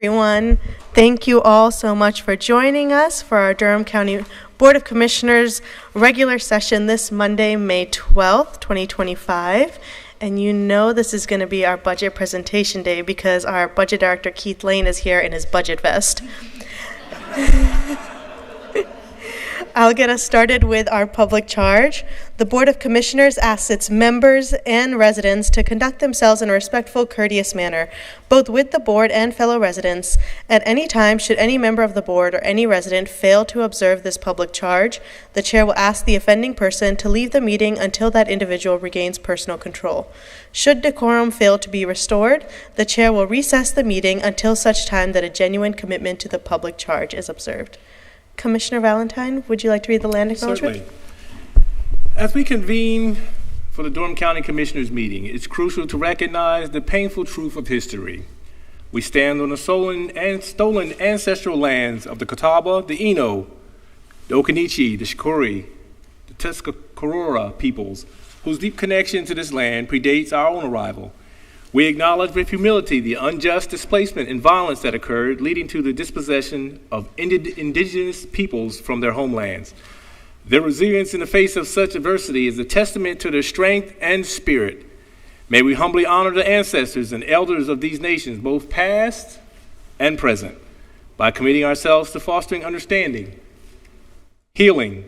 Everyone, thank you all so much for joining us for our Durham County Board of Commissioners regular session this Monday, May 12th, 2025. And you know this is going to be our budget presentation day because our budget director, Keith Lane, is here in his budget vest. I'll get us started with our public charge. The Board of Commissioners asks its members and residents to conduct themselves in a respectful, courteous manner, both with the board and fellow residents. At any time, should any member of the board or any resident fail to observe this public charge, the chair will ask the offending person to leave the meeting until that individual regains personal control. Should decorum fail to be restored, the chair will recess the meeting until such time that a genuine commitment to the public charge is observed. Commissioner Valentine, would you like to read the land acknowledgement? Certainly. As we convene for the Durham County Commissioners meeting, it's crucial to recognize the painful truth of history. We stand on the stolen ancestral lands of the Catawba, the Eno, the Occaneechi, the Shakori, the Tuscarora peoples, whose deep connection to this land predates our own arrival. We acknowledge with humility the unjust displacement and violence that occurred, leading to the dispossession of indigenous peoples from their homelands. Their resilience in the face of such adversity is a testament to their strength and spirit. May we humbly honor the ancestors and elders of these nations, both past and present, by committing ourselves to fostering understanding, healing,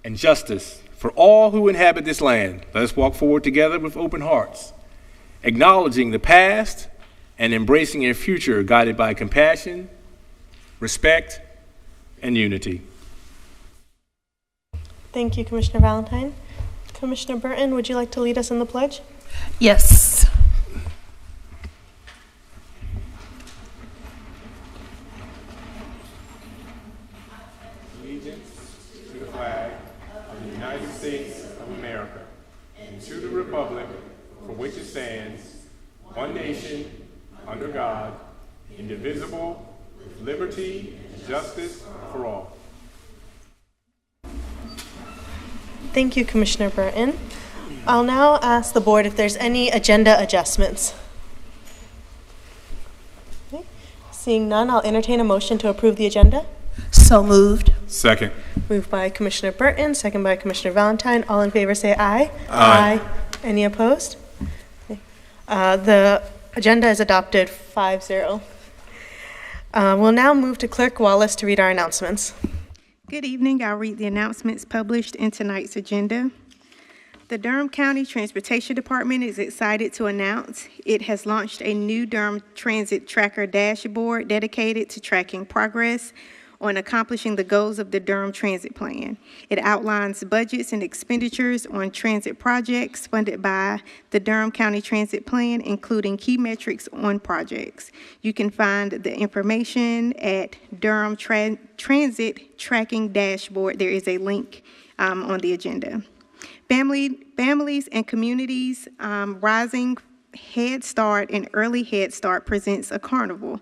and justice for all who inhabit this land. Let us walk forward together with open hearts, acknowledging the past and embracing a future guided by compassion, respect, and unity. Thank you, Commissioner Valentine. Commissioner Burton, would you like to lead us in the pledge? Yes. Allegiance to the flag of the United States of America and to the republic for which it stands, one nation, under God, indivisible, with liberty and justice for all. Thank you, Commissioner Burton. I'll now ask the board if there's any agenda adjustments. Okay. Seeing none, I'll entertain a motion to approve the agenda. So moved. Second. Moved by Commissioner Burton, second by Commissioner Valentine. All in favor say aye. Aye. Any opposed? The agenda is adopted 5-0. We'll now move to Clerk Wallace to read our announcements. Good evening. I'll read the announcements published in tonight's agenda. The Durham County Transportation Department is excited to announce it has launched a new Durham Transit Tracker dashboard dedicated to tracking progress on accomplishing the goals of the Durham Transit Plan. It outlines budgets and expenditures on transit projects funded by the Durham County Transit Plan, including key metrics on projects. You can find the information at Durham Transit Tracking Dashboard. There is a link on the agenda. Families and communities, Rising Head Start and Early Head Start presents a carnival.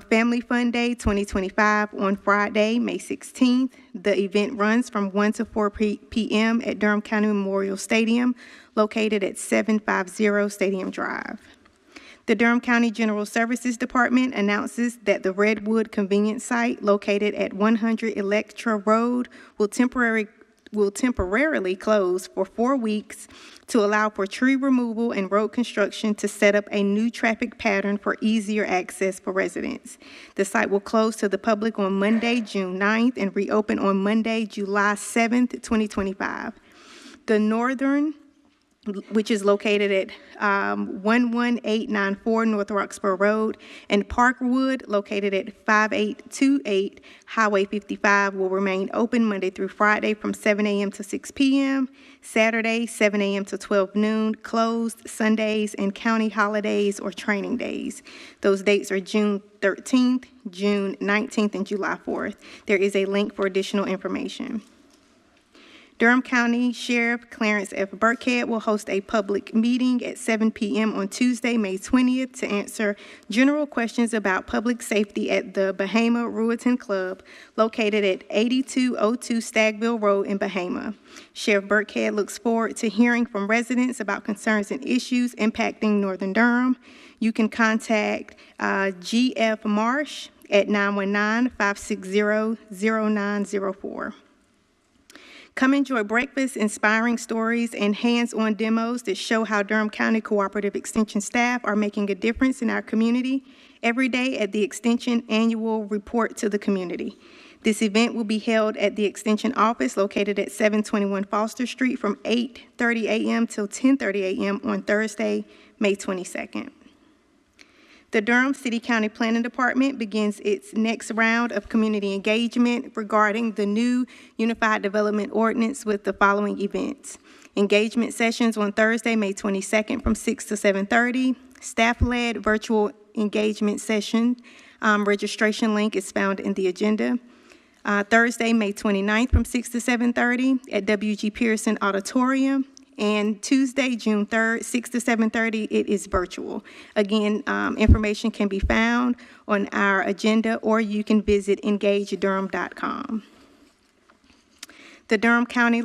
Family Fun Day 2025 on Friday, May 16th. The event runs from 1 to 4 p.m. at Durham County Memorial Stadium, located at 750 Stadium Drive. The Durham County General Services Department announces that the Redwood Convenience Site, located at 100 Electra Road, will temporarily close for 4 weeks to allow for tree removal and road construction to set up a new traffic pattern for easier access for residents. The site will close to the public on Monday, June 9th, and reopen on Monday, July 7th, 2025. The Northern, which is located at 11894 North Roxborough Road, and Parkwood, located at 5828 Highway 55, will remain open Monday through Friday from 7 a.m. to 6 p.m., Saturday 7 a.m. to 12 noon, closed Sundays and county holidays or training days. Those dates are June 13th, June 19th, and July 4th. There is a link for additional information. Durham County Sheriff Clarence F. Burkhead will host a public meeting at 7 p.m. on Tuesday, May 20th, to answer general questions about public safety at the Bahama Ruetan Club, located at 8202 Stagville Road in Bahama. Sheriff Burkhead looks forward to hearing from residents about concerns and issues impacting Northern Durham. You can contact G.F. Marsh at 919-560-0904. Come enjoy breakfast, inspiring stories, and hands-on demos that show how Durham County Cooperative Extension staff are making a difference in our community every day at the Extension Annual Report to the Community. This event will be held at the Extension office located at 721 Foster Street from 8:30 a.m. till 10:30 a.m. on Thursday, May 22nd. The Durham City County Planning Department begins its next round of community engagement regarding the new Unified Development Ordinance with the following events. Engagement sessions on Thursday, May 22nd from 6 to 7:30. Staff-led virtual engagement session. Registration link is found in the agenda. Thursday, May 29th from 6 to 7:30 at W.G. Pearson Auditorium. And Tuesday, June 3rd, 6 to 7:30, it is virtual. Again, information can be found on our agenda, or you can visit engagedurham.com. The Durham County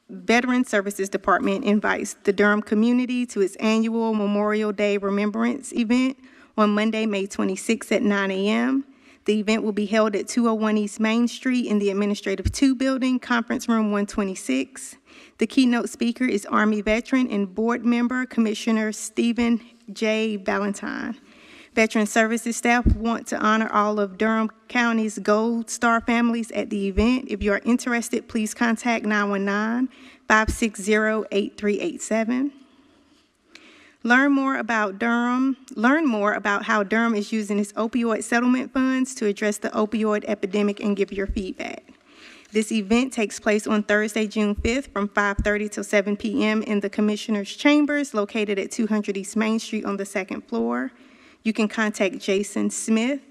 Veteran Services Department invites the Durham community to its annual Memorial Day Remembrance event on Monday, May 26th at 9 a.m. The event will be held at 201 East Main Street in the Administrative 2 Building, Conference Room 126. The keynote speaker is Army veteran and board member, Commissioner Stephen J. Valentine. Veteran Services staff want to honor all of Durham County's Gold Star families at the event. If you are interested, please contact 919-560-8387. Learn more about how Durham is using its opioid settlement funds to address the opioid epidemic and give your feedback. This event takes place on Thursday, June 5th from 5:30 till 7 p.m. in the Commissioner's Chambers located at 200 East Main Street on the second floor. You can contact Jason Smith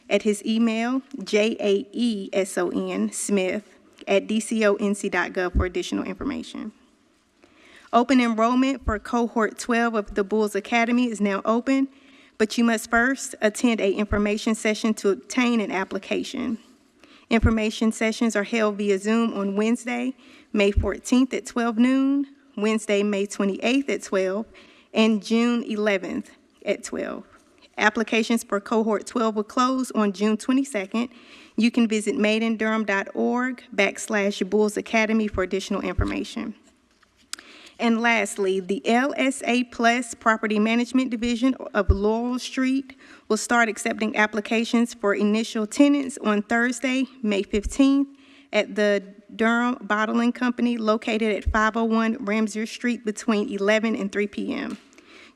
at his email, jaeson smith@dconc.gov for additional information. Open enrollment for Cohort 12 of the Bulls Academy is now open, but you must first attend an information session to obtain an application. Information sessions are held via Zoom on Wednesday, May 14th at 12 noon, Wednesday, May 28th at 12, and June 11th at 12. Applications for Cohort 12 will close on June 22nd. You can visit maidendurham.org/Bulls Academy for additional information. And lastly, the LSA Plus Property Management Division of Laurel Street will start accepting applications for initial tenants on Thursday, May 15th at the Durham Bottling Company located at 501 Ramsey Street between 11 and 3 p.m.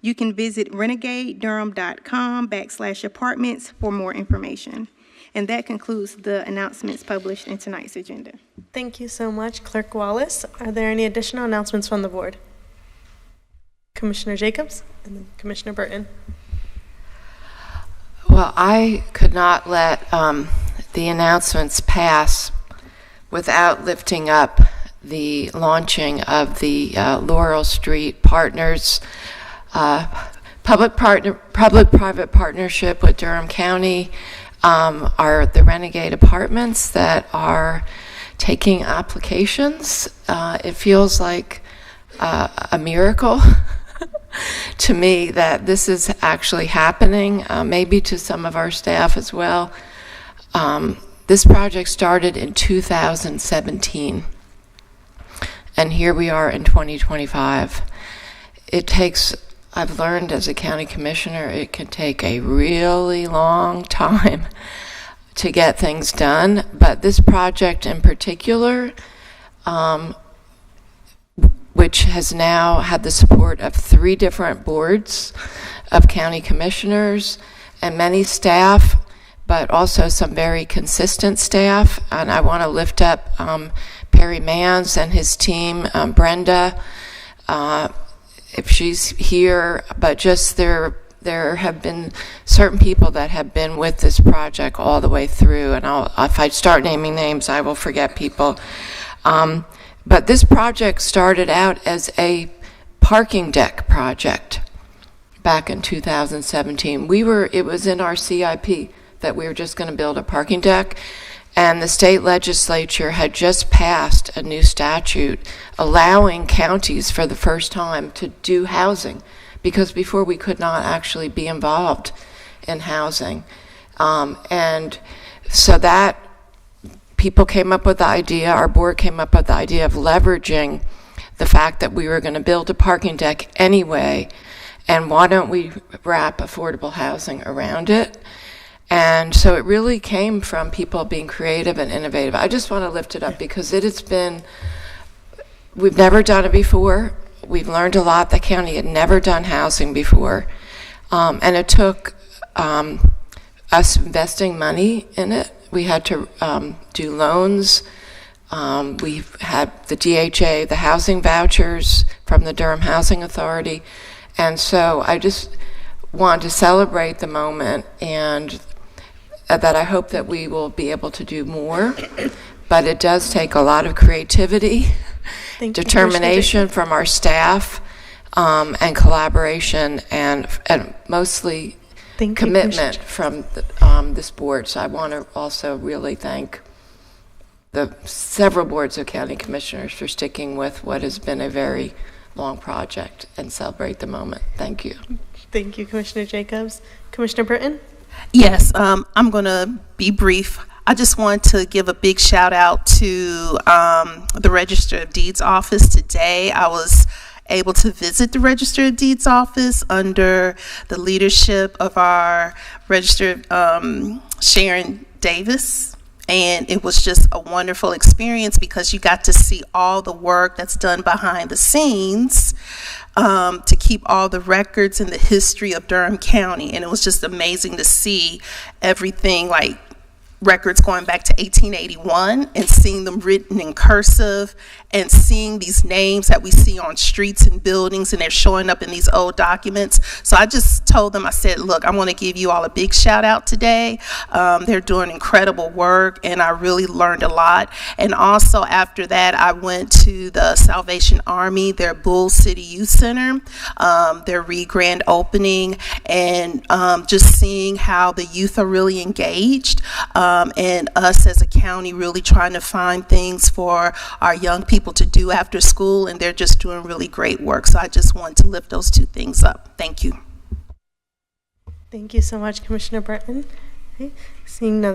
You can visit renegadedurham.com/apartments for more information. And that concludes the announcements published in tonight's agenda. Thank you so much, Clerk Wallace. Are there any additional announcements from the board? Commissioner Jacobs and then Commissioner Burton. Well, I could not let the announcements pass without lifting up the launching of the Laurel Street Partners public-private partnership with Durham County. Are the Renegade Apartments that are taking applications. It feels like a miracle to me that this is actually happening, maybe to some of our staff as well. This project started in 2017, and here we are in 2025. I've learned as a county commissioner, it can take a really long time to get things done, but this project in particular, which has now had the support of 3 different boards of county commissioners and many staff, but also some very consistent staff, and I want to lift up Perry Mans and his team, Brenda, if she's here, but just there have been certain people that have been with this project all the way through, and if I start naming names, I will forget people. But this project started out as a parking deck project back in 2017. It was in our CIP that we were just going to build a parking deck, and the state legislature had just passed a new statute allowing counties for the first time to do housing, because before we could not actually be involved in housing. And so that people came up with the idea, our board came up with the idea of leveraging the fact that we were going to build a parking deck anyway, and why don't we wrap affordable housing around it? And so it really came from people being creative and innovative. I just want to lift it up because we've never done it before. We've learned a lot. The county had never done housing before. And it took us investing money in it. We had to do loans. We had the DHA, the housing vouchers from the Durham Housing Authority. And so I just want to celebrate the moment, and that I hope that we will be able to do more. But it does take a lot of creativity, determination from our staff, and collaboration, and mostly commitment from this board. So I want to also really thank the several boards of county commissioners for sticking with what has been a very long project, and celebrate the moment. Thank you. Thank you, Commissioner Jacobs. Commissioner Britton? Yes, I'm going to be brief. I just want to give a big shout out to the Register of Deeds office today. I was able to visit the Register of Deeds office under the leadership of our Register, Sharon Davis. And it was just a wonderful experience because you got to see all the work that's done behind the scenes to keep all the records and the history of Durham County. And it was just amazing to see everything, like records going back to 1881 and seeing them written in cursive, and seeing these names that we see on streets and buildings, and they're showing up in these old documents. So I just told them, I said, look, I want to give you all a big shout out today. They're doing incredible work, and I really learned a lot. And also after that, I went to the Salvation Army, their Bull City Youth Center, their re-grand opening, and just seeing how the youth are really engaged, and us as a county really trying to find things for our young people to do after school, and they're just doing really great work. So I just want to lift those two things up. Thank you. Thank you so much, Commissioner Britton. Okay. Seeing no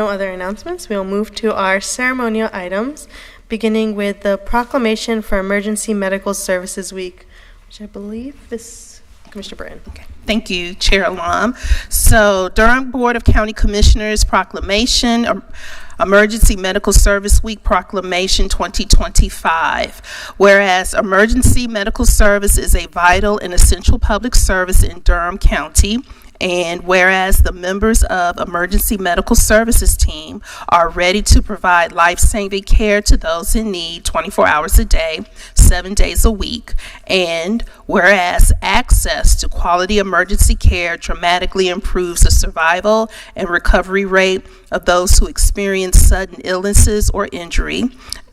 other announcements, we'll move to our ceremonial items, beginning with the proclamation for Emergency Medical Services Week, which I believe is Commissioner Britton. Okay. Thank you, Chair Alam. So Durham Board of County Commissioners proclamation, Emergency Medical Service Week Proclamation 2025. Whereas emergency medical service is a vital and essential public service in Durham County, and whereas the members of Emergency Medical Services team are ready to provide life-saving care to those in need 24 hours a day, 7 days a week, and whereas access to quality emergency care dramatically improves the survival and recovery rate of those who experience sudden illnesses or injury,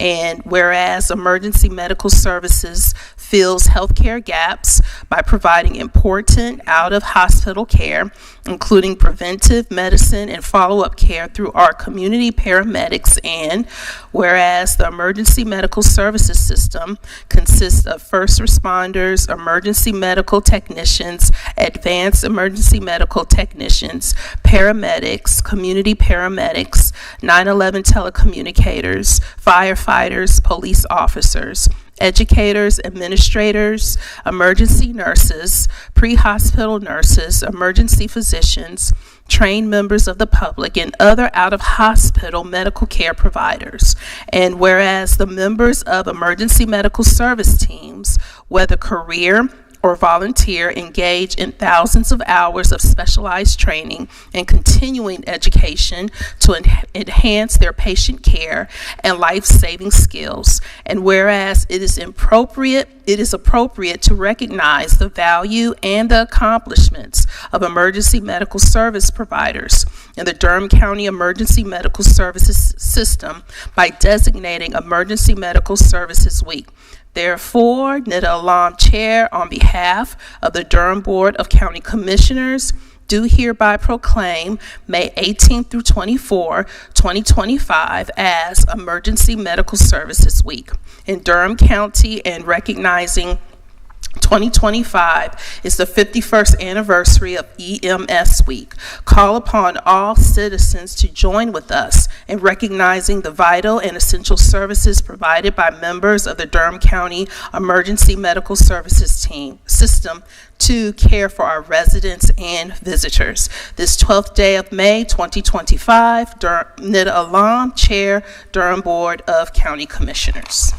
and whereas emergency medical services fills healthcare gaps by providing important out-of-hospital care, including preventive medicine and follow-up care through our community paramedics, and whereas the emergency medical services system consists of first responders, emergency medical technicians, advanced emergency medical technicians, paramedics, community paramedics, 911 telecommunicators, firefighters, police officers, educators, administrators, emergency nurses, pre-hospital nurses, emergency physicians, trained members of the public, and other out-of-hospital medical care providers. And whereas the members of emergency medical service teams, whether career or volunteer, engage in thousands of hours of specialized training and continuing education to enhance their patient care and life-saving skills. And whereas it is appropriate it is appropriate to recognize the value and the accomplishments of emergency medical service providers in the Durham County Emergency Medical Services System by designating Emergency Medical Services Week. Therefore, Nida Alam, Chair, on behalf of the Durham Board of County Commissioners, do hereby proclaim May 18 through 24, 2025 as Emergency Medical Services Week in Durham County, and recognizing 2025 is the 51st anniversary of EMS Week. Call upon all citizens to join with us in recognizing the vital and essential services provided by members of the Durham County Emergency Medical Services system to care for our residents and visitors. This 12th day of May 2025, Nida Alam, Chair, Durham Board of County Commissioners.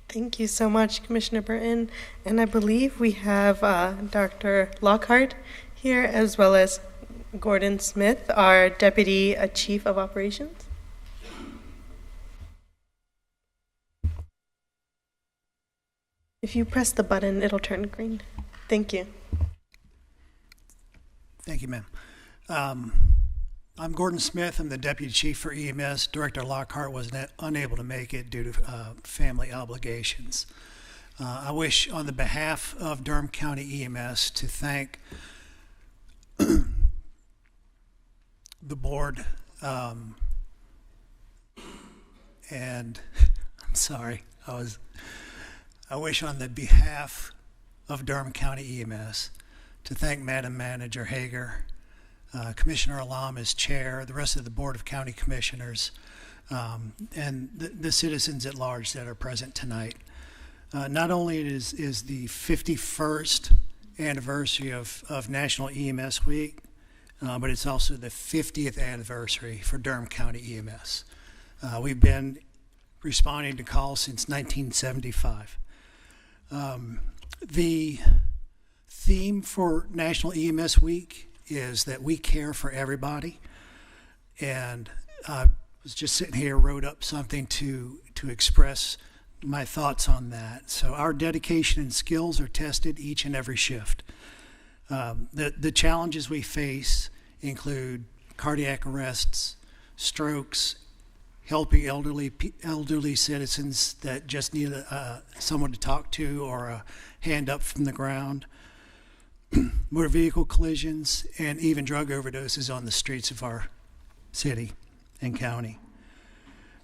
Thank you so much, Commissioner Burton. And I believe we have Dr. Lockhart here, as well as Gordon Smith, our Deputy Chief of Operations. If you press the button, it'll turn green. Thank you. Thank you, ma'am. I'm Gordon Smith. I'm the Deputy Chief for EMS. Director Lockhart was unable to make it due to family obligations. I wish, on the behalf of Durham County EMS, to thank the board and I'm sorry, I wish on the behalf of Durham County EMS to thank Madam Manager Hager, Commissioner Alam as chair, the rest of the Board of County Commissioners, and the citizens at large that are present tonight. Not only is the 51st anniversary of National EMS Week, but it's also the 50th anniversary for Durham County EMS. We've been responding to calls since 1975. The theme for National EMS Week is that we care for everybody, and I was just sitting here, wrote up something to express my thoughts on that. So our dedication and skills are tested each and every shift. The challenges we face include cardiac arrests, strokes, helping elderly citizens that just need someone to talk to or a hand up from the ground, motor vehicle collisions, and even drug overdoses on the streets of our city and county.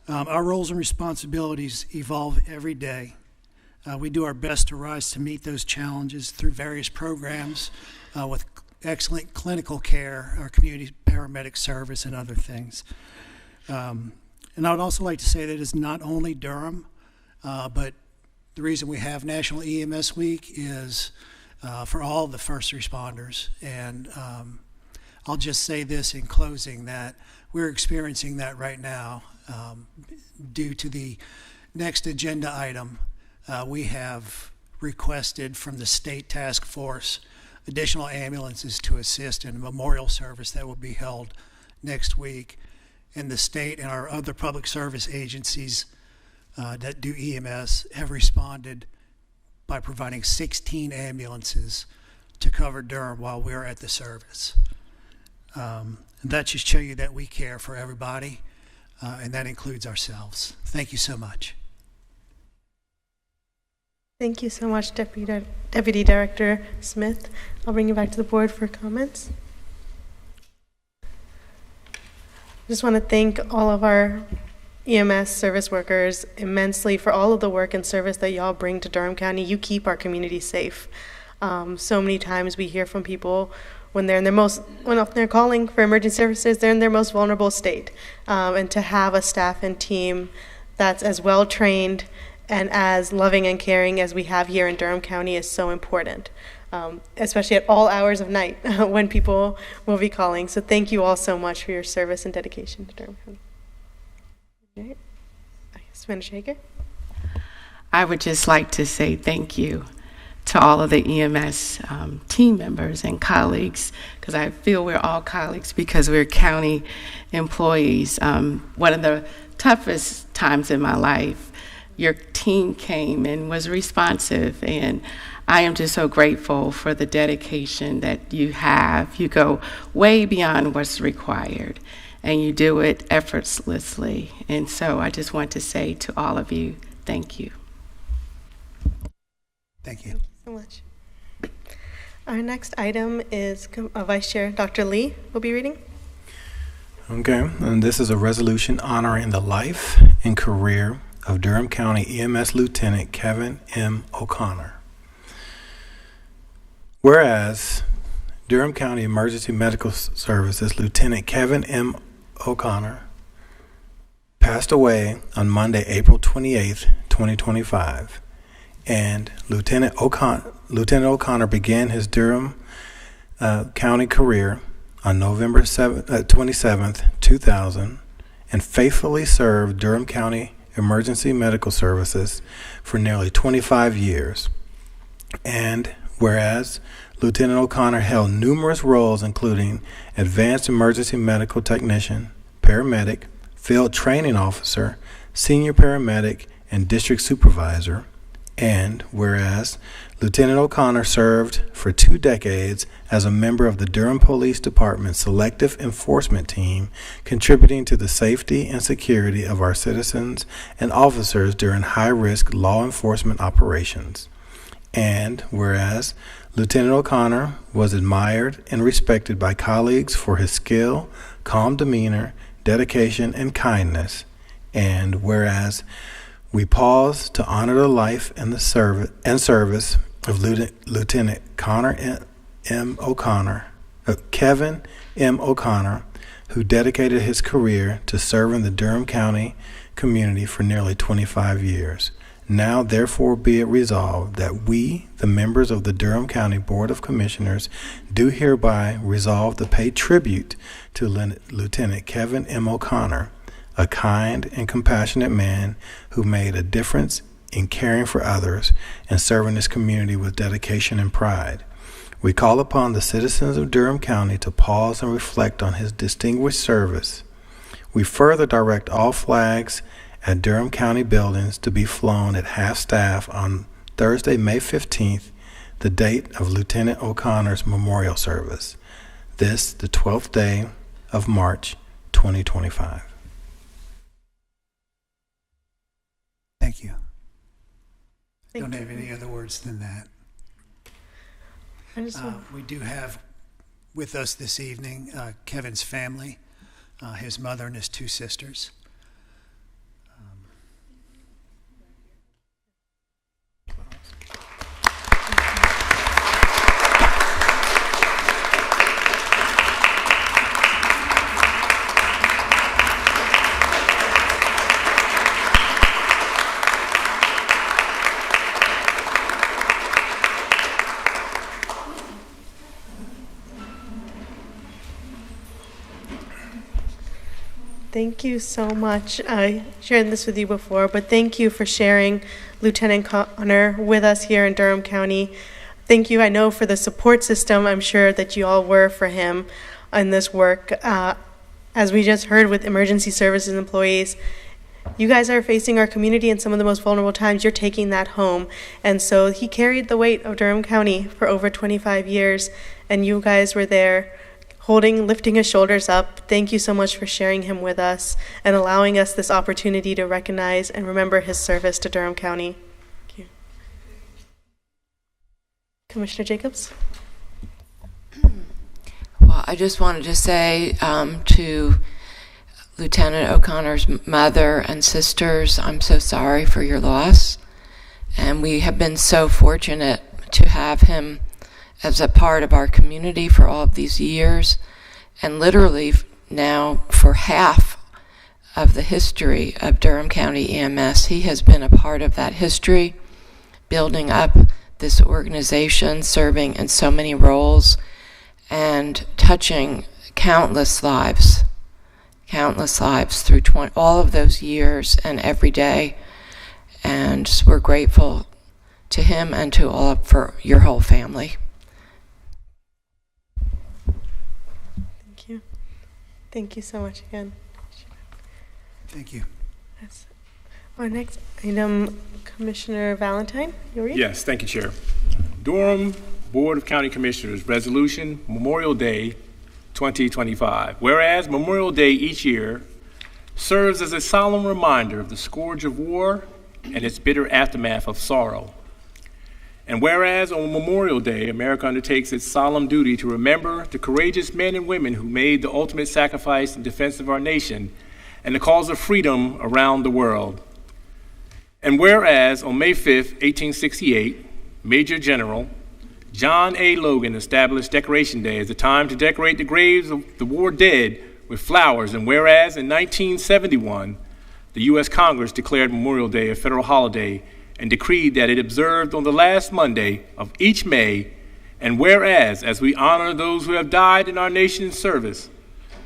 Our roles and responsibilities evolve every day. We do our best to rise to meet those challenges through various programs with excellent clinical care, our community paramedic service, and other things. And I would also like to say that it's not only Durham, but the reason we have National EMS Week is for all the first responders. And I'll just say this in closing, that we're experiencing that right now due to the next agenda item. We have requested from the state task force additional ambulances to assist in a memorial service that will be held next week. And the state and our other public service agencies that do EMS have responded by providing 16 ambulances to cover Durham while we're at the service. And that should show you that we care for everybody, and that includes ourselves. Thank you so much. Thank you so much, Deputy Director Smith. I'll bring you back to the board for comments. Just want to thank all of our EMS service workers immensely for all of the work and service that y'all bring to Durham County. You keep our community safe. So many times we hear from people when they're in their when they're calling for emergency services, they're in their most vulnerable state. And to have a staff and team that's as well trained and as loving and caring as we have here in Durham County is so important, especially at all hours of night when people will be calling. So thank you all so much for your service and dedication to Durham County. All right. Manager Hager. I would just like to say thank you to all of the EMS team members and colleagues, because I feel we're all colleagues because we're county employees. One of the toughest times in my life your team came and was responsive, and I am just so grateful for the dedication that you have. You go way beyond what's required, and you do it effortlessly. And so I just want to say to all of you, thank you. Thank you. Thank you so much. Our next item is Vice Chair Dr. Lee will be reading. Okay, and this is a resolution honoring the life and career of Durham County EMS Lieutenant Kevin M. O'Connor. Whereas Durham County Emergency Medical Services Lieutenant Kevin M. O'Connor passed away on Monday, April 28th, 2025, and Lieutenant O'Connor began his Durham County career on November 27th, 2000, and faithfully served Durham County Emergency Medical Services for nearly 25 years. And whereas Lieutenant O'Connor held numerous roles including Advanced Emergency Medical Technician, Paramedic, Field Training Officer, Senior Paramedic, and District Supervisor. And whereas Lieutenant O'Connor served for 2 decades as a member of the Durham Police Department Selective Enforcement Team, contributing to the safety and security of our citizens and officers during high-risk law enforcement operations. And whereas Lieutenant O'Connor was admired and respected by colleagues for his skill, calm demeanor, dedication, and kindness. And whereas we pause to honor the life and the service of Lieutenant Kevin M. O'Connor, who dedicated his career to serving the Durham County community for nearly 25 years. Now, therefore, be it resolved that we, the members of the Durham County Board of Commissioners, do hereby resolve to pay tribute to Lieutenant Kevin M. O'Connor, a kind and compassionate man who made a difference in caring for others and serving his community with dedication and pride. We call upon the citizens of Durham County to pause and reflect on his distinguished service. We further direct all flags at Durham County buildings to be flown at half-staff on Thursday, May 15th, the date of Lieutenant O'Connor's memorial service. This, the 12th day of March, 2025. Thank you. Thank Don't you. have any other words than that. We do have with us this evening Kevin's family, his mother and his 2 sisters. Thank you so much. I shared this with you before, but thank you for sharing Lieutenant Connor with us here in Durham County. Thank you, I know, for the support system I'm sure that you all were for him in this work. As we just heard with emergency services employees, you guys are facing our community in some of the most vulnerable times. You're taking that home. And so he carried the weight of Durham County for over 25 years, and you guys were there lifting his shoulders up. Thank you so much for sharing him with us and allowing us this opportunity to recognize and remember his service to Durham County. Thank you. Commissioner Jacobs? Well, I just wanted to say to Lieutenant O'Connor's mother and sisters, I'm so sorry for your loss. And we have been so fortunate to have him as a part of our community for all of these years, and literally now for half of the history of Durham County EMS. He has been a part of that history, building up this organization, serving in so many roles, and touching countless lives through all of those years and every day. And we're grateful to him and to for your whole family. Thank you so much again. Thank you. Our next item, Commissioner Valentine, you'll read? Yes, thank you, Chair. Durham Board of County Commissioners Resolution Memorial Day 2025. Whereas Memorial Day each year serves as a solemn reminder of the scourge of war and its bitter aftermath of sorrow. And whereas on Memorial Day, America undertakes its solemn duty to remember the courageous men and women who made the ultimate sacrifice in defense of our nation and the cause of freedom around the world. And whereas on May 5th, 1868, Major General John A. Logan established Decoration Day as a time to decorate the graves of the war dead with flowers, and whereas in 1971, the U.S. Congress declared Memorial Day a federal holiday and decreed that it observed on the last Monday of each May, and whereas as we honor those who have died in our nation's service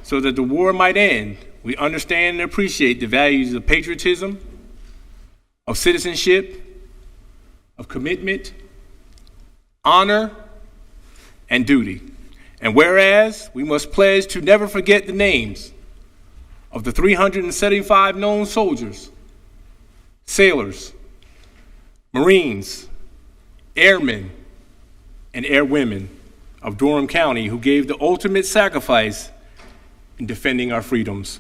so that the war might end, we understand and appreciate the values of patriotism, of citizenship, of commitment, honor, and duty. And whereas we must pledge to never forget the names of the 375 known soldiers, sailors, Marines, airmen, and airwomen of Durham County who gave the ultimate sacrifice in defending our freedoms.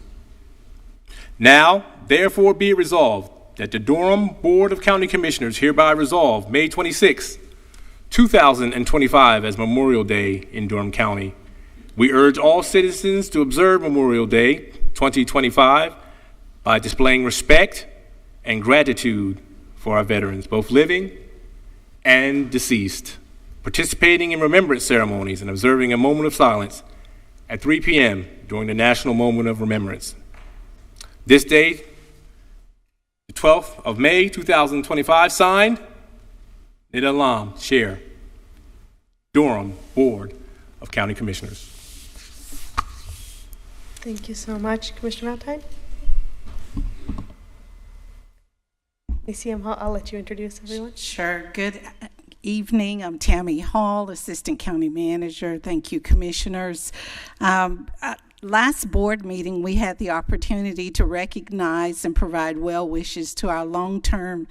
Now, therefore, be it resolved that the Durham Board of County Commissioners hereby resolve May 26, 2025 as Memorial Day in Durham County. We urge all citizens to observe Memorial Day 2025 by displaying respect and gratitude for our veterans, both living and deceased, participating in remembrance ceremonies and observing a moment of silence at 3 p.m. during the National Moment of Remembrance. This day, the 12th of May, 2025, signed, Nida Alam, Chair, Durham Board of County Commissioners. Thank you so much, Commissioner Valentine. ACM Hall, I'll let you introduce everyone. Sure. Good evening. I'm Tammy Hall, Assistant County Manager. Thank you, Commissioners. Last board meeting, we had the opportunity to recognize and provide well wishes to our long-term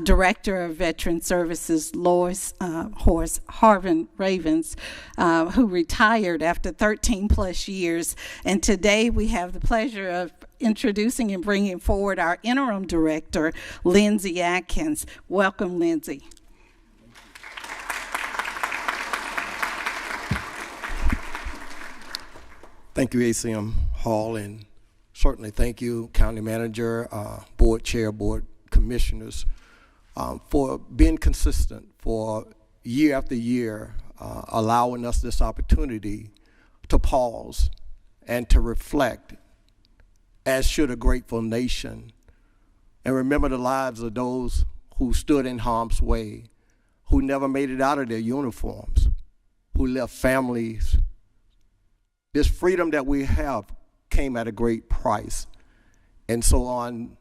Director of Veteran Services, Lois Harvin Ravens, who retired after 13 plus years. And today we have the pleasure of introducing and bringing forward our interim director, Lindsay Atkins. Welcome, Lindsay. Thank you, ACM Hall, and certainly thank you, County Manager, Board Chair, Board Commissioners, for being consistent, for year after year, allowing us this opportunity to pause and to reflect, as should a grateful nation, and remember the lives of those who stood in harm's way, who never made it out of their uniforms, who left families. This freedom that we have came at a great price. And so on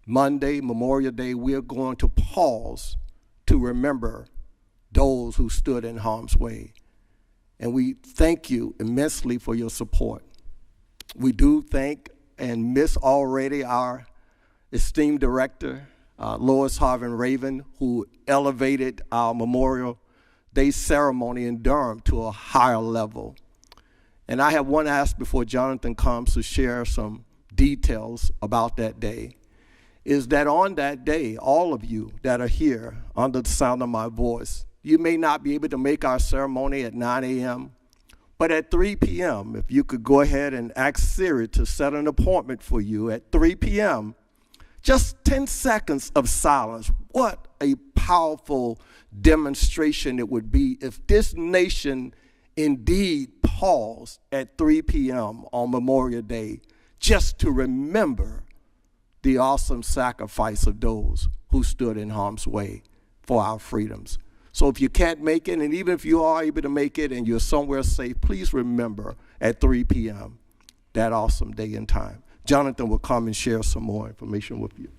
Monday, Memorial Day, we're going to pause to remember those who stood in harm's way. And we thank you immensely for your support. We do thank and miss already our esteemed director, Lois Harvin Raven, who elevated our Memorial Day ceremony in Durham to a higher level. And I have one ask before Jonathan comes to share some details about that day, is that on that day, all of you that are here under the sound of my voice, you may not be able to make our ceremony at 9 a.m., but at 3 p.m., if you could go ahead and ask Siri to set an appointment for you at 3 p.m., just 10 seconds of silence. What a powerful demonstration it would be if this nation indeed pause at 3 p.m. on Memorial Day just to remember the awesome sacrifice of those who stood in harm's way for our freedoms. So if you can't make it, and even if you are able to make it and you're somewhere safe, please remember at 3 p.m. that awesome day and time. Jonathan will come and share some more information with you.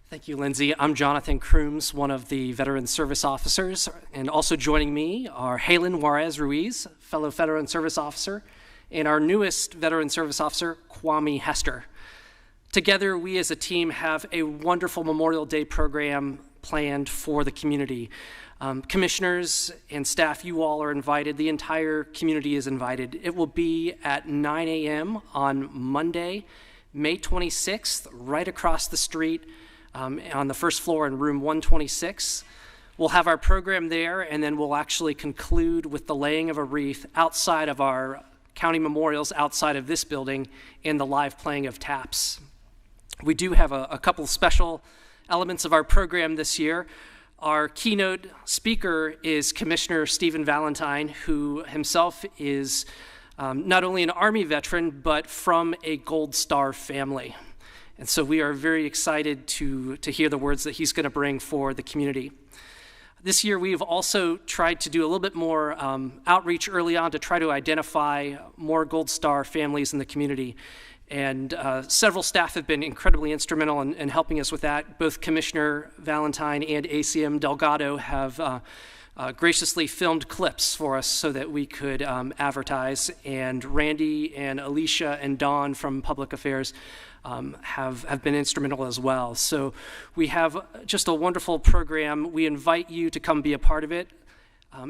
Thank you, Lindsay. I'm Jonathan Crooms, one of the Veteran Service Officers, and also joining me are Halen Juarez Ruiz, fellow Veteran Service Officer, and our newest Veteran Service Officer, Kwame Hester. Together, we as a team have a wonderful Memorial Day program planned for the community. Commissioners and staff, you all are invited. The entire community is invited. It will be at 9 a.m. on Monday, May 26th, right across the street on the first floor in room 126. We'll have our program there, and then we'll actually conclude with the laying of a wreath outside of our county memorials, outside of this building, and the live playing of taps. We do have a couple special elements of our program this year. Our keynote speaker is Commissioner Stephen Valentine, who himself is not only an Army veteran, but from a Gold Star family. And so we are very excited to hear the words that he's going to bring for the community. This year, we've also tried to do a little bit more outreach early on to try to identify more Gold Star families in the community. And several staff have been incredibly instrumental in helping us with that. Both Commissioner Valentine and ACM Delgado have graciously filmed clips for us so that we could advertise. And Randy and Alicia and Dawn from Public Affairs have been instrumental as well. So we have just a wonderful program. We invite you to come be a part of it.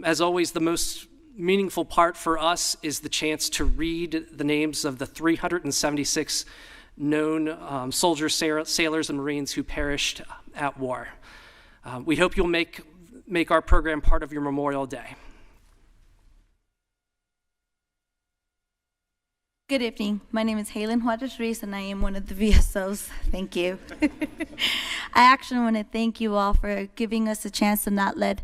As always, the most meaningful part for us is the chance to read the names of the 376 known soldiers, sailors, and Marines who perished at war. We hope you'll make our program part of your Memorial Day. Good evening. My name is Halen Juarez-Ruiz, and I am one of the VSOs. Thank you. I actually want to thank you all for giving us a chance to not let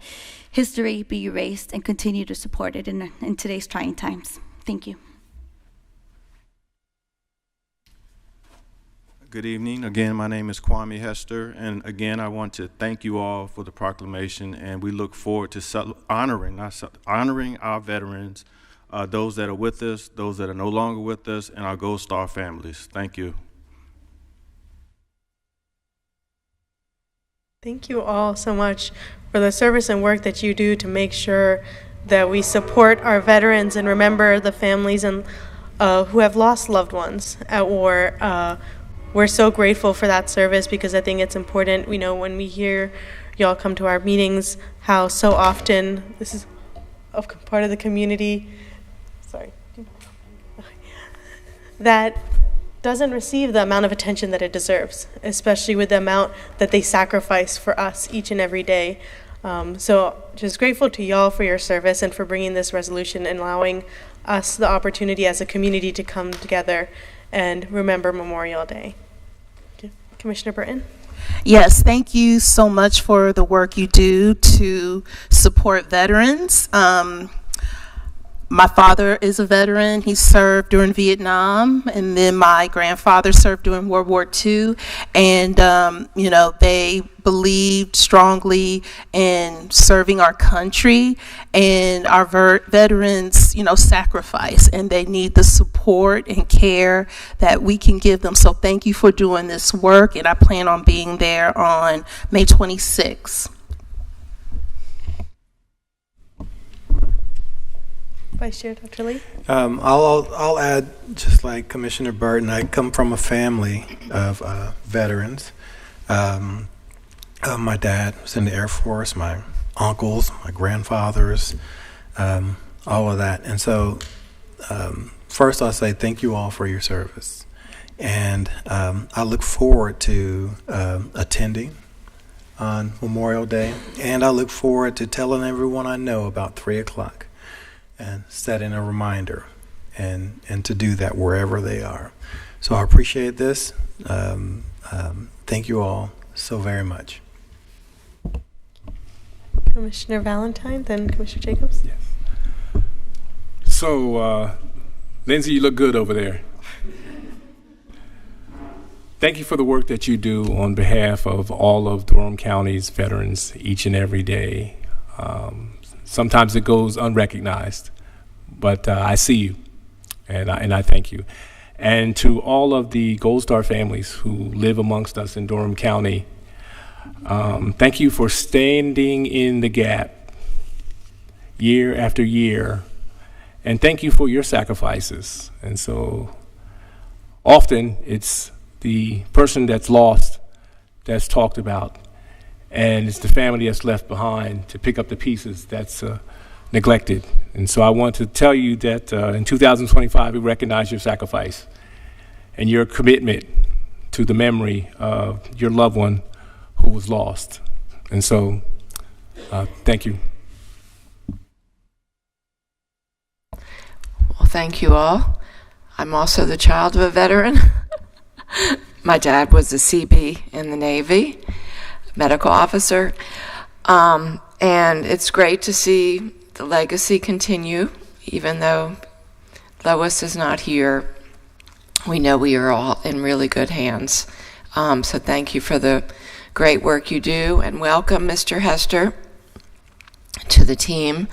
history be erased and continue to support it in today's trying times. Thank you. Good evening. Again, my name is Kwame Hester, and again, I want to thank you all for the proclamation, and we look forward to honoring our veterans, those that are with us, those that are no longer with us, and our Gold Star families. Thank you. Thank you all so much for the service and work that you do to make sure that we support our veterans and remember the families and who have lost loved ones at war. We're so grateful for that service because I think it's important. We know when we hear y'all come to our meetings, how so often this is a part of the community that doesn't receive the amount of attention that it deserves, especially with the amount that they sacrifice for us each and every day. So just grateful to y'all for your service and for bringing this resolution and allowing us the opportunity as a community to come together and remember Memorial Day. Commissioner Burton? Yes, thank you so much for the work you do to support veterans. My father is a veteran. He served during Vietnam, and then my grandfather served during World War II. And, you know, they believed strongly in serving our country, and our veterans, you know, sacrifice, and they need the support and care that we can give them. So thank you for doing this work, and I plan on being there on May 26th. Vice Chair Dr. Lee? I'll add, just like Commissioner Burton, I come from a family of veterans. My dad was in the Air Force, my uncles, my grandfathers, all of that. And so first I'll say thank you all for your service. And I look forward to attending on Memorial Day. And I look forward to telling everyone I know about 3 o'clock. And setting a reminder and to do that wherever they are. So I appreciate this. Thank you all so very much. Commissioner Valentine, then Commissioner Jacobs. Yes. So, Lindsay, you look good over there. Thank you for the work that you do on behalf of all of Durham County's veterans each and every day. Sometimes it goes unrecognized, but I see you, and I thank you. And to all of the Gold Star families who live amongst us in Durham County, thank you for standing in the gap year after year And thank you for your sacrifices. And so often it's the person that's lost that's talked about, and it's the family that's left behind to pick up the pieces that's neglected. And so I want to tell you that in 2025, we recognize your sacrifice and your commitment to the memory of your loved one who was lost. And so, thank you. Well, thank you all. I'm also the child of a veteran. My dad was a CB in the Navy, medical officer. And it's great to see the legacy continue, even though Lois is not here. We know we are all in really good hands. So thank you for the great work you do, and welcome, Mr. Hester, to the team.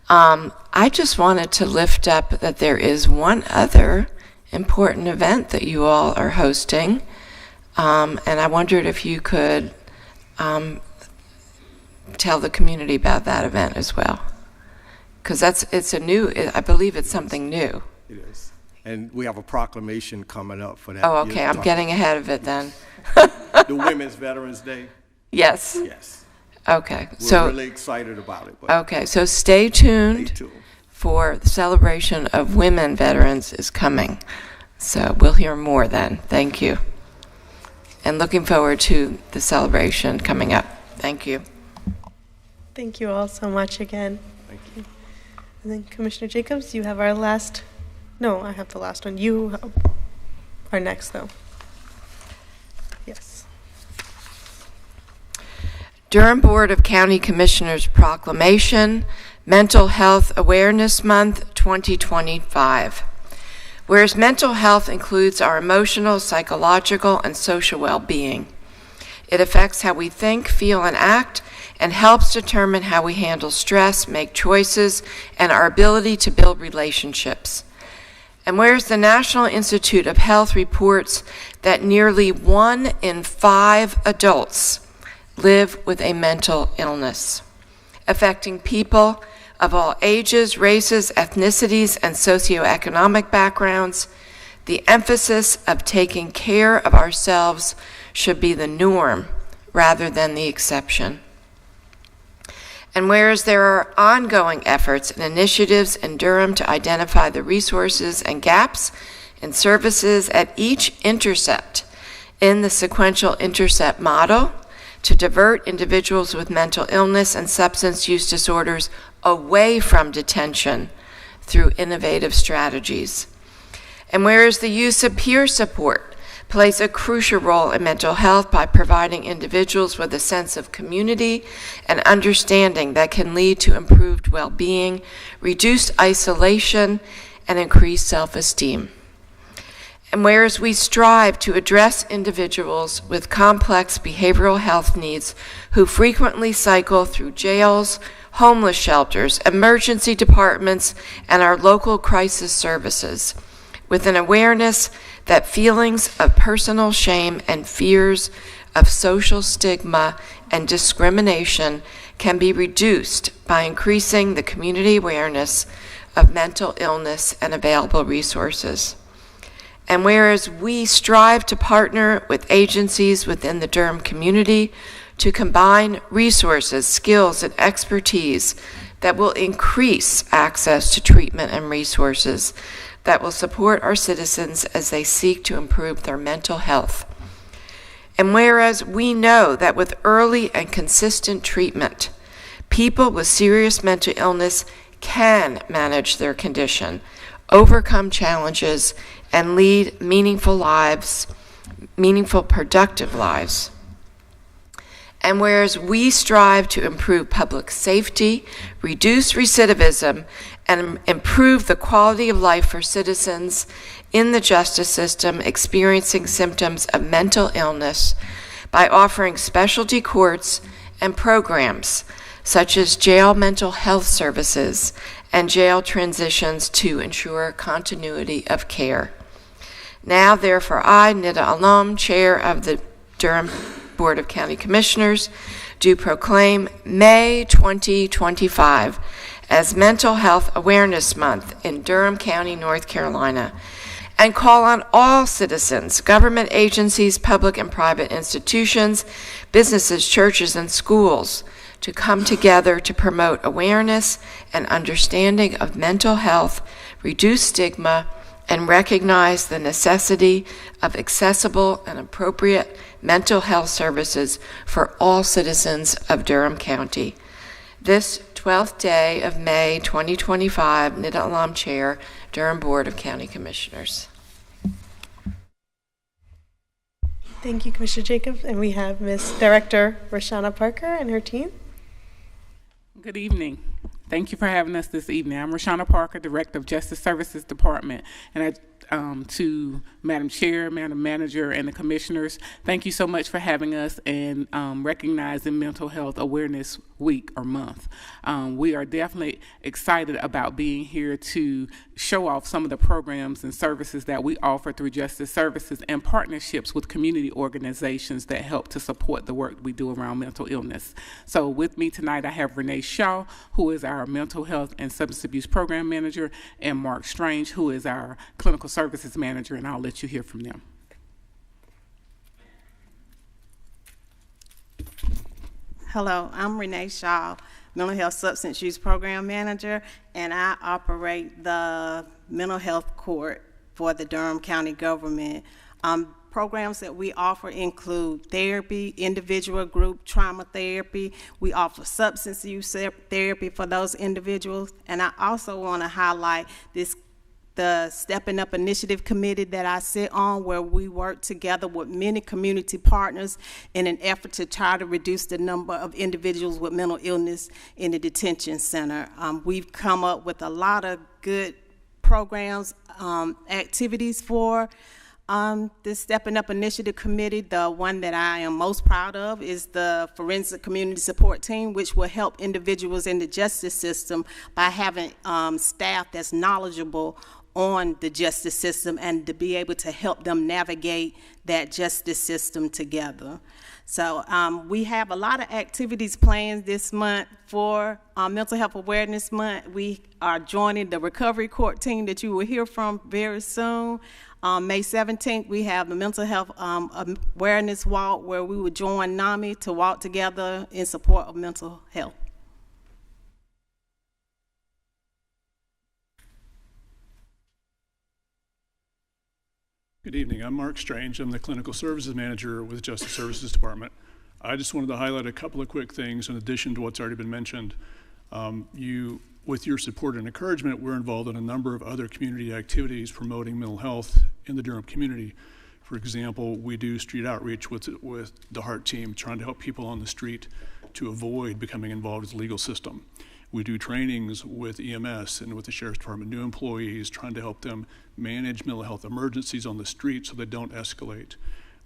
I just wanted to lift up that there is one other important event that you all are hosting, and I wondered if you could tell the community about that event as well, because I believe it's something new. It is, and we have a proclamation coming up for that. Oh, okay, I'm getting ahead of it then. The Women's Veterans Day. Yes. Yes. Okay, We're really excited about it. Okay, so stay tuned for the celebration of women veterans is coming. So we'll hear more then. Thank you. And looking forward to the celebration coming up. Thank you. Thank you all so much again. Thank you. And then Commissioner Jacobs, you have our last, no, I have the last one. You are next though. Yes. Durham Board of County Commissioners Proclamation, Mental Health Awareness Month 2025. Whereas mental health includes our emotional, psychological, and social well-being. It affects how we think, feel, and act, and helps determine how we handle stress, make choices, and our ability to build relationships. And whereas the National Institute of Health reports that nearly 1 in 5 adults live with a mental illness, affecting people of all ages, races, ethnicities, and socioeconomic backgrounds, the emphasis of taking care of ourselves should be the norm rather than the exception. And whereas there are ongoing efforts and initiatives in Durham to identify the resources and gaps in services at each intercept in the sequential intercept model to divert individuals with mental illness and substance use disorders away from detention through innovative strategies. And whereas the use of peer support plays a crucial role in mental health by providing individuals with a sense of community and understanding that can lead to improved well-being, reduced isolation, and increased self-esteem. And whereas we strive to address individuals with complex behavioral health needs who frequently cycle through jails, homeless shelters, emergency departments, and our local crisis services, with an awareness that feelings of personal shame and fears of social stigma and discrimination can be reduced by increasing the community awareness of mental illness and available resources. And whereas we strive to partner with agencies within the Durham community to combine resources, skills, and expertise that will increase access to treatment and resources that will support our citizens as they seek to improve their mental health. And whereas we know that with early and consistent treatment, people with serious mental illness can manage their condition, overcome challenges, and lead meaningful lives, meaningful, productive lives. And whereas we strive to improve public safety, reduce recidivism, and improve the quality of life for citizens in the justice system experiencing symptoms of mental illness by offering specialty courts and programs such as jail mental health services and jail transitions to ensure continuity of care. Now, therefore, I, Nida Alom, Chair of the Durham Board of County Commissioners, do proclaim May 2025 as Mental Health Awareness Month in Durham County, North Carolina, and call on all citizens, government agencies, public and private institutions, businesses, churches, and schools to come together to promote awareness and understanding of mental health, reduce stigma, and recognize the necessity of accessible and appropriate mental health services for all citizens of Durham County. This 12th day of May 2025, Nida Alam Chair, Durham Board of County Commissioners. Thank you, Commissioner Jacobs. And we have Ms. Director Roshana Parker and her team. Good evening. Thank you for having us this evening. I'm Roshana Parker, Director of Justice Services Department, and to Madam Chair, Madam Manager, and the Commissioners, thank you so much for having us and recognizing Mental Health Awareness Week or Month. We are definitely excited about being here to show off some of the programs and services that we offer through Justice Services and partnerships with community organizations that help to support the work we do around mental illness. So with me tonight, I have Renee Shaw, who is our Mental Health and Substance Abuse Program Manager, and Mark Strange, who is our Clinical Services Manager, and I'll let you hear from them. Hello, I'm Renee Shaw, Mental Health Substance Use Program Manager, and I operate the Mental Health Court for the Durham County government. Programs that we offer include therapy, individual group trauma therapy. We offer substance use therapy for those individuals, and I also want to highlight the Stepping Up Initiative Committee that I sit on, where we work together with many community partners in an effort to try to reduce the number of individuals with mental illness in the detention center. We've come up with a lot of good programs, activities for this Stepping Up Initiative Committee. The one that I am most proud of is the Forensic Community Support Team, which will help individuals in the justice system by having staff that's knowledgeable on the justice system and to be able to help them navigate that justice system together. So we have a lot of activities planned this month for Mental Health Awareness Month. We are joining the Recovery Court team that you will hear from very soon. May 17th, we have the Mental Health Awareness Walk, where we will join NAMI to walk together in support of mental health. Good evening. I'm Mark Strange. I'm the Clinical Services Manager with Justice Services Department. I just wanted to highlight a couple of quick things in addition to what's already been mentioned. With your support and encouragement, we're involved in a number of other community activities promoting mental health in the Durham community. For example, we do street outreach with the HEART team, trying to help people on the street to avoid becoming involved with the legal system. We do trainings with EMS and with the Sheriff's Department, new employees, trying to help them manage mental health emergencies on the street so they don't escalate.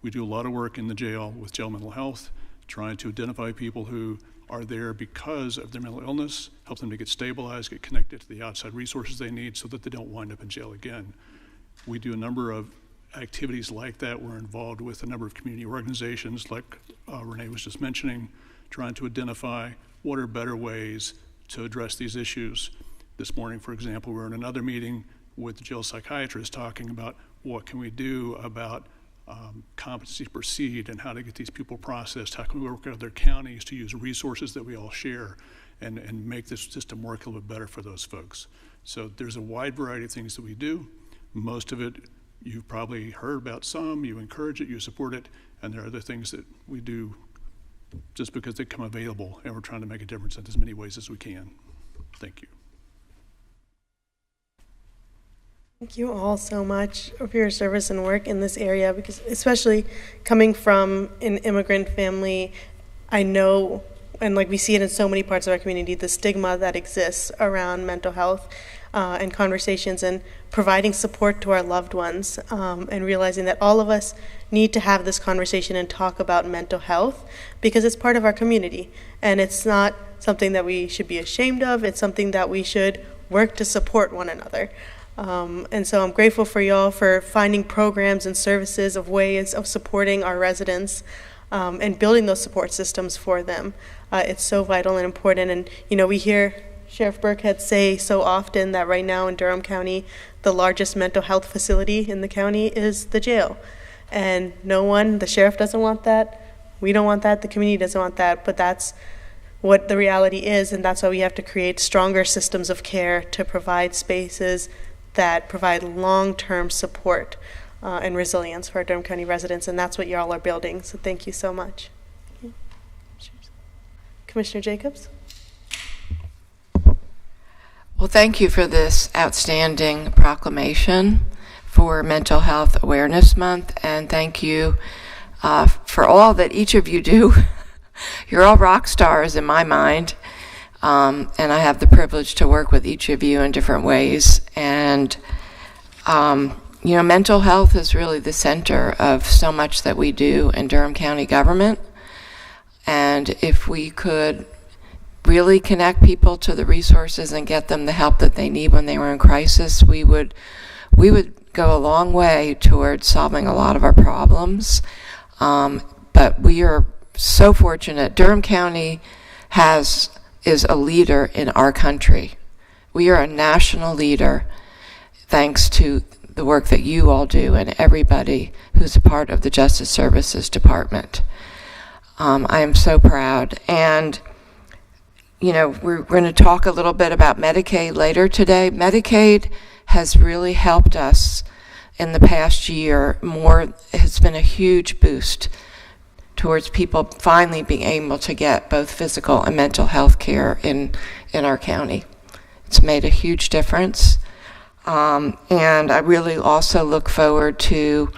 We do a lot of work in the jail with jail mental health, trying to identify people who are there because of their mental illness, help them to get stabilized, get connected to the outside resources they need so that they don't wind up in jail again. We do a number of activities like that. We're involved with a number of community organizations, like Renee was just mentioning, trying to identify what are better ways to address these issues. This morning, for example, we're in another meeting with the jail psychiatrist talking about what can we do about competency to proceed and how to get these people processed. How can we work with other counties to use resources that we all share and make this system work a little bit better for those folks. So there's a wide variety of things that we do. Most of it you've probably heard about. Some, you encourage it, you support it, and there are other things that we do just because they come available, and we're trying to make a difference in as many ways as we can. Thank you. Thank you all so much for your service and work in this area, because especially coming from an immigrant family, I know, and like we see it in so many parts of our community, the stigma that exists around mental health and conversations and providing support to our loved ones, and realizing that all of us need to have this conversation and talk about mental health because it's part of our community and it's not something that we should be ashamed of. It's something that we should work to support one another. And so I'm grateful for y'all for finding programs and services of ways of supporting our residents and building those support systems for them. It's so vital and important. And, you know, we hear Sheriff Burkhead say so often that right now in Durham County, the largest mental health facility in the county is the jail. And the sheriff doesn't want that, we don't want that, the community doesn't want that, but that's what the reality is, and that's why we have to create stronger systems of care to provide spaces that provide long-term support and resilience for our Durham County residents, and that's what y'all are building, so thank you so much. Commissioner Jacobs? Well, thank you for this outstanding proclamation for Mental Health Awareness Month, and thank you for all that each of you do. You're all rock stars in my mind, and I have the privilege to work with each of you in different ways. And, mental health is really the center of so much that we do in Durham County government. And if we could really connect people to the resources and get them the help that they need when they were in crisis, we would go a long way towards solving a lot of our problems. But we are so fortunate. Durham County is a leader in our country. We are a national leader thanks to the work that you all do and everybody who's a part of the Justice Services Department. I am so proud. And, we're going to talk a little bit about Medicaid later today. Medicaid has really helped us in the past year. It's been a huge boost towards people finally being able to get both physical and mental health care in our county. It's made a huge difference. And I really also look forward to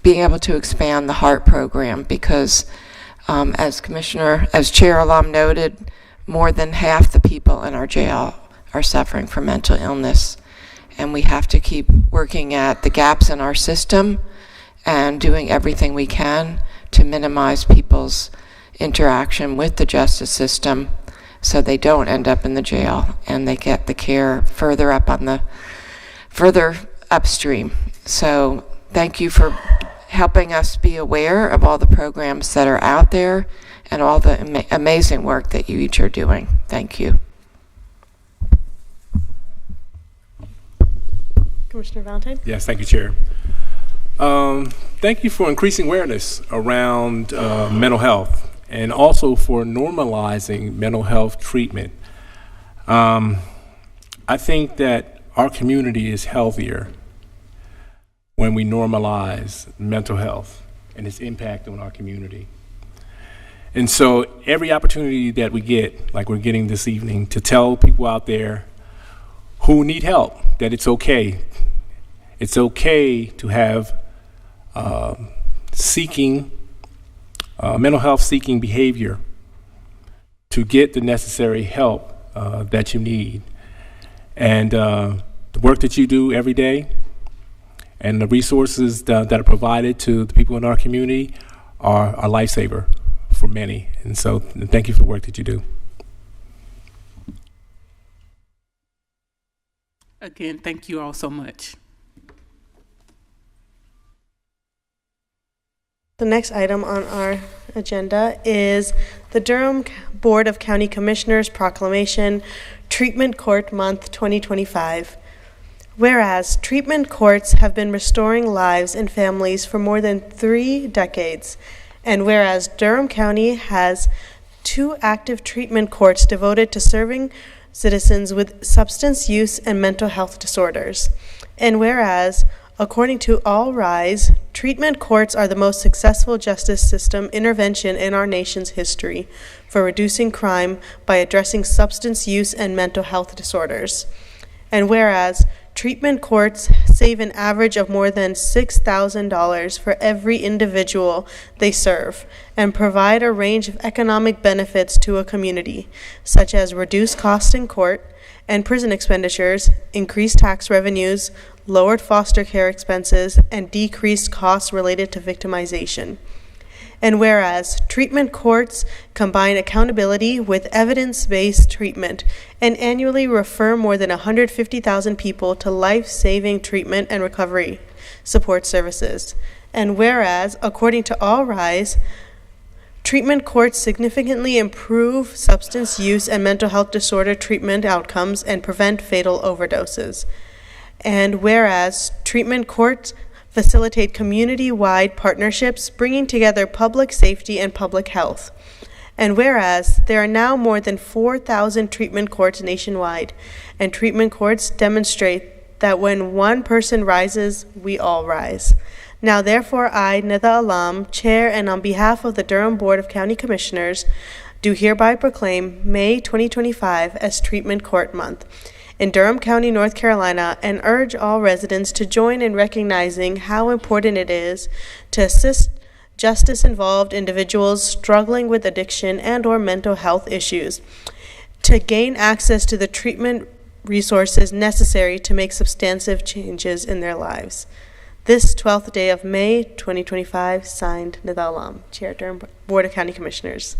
being able to expand the HEART program because as Chair Alum noted, more than half the people in our jail are suffering from mental illness. And we have to keep working at the gaps in our system and doing everything we can to minimize people's interaction with the justice system so they don't end up in the jail and they get the care further upstream. So thank you for helping us be aware of all the programs that are out there and all the amazing work that you each are doing. Thank you. Commissioner Valentine? Yes, thank you, Chair. Thank you for increasing awareness around mental health and also for normalizing mental health treatment. I think that our community is healthier when we normalize mental health and its impact on our community. And so every opportunity that we get, like we're getting this evening, to tell people out there who need help that it's okay. It's okay to have mental health seeking behavior to get the necessary help that you need. And the work that you do every day and the resources that are provided to the people in our community are a lifesaver for many. And so thank you for the work that you do. Again, thank you all so much. The next item on our agenda is the Durham Board of County Commissioners Proclamation, Treatment Court Month 2025. Whereas treatment courts have been restoring lives and families for more than 3 decades, and whereas Durham County has 2 active treatment courts devoted to serving citizens with substance use and mental health disorders, and whereas, according to All Rise, treatment courts are the most successful justice system intervention in our nation's history for reducing crime by addressing substance use and mental health disorders. And whereas treatment courts save an average of more than $6,000 for every individual they serve and provide a range of economic benefits to a community, such as reduced costs in court and prison expenditures, increased tax revenues, lowered foster care expenses, and decreased costs related to victimization. And whereas treatment courts combine accountability with evidence-based treatment and annually refer more than 150,000 people to life-saving treatment and recovery support services. And whereas, according to All Rise, Treatment courts significantly improve substance use and mental health disorder treatment outcomes and prevent fatal overdoses. And whereas treatment courts facilitate community-wide partnerships bringing together public safety and public health. And whereas there are now more than 4,000 treatment courts nationwide, and treatment courts demonstrate that when one person rises, we all rise. Now therefore I, Nida Alam, Chair, and on behalf of the Durham Board of County Commissioners, do hereby proclaim May 2025 as Treatment Court Month in Durham County, North Carolina, and urge all residents to join in recognizing how important it is to assist justice-involved individuals struggling with addiction and/or mental health issues to gain access to the treatment resources necessary to make substantive changes in their lives. This 12th day of May 2025, signed Nida Alam, Chair, Durham Board of County Commissioners.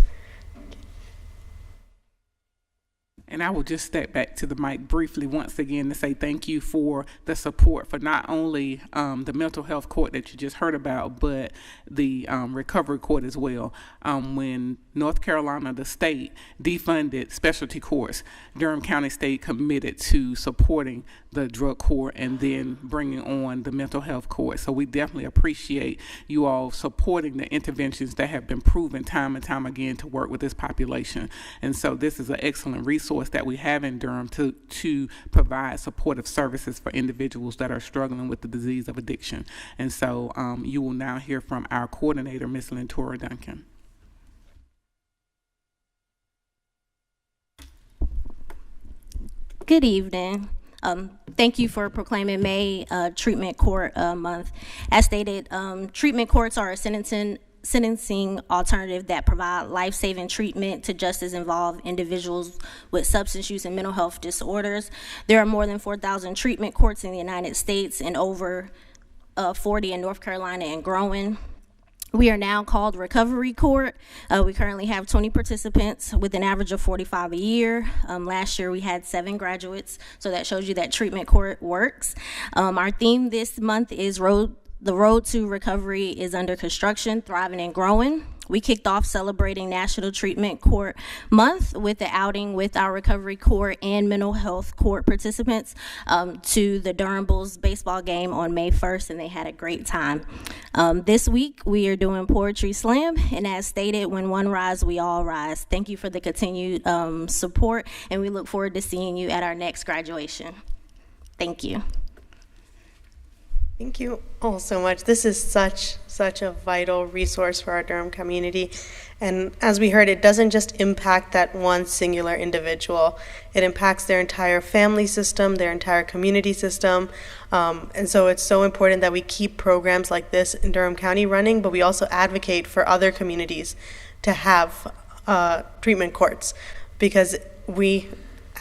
And I will just step back to the mic briefly once again to say thank you for the support for not only the mental health court that you just heard about, but the recovery court as well. When North Carolina, the state, defunded specialty courts, Durham County stayed committed to supporting the drug court and then bringing on the mental health court. So we definitely appreciate you all supporting the interventions that have been proven time and time again to work with this population. And so this is an excellent resource that we have in Durham to provide supportive services for individuals that are struggling with the disease of addiction. And so you will now hear from our coordinator, Ms. Lentora Duncan. Good evening. Thank you for proclaiming May Treatment Court Month. As stated, treatment courts are a sentencing alternative that provide life-saving treatment to justice-involved individuals with substance use and mental health disorders. There are more than 4,000 treatment courts in the United States and over 40 in North Carolina and growing. We are now called Recovery Court. We currently have 20 participants with an average of 45 a year. Last year we had 7 graduates, so that shows you that treatment court works. Our theme this month is The Road to Recovery is Under Construction, Thriving and Growing. We kicked off celebrating National Treatment Court Month with the outing with our Recovery Court and Mental Health Court participants to the Durham Bulls baseball game on May 1st, and they had a great time. This week, we are doing Poetry Slam, and as stated, when one rise, we all rise. Thank you for the continued support, and we look forward to seeing you at our next graduation. Thank you. Thank you all so much. This is such a vital resource for our Durham community. And as we heard, it doesn't just impact that one singular individual. It impacts their entire family system, their entire community system. And so it's so important that we keep programs like this in Durham County running, but we also advocate for other communities to have treatment courts. Because we,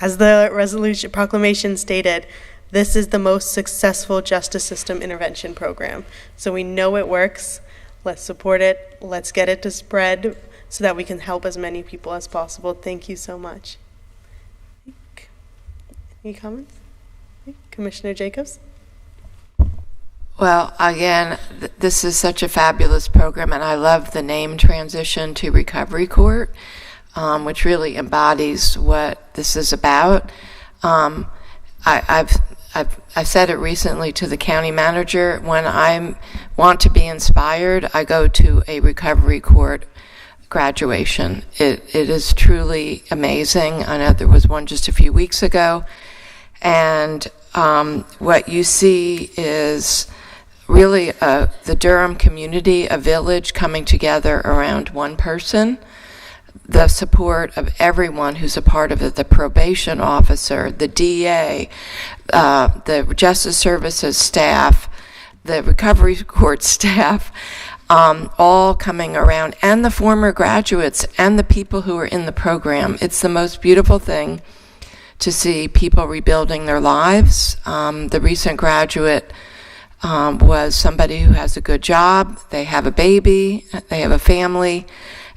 as the resolution proclamation stated, this is the most successful justice system intervention program. So we know it works. Let's support it. Let's get it to spread so that we can help as many people as possible. Thank you so much. Any comments? Commissioner Jacobs? Well, again, this is such a fabulous program, and I love the name transition to Recovery Court, which really embodies what this is about. I've said it recently to the county manager. When I want to be inspired, I go to a Recovery Court graduation. It is truly amazing. I know there was one just a few weeks ago, and what you see is really the Durham community, a village coming together around one person. The support of everyone who's a part of it, the probation officer, the DA, the Justice Services staff, the Recovery Court staff, all coming around, and the former graduates and the people who are in the program. It's the most beautiful thing to see people rebuilding their lives. The recent graduate was somebody who has a good job, they have a baby, they have a family,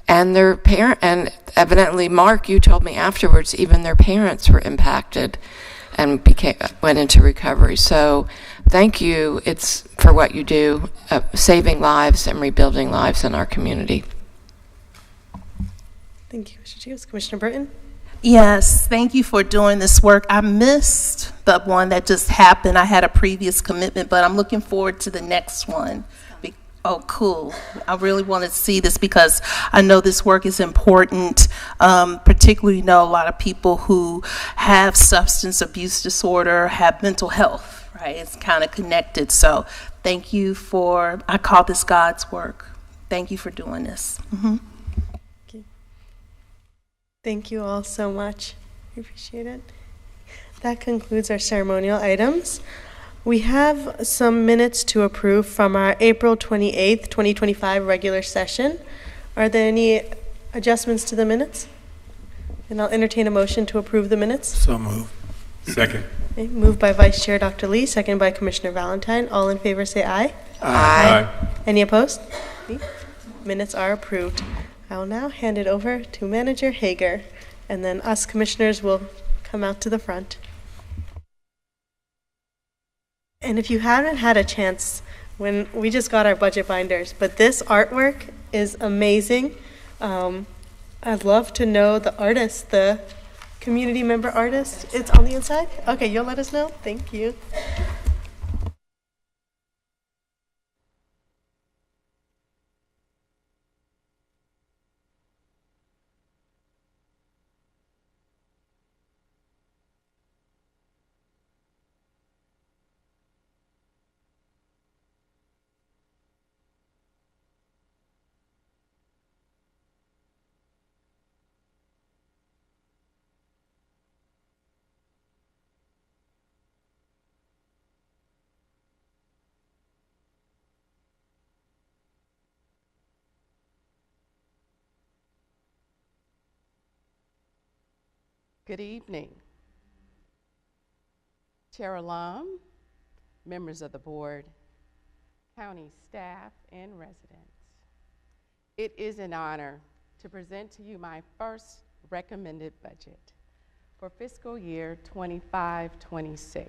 and their parent, and evidently, Mark, you told me afterwards, even their parents were impacted and went into recovery. So thank you for what you do, saving lives and rebuilding lives in our community. Thank you, Mr. Chios. Commissioner Burton? Yes, thank you for doing this work. I missed the one that just happened. I had a previous commitment, but I'm looking forward to the next one. Oh, cool. I really want to see this because I know this work is important, particularly, a lot of people who have substance abuse disorder have mental health, right? It's kind of connected. So thank you I call this God's work. Thank you for doing this. Thank you all so much. I appreciate it. That concludes our ceremonial items. We have some minutes to approve from our April 28th, 2025 regular session. Are there any adjustments to the minutes? And I'll entertain a motion to approve the minutes. So moved. Second. Okay, moved by Vice Chair Dr. Lee, seconded by Commissioner Valentine. All in favor say aye. Aye. Any opposed? Minutes are approved. I will now hand it over to Manager Hager, and then us commissioners will come out to the front. And if you haven't had a chance, when we just got our budget binders, but this artwork is amazing. I'd love to know the artist, the community member artist. It's on the inside? Okay, you'll let us know? Thank you. Good evening. Chair Alum, members of the board, county staff, and residents. It is an honor to present to you my first recommended budget for fiscal year 25-26.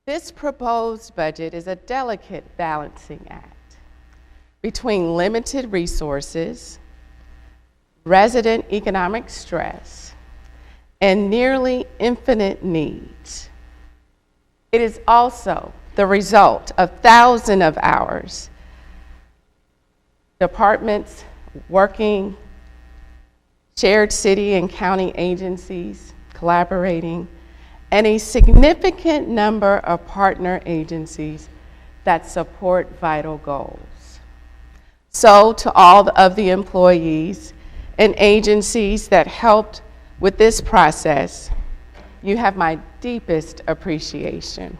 This proposed budget is a delicate balancing act between limited resources, resident economic stress, and nearly infinite needs. It is also the result of thousands of hours, departments working, shared city and county agencies collaborating, and a significant number of partner agencies that support vital goals. So to all of the employees and agencies that helped with this process, you have my deepest appreciation.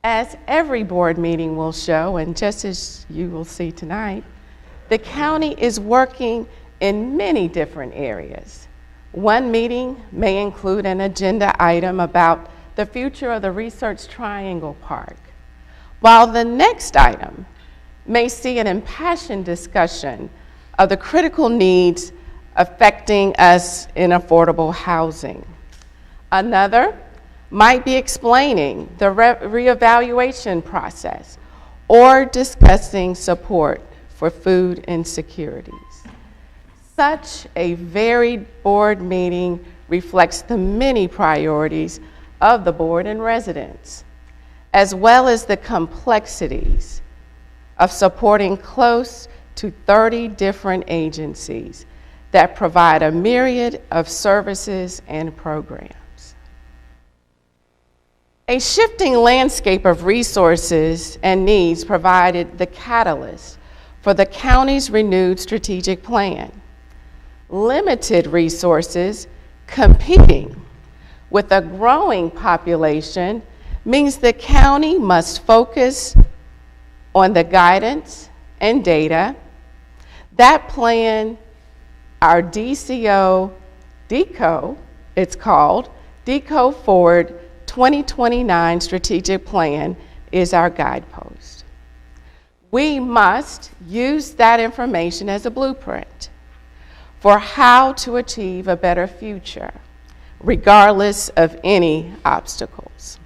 As every board meeting will show, and just as you will see tonight, the county is working in many different areas. One meeting may include an agenda item about the future of the Research Triangle Park, while the next item may see an impassioned discussion of the critical needs affecting us in affordable housing. Another might be explaining the reevaluation process or discussing support for food insecurities. Such a varied board meeting reflects the many priorities of the board and residents, as well as the complexities of supporting close to 30 different agencies that provide a myriad of services and programs. A shifting landscape of resources and needs provided the catalyst for the county's renewed strategic plan. Limited resources competing with a growing population means the county must focus on the guidance and data. That plan, our DCO, it's called, DCO Forward 2029 Strategic Plan is our guidepost. We must use that information as a blueprint for how to achieve a better future, regardless of any obstacles.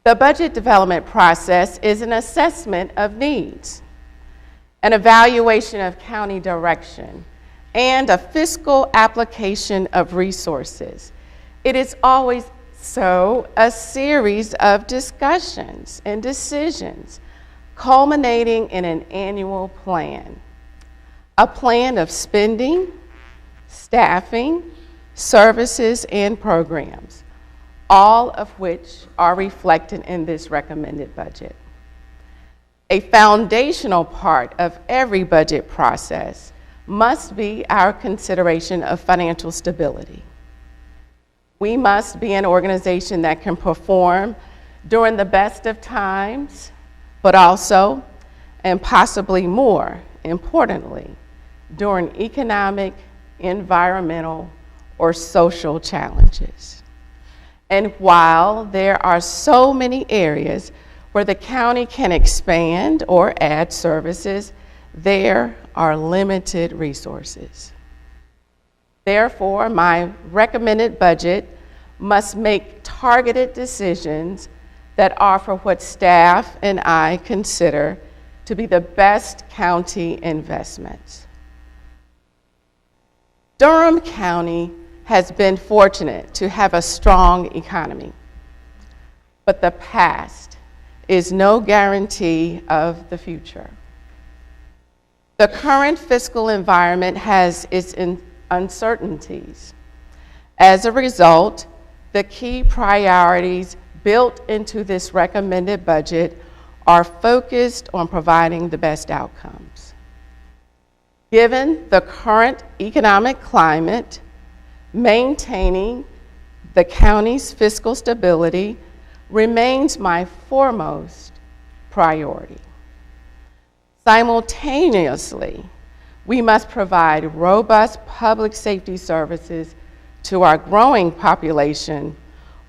The budget development process is an assessment of needs, an evaluation of county direction, and a fiscal application of resources. It is always a series of discussions and decisions culminating in an annual plan. A plan of spending, staffing, services, and programs, all of which are reflected in this recommended budget. A foundational part of every budget process must be our consideration of financial stability. We must be an organization that can perform during the best of times, but also, and possibly more importantly, during economic, environmental, or social challenges. And while there are so many areas where the county can expand or add services, there are limited resources. Therefore, my recommended budget must make targeted decisions that offer what staff and I consider to be the best county investments. Durham County has been fortunate to have a strong economy, but the past is no guarantee of the future. The current fiscal environment has its uncertainties. As a result, the key priorities built into this recommended budget are focused on providing the best outcomes. Given the current economic climate, maintaining the county's fiscal stability remains my foremost priority. Simultaneously, we must provide robust public safety services to our growing population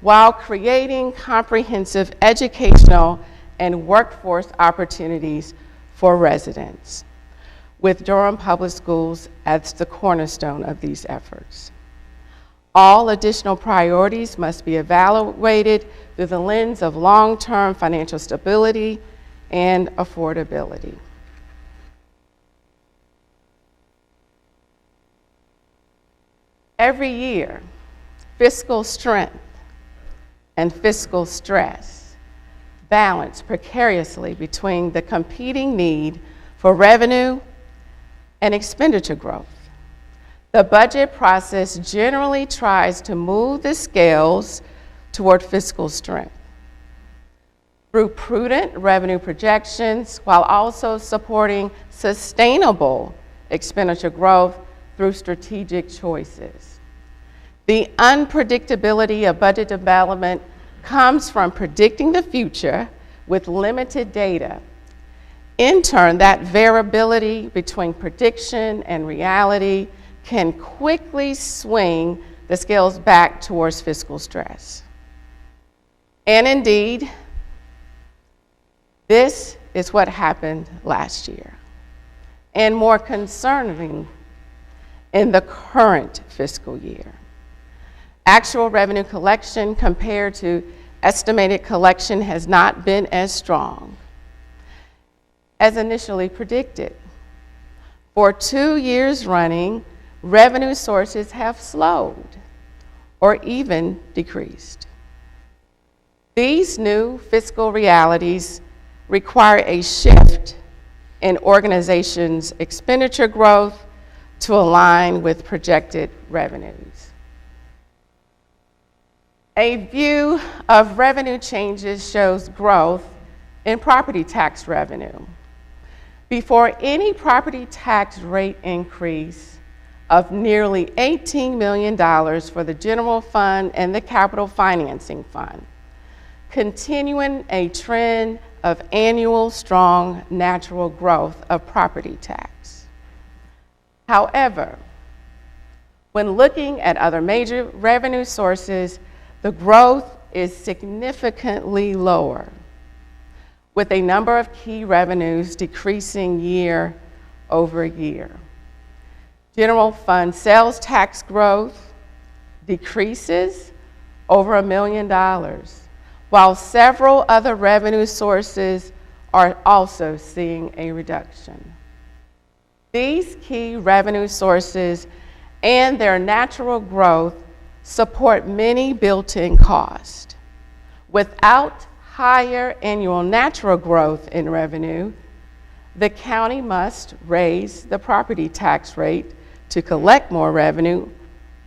while creating comprehensive educational and workforce opportunities for residents, with Durham Public Schools as the cornerstone of these efforts. All additional priorities must be evaluated through the lens of long-term financial stability and affordability. Every year, fiscal strength and fiscal stress balance precariously between the competing need for revenue and expenditure growth. The budget process generally tries to move the scales toward fiscal strength through prudent revenue projections while also supporting sustainable expenditure growth through strategic choices. The unpredictability of budget development comes from predicting the future with limited data. In turn, that variability between prediction and reality can quickly swing the scales back towards fiscal stress. And indeed, this is what happened last year. And more concerning, in the current fiscal year. Actual revenue collection compared to estimated collection has not been as strong as initially predicted. For 2 years running, revenue sources have slowed or even decreased. These new fiscal realities require a shift in organizations' expenditure growth to align with projected revenues. A view of revenue changes shows growth in property tax revenue. Before any property tax rate increase of nearly $18 million for the general fund and the capital financing fund, continuing a trend of annual strong natural growth of property tax. However, when looking at other major revenue sources, the growth is significantly lower, with a number of key revenues decreasing year over year. General fund sales tax growth decreases over $1 million, while several other revenue sources are also seeing a reduction. These key revenue sources and their natural growth support many built-in costs. Without higher annual natural growth in revenue, the county must raise the property tax rate to collect more revenue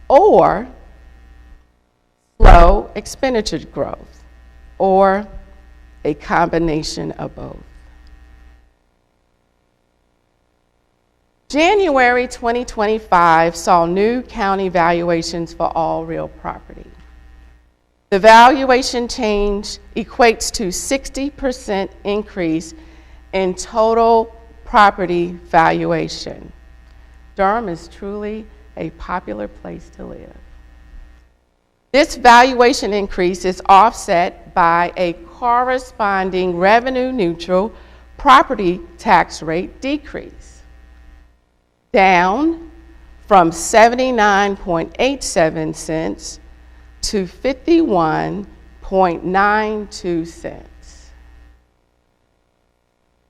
or slow expenditure growth, or a combination of both. January 2025 saw new county valuations for all real property. The valuation change equates to 60% increase in total property valuation. Durham is truly a popular place to live. This valuation increase is offset by a corresponding revenue-neutral property tax rate decrease, down from 79.87 cents to 51.92 cents.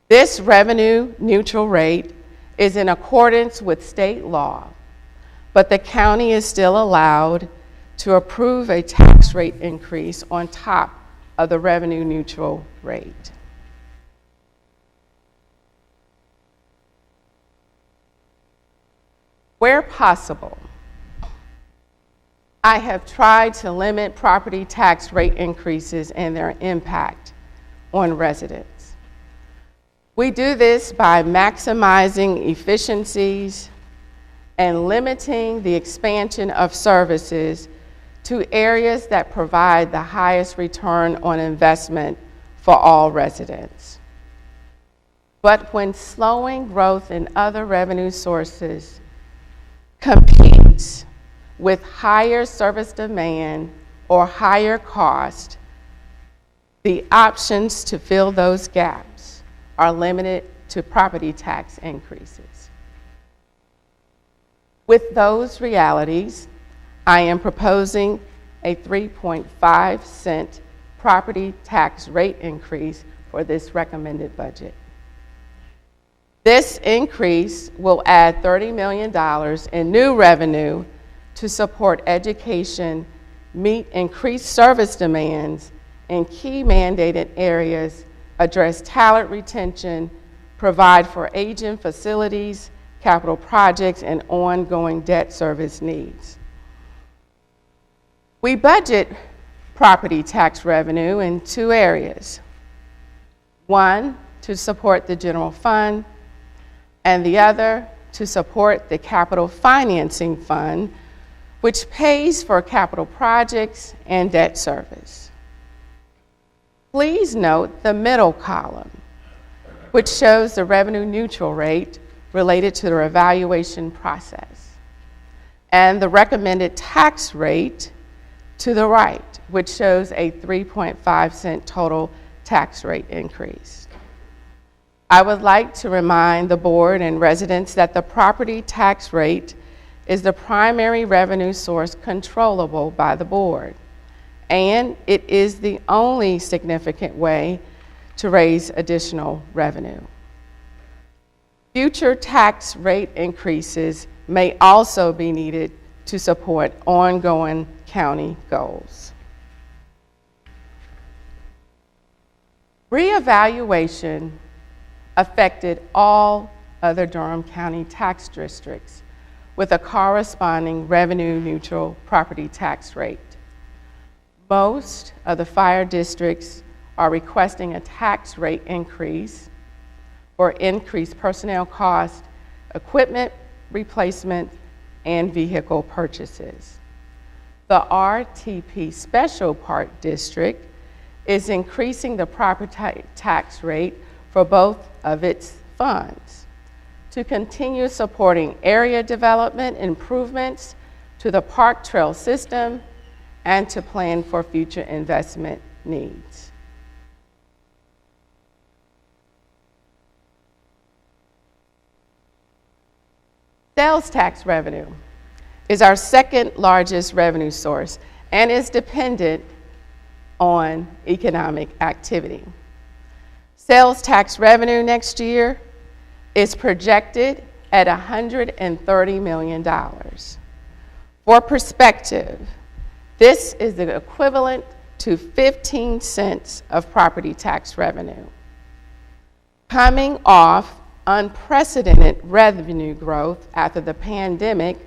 This revenue-neutral rate is in accordance with state law, but the county is still allowed to approve a tax rate increase on top of the revenue-neutral rate. Where possible, I have tried to limit property tax rate increases and their impact on residents. We do this by maximizing efficiencies and limiting the expansion of services to areas that provide the highest return on investment for all residents. But when slowing growth in other revenue sources competes with higher service demand or higher cost, the options to fill those gaps are limited to property tax increases. With those realities, I am proposing a 3.5 cent property tax rate increase for this recommended budget. This increase will add $30 million in new revenue to support education, meet increased service demands in key mandated areas, address talent retention, provide for aging facilities, capital projects, and ongoing debt service needs. We budget property tax revenue in two areas. One, to support the general fund, and the other to support the capital financing fund, which pays for capital projects and debt service. Please note the middle column, which shows the revenue neutral rate related to the revaluation process, and the recommended tax rate to the right, which shows a 3.5 cent total tax rate increase. I would like to remind the board and residents that the property tax rate is the primary revenue source controllable by the board, and it is the only significant way to raise additional revenue. Future tax rate increases may also be needed to support ongoing county goals. Reevaluation affected all other Durham County tax districts with a corresponding revenue-neutral property tax rate. Most of the fire districts are requesting a tax rate increase or increased personnel cost, equipment replacement, and vehicle purchases. The RTP Special Park District is increasing the property tax rate for both of its funds to continue supporting area development improvements to the park trail system and to plan for future investment needs. Sales tax revenue is our second largest revenue source and is dependent on economic activity. Sales tax revenue next year is projected at $130 million. For perspective, this is the equivalent to 15 cents of property tax revenue. Coming off unprecedented revenue growth after the pandemic,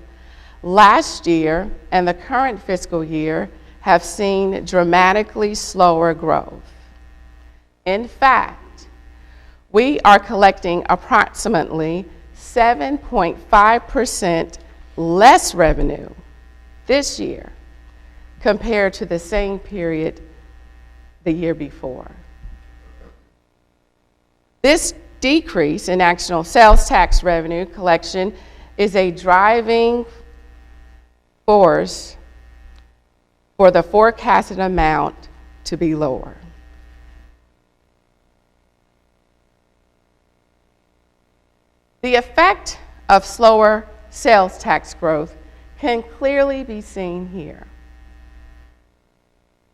last year and the current fiscal year have seen dramatically slower growth. In fact, we are collecting approximately 7.5% less revenue this year compared to the same period the year before. This decrease in actual sales tax revenue collection is a driving force for the forecasted amount to be lower. The effect of slower sales tax growth can clearly be seen here.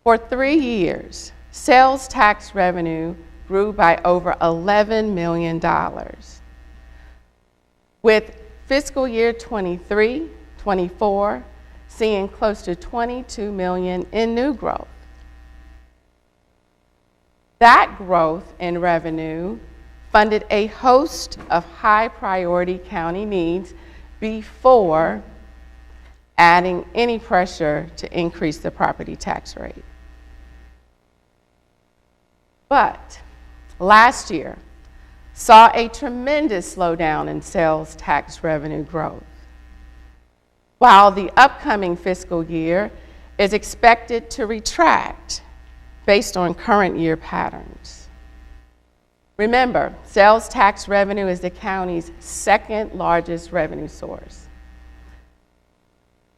For 3 years, sales tax revenue grew by over $11 million, with fiscal year 23-24 seeing close to $22 million in new growth. That growth in revenue funded a host of high-priority county needs before adding any pressure to increase the property tax rate. But last year saw a tremendous slowdown in sales tax revenue growth, while the upcoming fiscal year is expected to retract based on current year patterns. Remember, sales tax revenue is the county's second largest revenue source.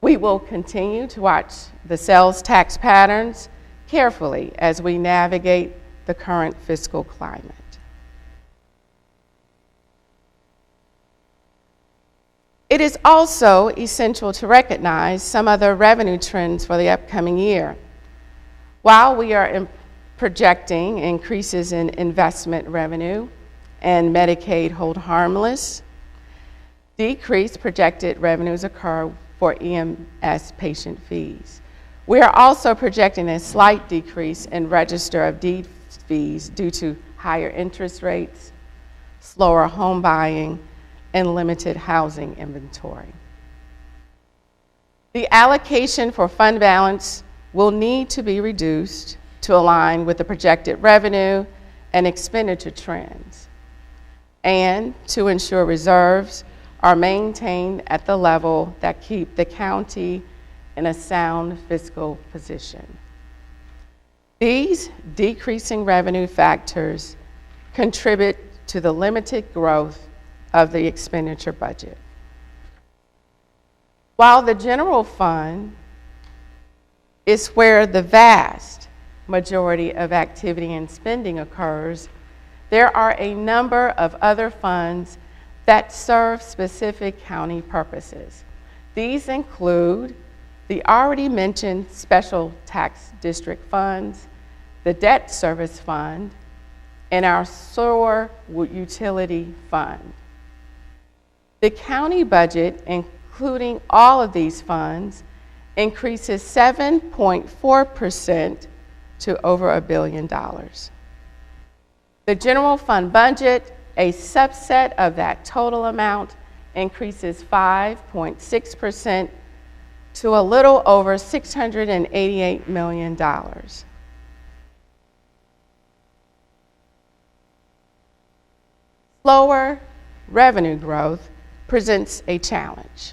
We will continue to watch the sales tax patterns carefully as we navigate the current fiscal climate. It is also essential to recognize some other revenue trends for the upcoming year. While we are projecting increases in investment revenue and Medicaid hold harmless, decreased projected revenues occur for EMS patient fees. We are also projecting a slight decrease in register of deed fees due to higher interest rates, slower home buying, and limited housing inventory. The allocation for fund balance will need to be reduced to align with the projected revenue and expenditure trends, and to ensure reserves are maintained at the level that keep the county in a sound fiscal position. These decreasing revenue factors contribute to the limited growth of the expenditure budget. While the general fund is where the vast majority of activity and spending occurs, there are a number of other funds that serve specific county purposes. These include the already mentioned special tax district funds, the debt service fund, and our sewer utility fund. The county budget, including all of these funds, increases 7.4% to over $1 billion. The general fund budget, a subset of that total amount, increases 5.6% to a little over $688 million. Slower revenue growth presents a challenge.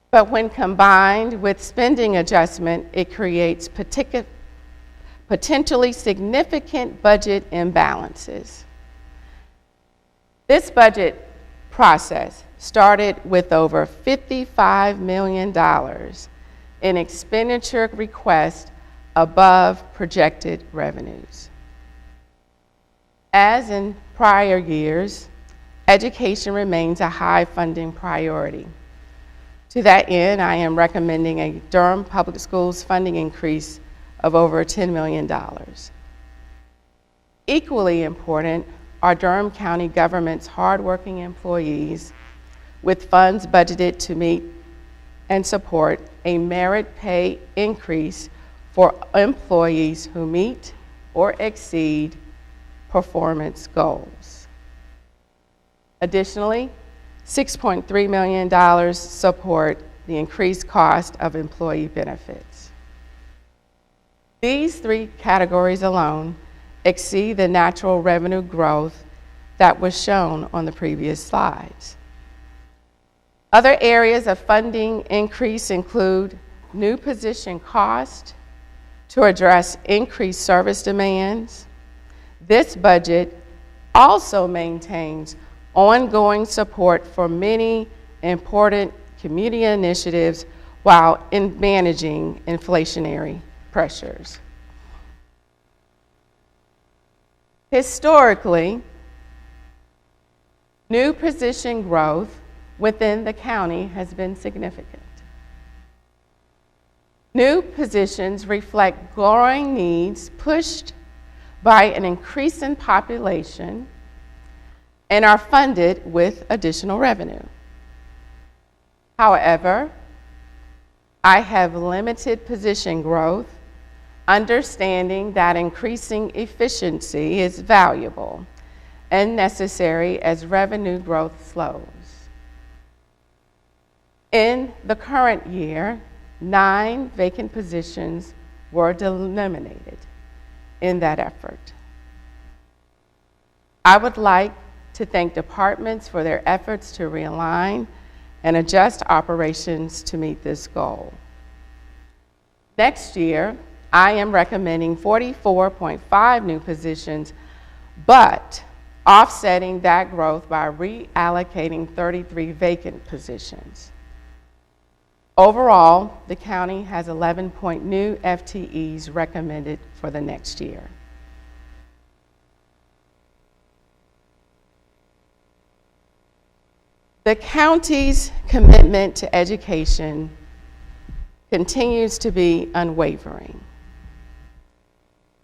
But when combined with spending adjustment, it creates potentially significant budget imbalances. This budget process started with over $55 million in expenditure requests above projected revenues. As in prior years, education remains a high funding priority. To that end, I am recommending a Durham Public Schools funding increase of over $10 million. Equally important are Durham County government's hardworking employees with funds budgeted to meet and support a merit pay increase for employees who meet or exceed performance goals. Additionally, $6.3 million support the increased cost of employee benefits. These three categories alone exceed the natural revenue growth that was shown on the previous slides. Other areas of funding increase include new position cost to address increased service demands. This budget also maintains ongoing support for many important community initiatives while managing inflationary pressures. Historically, new position growth within the county has been significant. New positions reflect growing needs pushed by an increase in population and are funded with additional revenue. However, I have limited position growth, understanding that increasing efficiency is valuable and necessary as revenue growth slows. In the current year, 9 vacant positions were eliminated in that effort. I would like to thank departments for their efforts to realign and adjust operations to meet this goal. Next year, I am recommending 44.5 new positions, but offsetting that growth by reallocating 33 vacant positions. Overall, the county has 11 new FTEs recommended for the next year. The county's commitment to education continues to be unwavering.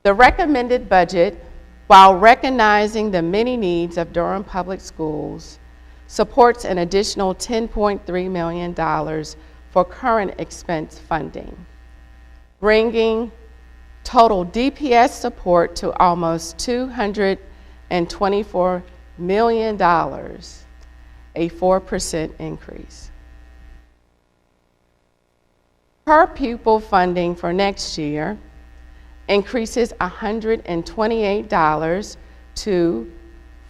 The recommended budget, while recognizing the many needs of Durham Public Schools, supports an additional $10.3 million for current expense funding, bringing total DPS support to almost $224 million, a 4% increase. Per pupil funding for next year increases $128 to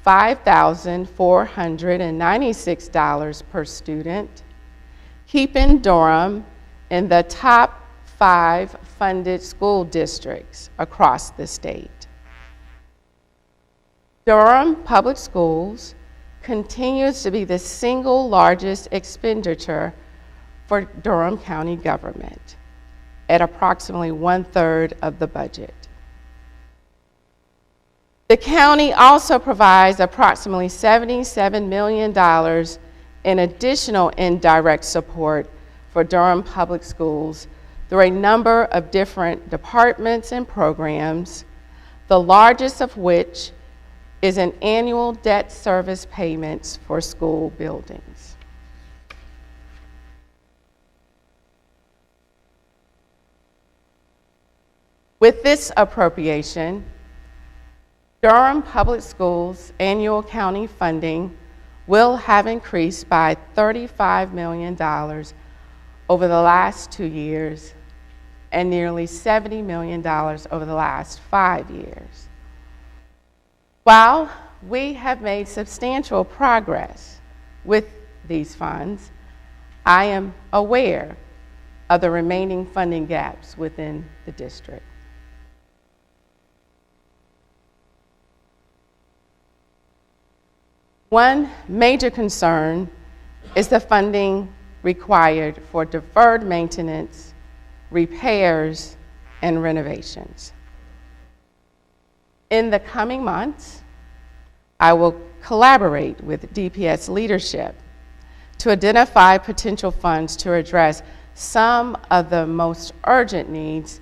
$5,496 per student, keeping Durham in the top 5 funded school districts across the state. Durham Public Schools continues to be the single largest expenditure for Durham County government at approximately 1/3 of the budget. The county also provides approximately $77 million in additional indirect support for Durham Public Schools through a number of different departments and programs, the largest of which is an annual debt service payments for school buildings. With this appropriation, Durham Public Schools' annual county funding will have increased by $35 million over the last 2 years and nearly $70 million over the last 5 years. While we have made substantial progress with these funds, I am aware of the remaining funding gaps within the district. One major concern is the funding required for deferred maintenance, repairs, and renovations. In the coming months, I will collaborate with DPS leadership to identify potential funds to address some of the most urgent needs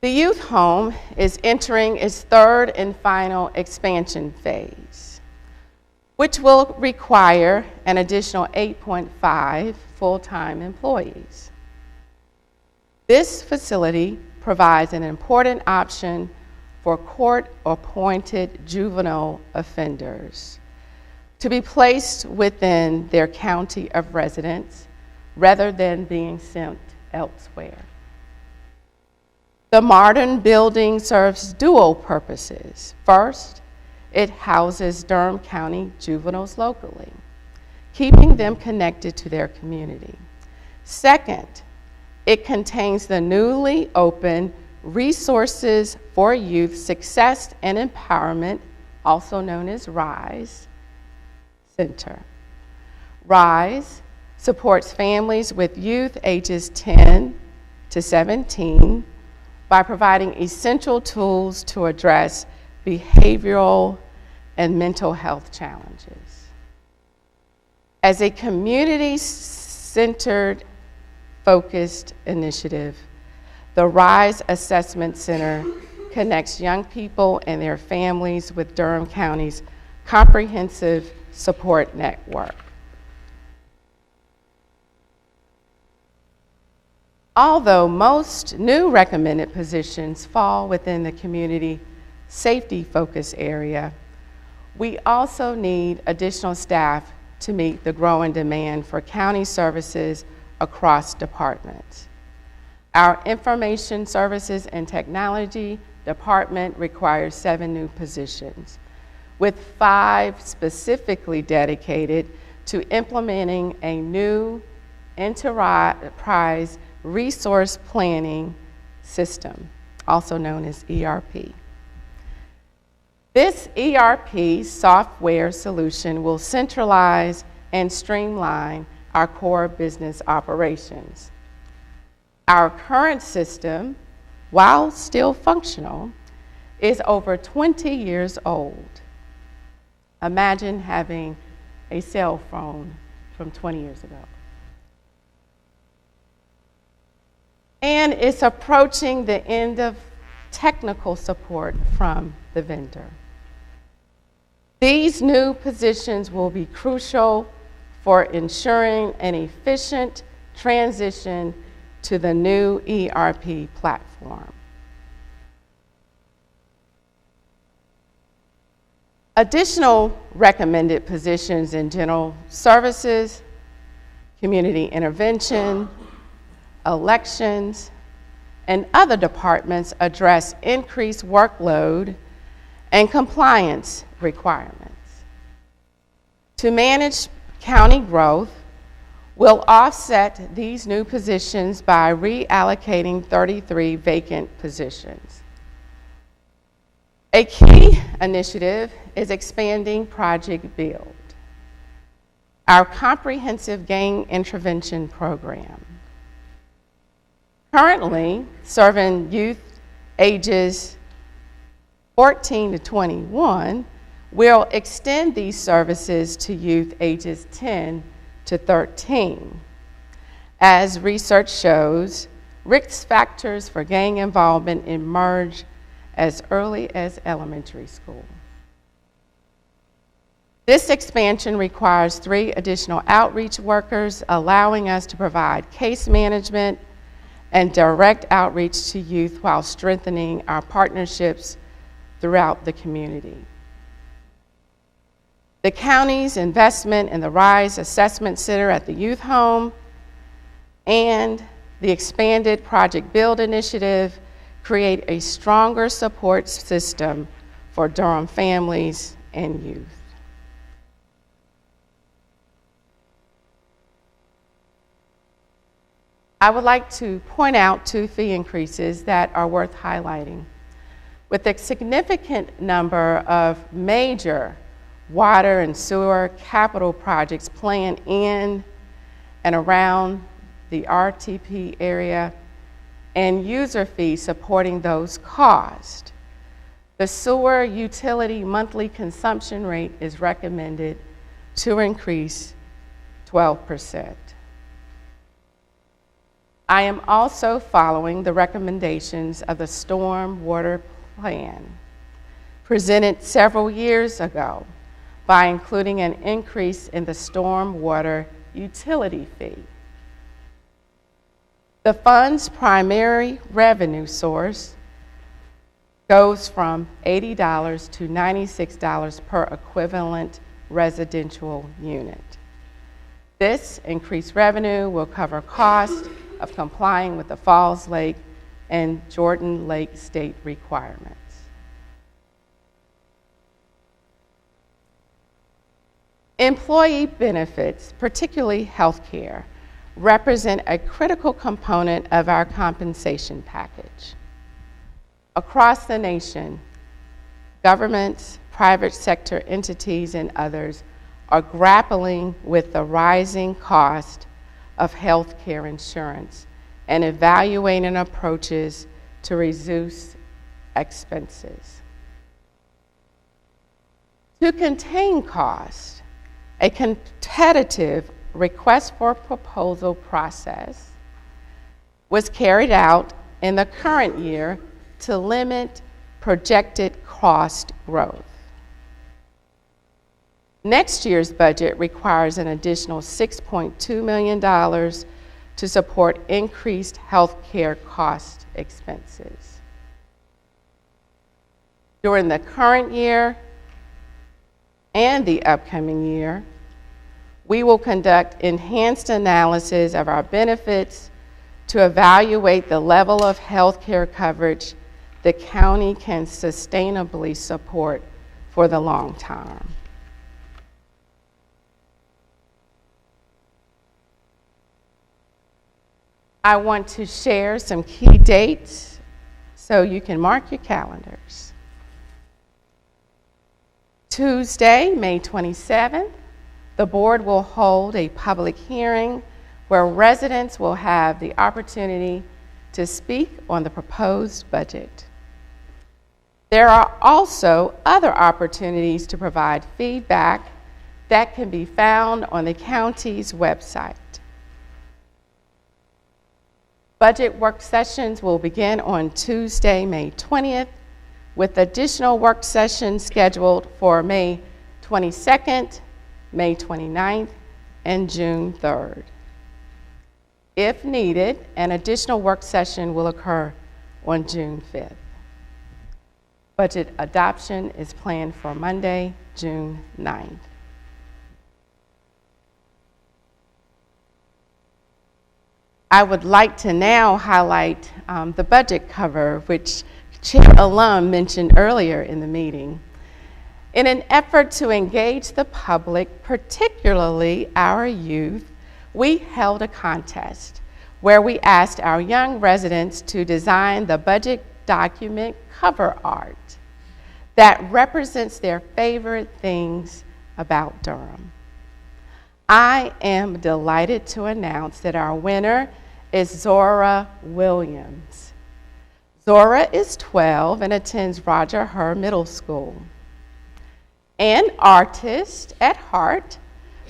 The youth home is entering its third and final expansion phase, which will require an additional 8.5 full-time employees. This facility provides an important option for court-appointed juvenile offenders to be placed within their county of residence rather than being sent elsewhere. The modern building serves dual purposes. First, it houses Durham County juveniles locally, keeping them connected to their community. Second, it contains the newly opened Resources for Youth Success and Empowerment, also known as RISE Center. RISE supports families with youth ages 10 to 17 by providing essential tools to address behavioral and mental health challenges. As a community-centered, focused initiative, the RISE Assessment Center connects young people and their families with Durham County's comprehensive support network. Although most new recommended positions fall within the community safety focus area, we also need additional staff to meet the growing demand for county services across departments. Our Information Services and Technology Department requires 7 new positions, with 5 specifically dedicated to implementing a new enterprise resource planning system, also known as ERP. This ERP software solution will centralize and streamline our core business operations. Our current system, while still functional, is over 20 years old. Imagine having a cell phone from 20 years ago. And it's approaching the end of technical support from the vendor. These new positions will be crucial for ensuring an efficient transition to the new ERP platform. Additional recommended positions in general services, community intervention, elections, and other departments address increased workload and compliance requirements. To manage county growth, we'll offset these new positions by reallocating 33 vacant positions. A key initiative is expanding Project Build, our comprehensive gang intervention program. Currently serving youth ages 14 to 21, we'll extend these services to youth ages 10 to 13. As research shows, risk factors for gang involvement emerge as early as elementary school. This expansion requires 3 additional outreach workers, allowing us to provide case management and direct outreach to youth while strengthening our partnerships throughout the community. The county's investment in the RISE Assessment Center at the Youth Home and the expanded Project Build initiative create a stronger support system for Durham families and youth. I would like to point out 2 fee increases that are worth highlighting. With a significant number of major water and sewer capital projects planned in and around the RTP area and user fees supporting those costs, the sewer utility monthly consumption rate is recommended to increase 12%. I am also following the recommendations of the Storm Water Plan, presented several years ago, by including an increase in the storm water utility fee. The fund's primary revenue source goes from $80 to $96 per equivalent residential unit. This increased revenue will cover costs of complying with the Falls Lake and Jordan Lake state requirements. Employee benefits, particularly health care, represent a critical component of our compensation package. Across the nation, governments, private sector entities, and others are grappling with the rising cost of health care insurance and evaluating approaches to reduce expenses. To contain costs, a competitive request for proposal process was carried out in the current year to limit projected cost growth. Next year's budget requires an additional $6.2 million to support increased health care cost expenses. During the current year and the upcoming year, we will conduct enhanced analysis of our benefits to evaluate the level of health care coverage the county can sustainably support for the long term. I want to share some key dates so you can mark your calendars. Tuesday, May 27th, the board will hold a public hearing where residents will have the opportunity to speak on the proposed budget. There are also other opportunities to provide feedback that can be found on the county's website. Budget work sessions will begin on Tuesday, May 20th, with additional work sessions scheduled for May 22nd, May 29th, and June 3rd. If needed, an additional work session will occur on June 5th. Budget adoption is planned for Monday, June 9th. I would like to now highlight the budget cover, which Chair Alum mentioned earlier in the meeting. In an effort to engage the public, particularly our youth, we held a contest where we asked our young residents to design the budget document cover art that represents their favorite things about Durham. I am delighted to announce that our winner is Zora Williams. Zora is 12 and attends Roger Herr Middle School. An artist at heart,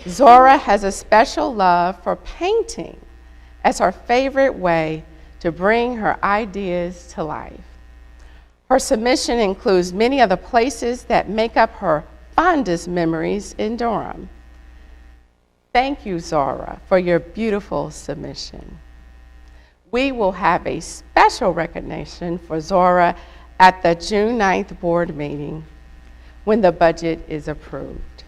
Zora has a special love for painting as her favorite way to bring her ideas to life. Her submission includes many of the places that make up her fondest memories in Durham. Thank you, Zora, for your beautiful submission. We will have a special recognition for Zora at the June 9th board meeting when the budget is approved.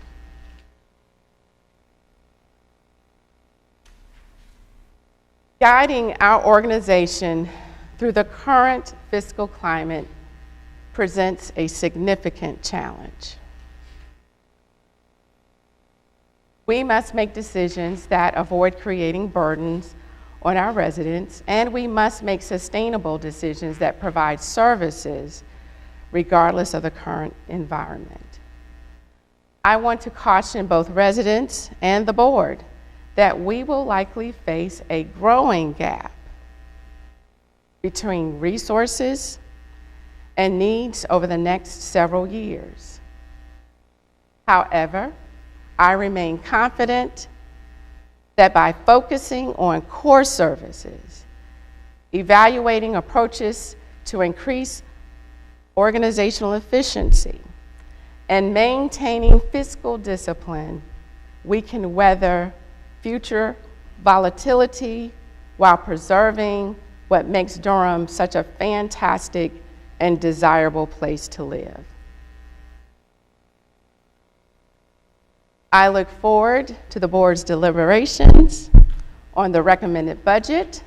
Guiding our organization through the current fiscal climate presents a significant challenge. We must make decisions that avoid creating burdens on our residents, and we must make sustainable decisions that provide services regardless of the current environment. I want to caution both residents and the board that we will likely face a growing gap between resources and needs over the next several years. However, I remain confident that by focusing on core services evaluating approaches to increase organizational efficiency, and maintaining fiscal discipline, we can weather future volatility while preserving what makes Durham such a fantastic and desirable place to live. I look forward to the board's deliberations on the recommended budget.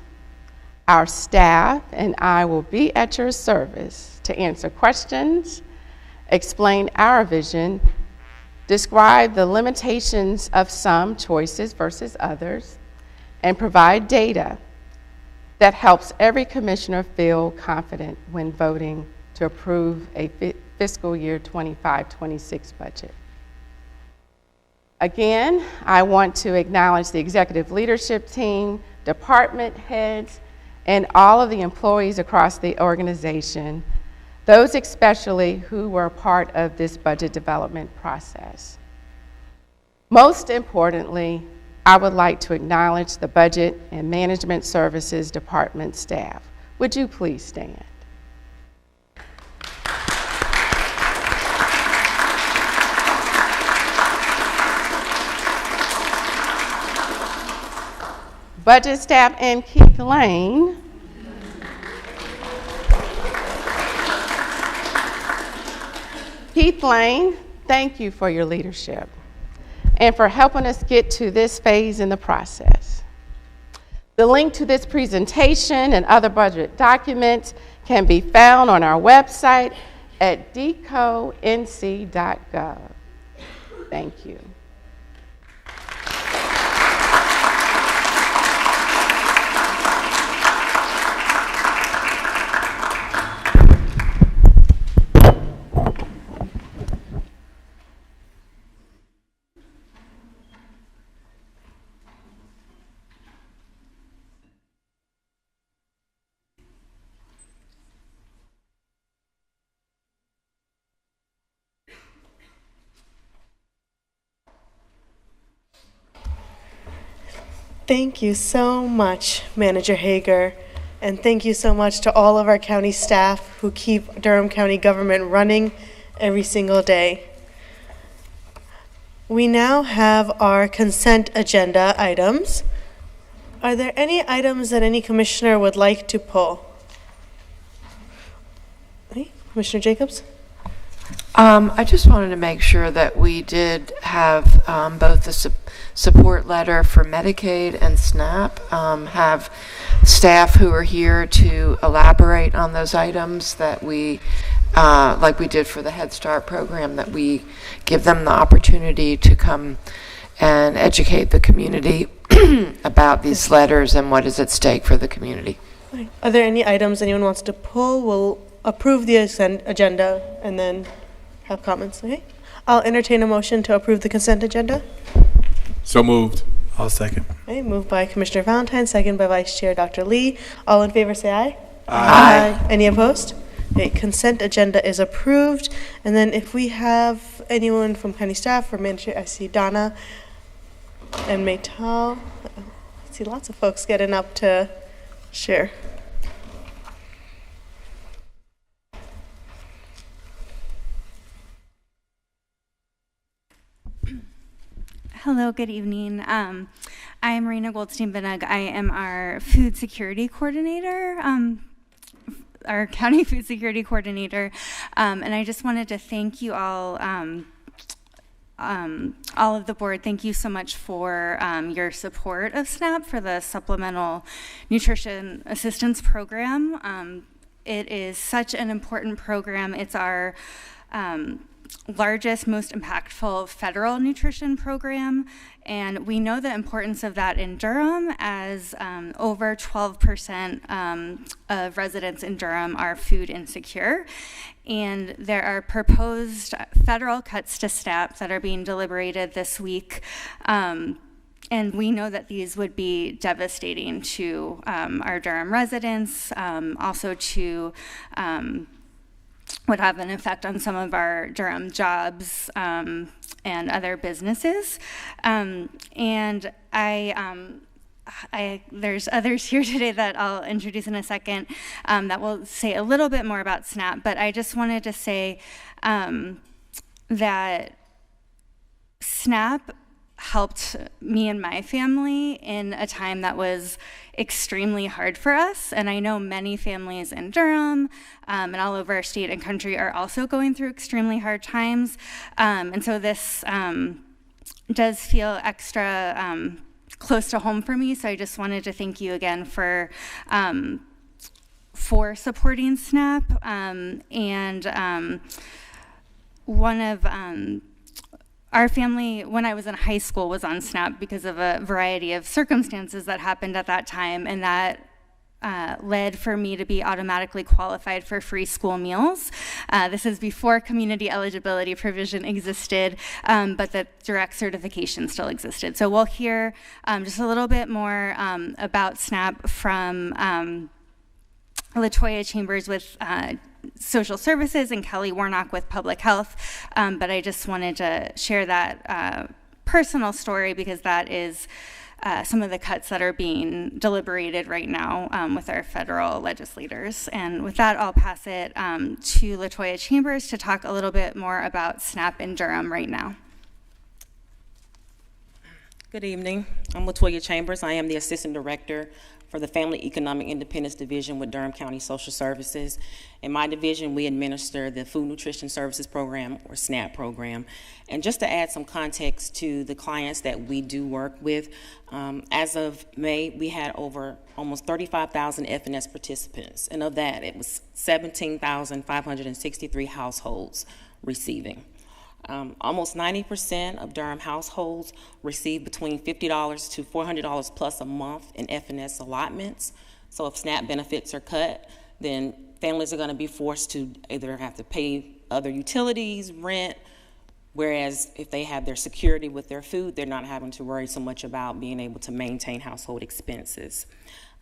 Our staff and I will be at your service to answer questions, explain our vision, describe the limitations of some choices versus others, and provide data that helps every commissioner feel confident when voting to approve a fiscal year 25-26 budget. Again, I want to acknowledge the executive leadership team, department heads, and all of the employees across the organization, those especially who were a part of this budget development process. Most importantly, I would like to acknowledge the Budget and Management Services Department staff. Would you please stand? Budget staff and Keith Lane. Keith Lane, thank you for your leadership and for helping us get to this phase in the process. The link to this presentation and other budget documents can be found on our website at deconc.gov. Thank you. Thank you so much, Manager Hager, and thank you so much to all of our county staff who keep Durham County government running every single day. We now have our consent agenda items. Are there any items that any commissioner would like to pull? Hey, Commissioner Jacobs? I just wanted to make sure that we did have both the support letter for Medicaid and SNAP, have staff who are here to elaborate on those items that we, like we did for the Head Start program, that we give them the opportunity to come and educate the community about these letters and what is at stake for the community. Are there any items anyone wants to pull? We'll approve the agenda and then have comments. Okay. I'll entertain a motion to approve the consent agenda. So moved. I'll second. Okay, moved by Commissioner Valentine, second by Vice Chair Dr. Lee. All in favor say aye. Aye. Any opposed? Okay, consent agenda is approved. And then if we have anyone from county staff or manager, I see Donna and Maytal. I see lots of folks getting up to share. Hello, good evening. I am Marina Goldstein-Benug. I am our food security coordinator, our county food security coordinator, and I just wanted to thank you all of the board. Thank you so much for your support of SNAP for the Supplemental Nutrition Assistance Program. It is such an important program. It's our largest, most impactful federal nutrition program, and we know the importance of that in Durham, as over 12% of residents in Durham are food insecure, and there are proposed federal cuts to SNAP that are being deliberated this week, and we know that these would be devastating to our Durham residents, also to would have an effect on some of our Durham jobs and other businesses. And I there's others here today that I'll introduce in a second that will say a little bit more about SNAP, but I just wanted to say that SNAP helped me and my family in a time that was extremely hard for us. And I know many families in Durham and all over our state and country are also going through extremely hard times. And so this does feel extra close to home for me. So I just wanted to thank you again for supporting SNAP. One of our family, when I was in high school, was on SNAP because of a variety of circumstances that happened at that time, and that led for me to be automatically qualified for free school meals. This is before community eligibility provision existed, but the direct certification still existed. So we'll hear just a little bit more about SNAP from LaToya Chambers with Social Services and Kelly Warnock with Public Health, but I just wanted to share that personal story because that is some of the cuts that are being deliberated right now with our federal legislators. And with that, I'll pass it to LaToya Chambers to talk a little bit more about SNAP in Durham right now. Good evening. I'm LaToya Chambers. I am the Assistant Director for the Family Economic Independence Division with Durham County Social Services. In my division, we administer the Food Nutrition Services Program, or SNAP program. And just to add some context to the clients that we do work with, as of May, we had over almost 35,000 FNS participants. And of that, it was 17,563 households receiving. Almost 90% of Durham households receive between $50 to $400 plus a month in FNS allotments. So if SNAP benefits are cut, then families are going to be forced to either have to pay other utilities, rent, whereas if they have their security with their food, they're not having to worry so much about being able to maintain household expenses.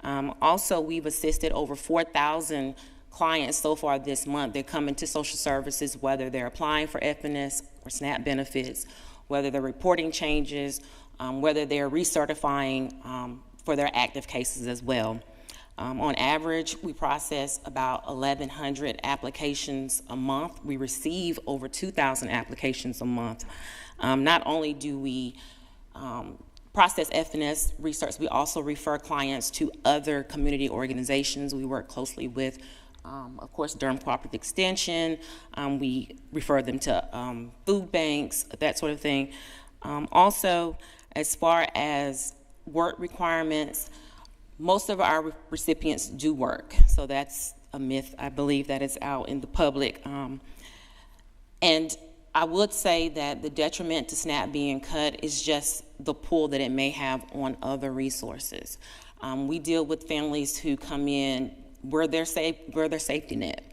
Also, we've assisted over 4,000 clients so far this month. They're coming to social services, whether they're applying for FNS or SNAP benefits, whether they're reporting changes, whether they're recertifying for their active cases as well. On average, we process about 1,100 applications a month. We receive over 2,000 applications a month. Not only do we process FNS research, we also refer clients to other community organizations. We work closely with of course, Durham Cooperative Extension. We refer them to food banks, that sort of thing. Also, as far as work requirements, most of our recipients do work. So that's a myth, I believe, that is out in the public. And I would say that the detriment to SNAP being cut is just the pull that it may have on other resources. We deal with families who come in, we're their safety net.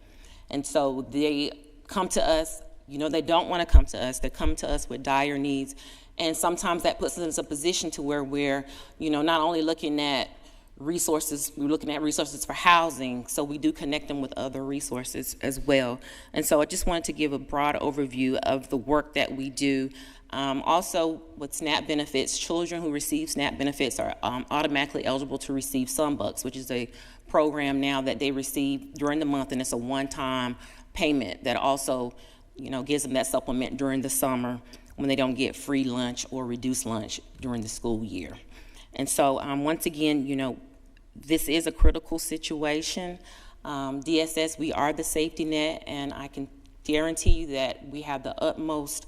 And so they come to us, they don't want to come to us. They come to us with dire needs. And sometimes that puts us in a position to where we're, not only looking at resources, we're looking at resources for housing, so we do connect them with other resources as well. And so I just wanted to give a broad overview of the work that we do. Also, with SNAP benefits, children who receive SNAP benefits are automatically eligible to receive SunBucks, which is a program now that they receive during the month, and it's a one-time payment that also, gives them that supplement during the summer when they don't get free lunch or reduced lunch during the school year. And so, once again, this is a critical situation. DSS, we are the safety net, and I can guarantee you that we have the utmost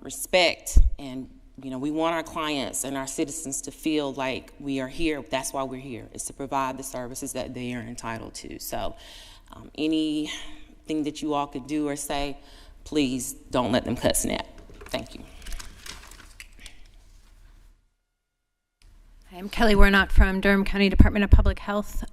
respect, and we want our clients and our citizens to feel like we are here. That's why we're here, is to provide the services that they are entitled to. So anything that you all could do or say, please don't let them cut SNAP. Thank you. I'm Kelly Warnock from Durham County Department of Public Health.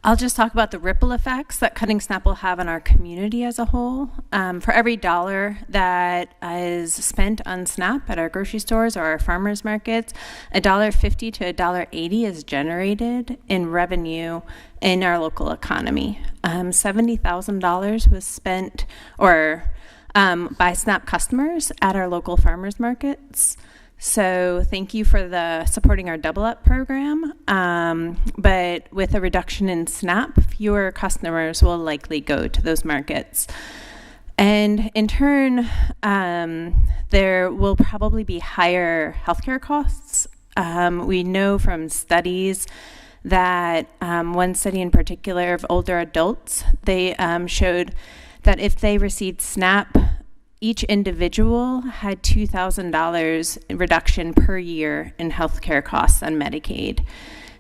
I'll just talk about the ripple effects that cutting SNAP will have on our community as a whole. For every dollar that is spent on SNAP at our grocery stores or our farmers markets, $1.50 to $1.80 is generated in revenue in our local economy. $70,000 was spent by SNAP customers at our local farmers markets. So thank you for supporting our Double Up program. But with a reduction in SNAP, fewer customers will likely go to those markets. And in turn, there will probably be higher healthcare costs. We know from studies that one study in particular of older adults, they showed that if they received SNAP, each individual had $2,000 reduction per year in healthcare costs on Medicaid.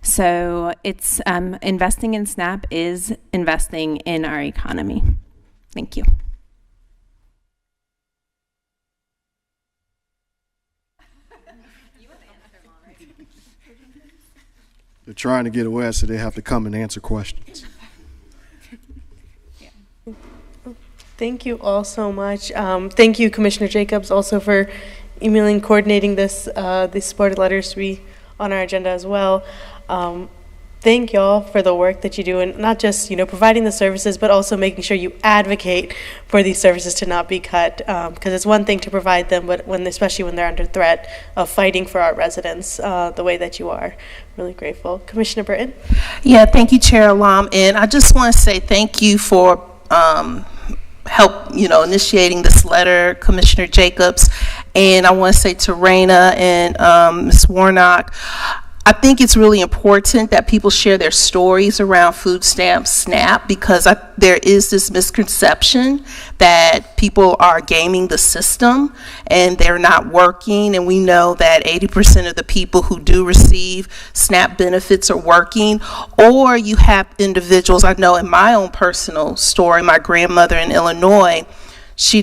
So it's investing in SNAP is investing in our economy. Thank you. They're trying to get away, so they have to come and answer questions. Thank you all so much. Thank you, Commissioner Jacobs, also for emailing, coordinating this, these supported letters to be on our agenda as well. Thank y'all for the work that you do, and not just providing the services, but also making sure you advocate for these services to not be cut. Because it's one thing to provide them, but especially when they're under threat of fighting for our residents, the way that you are. Really grateful, Commissioner Burton. Yeah, thank you, Chair Alam, and I just want to say thank you for help, initiating this letter, Commissioner Jacobs, and I want to say to Raina and Ms. Warnock, I think it's really important that people share their stories around food stamps, SNAP, because there is this misconception that people are gaming the system and they're not working, and we know that 80% of the people who do receive SNAP benefits are working, or you have individuals, I know in my own personal story, my grandmother in Illinois, she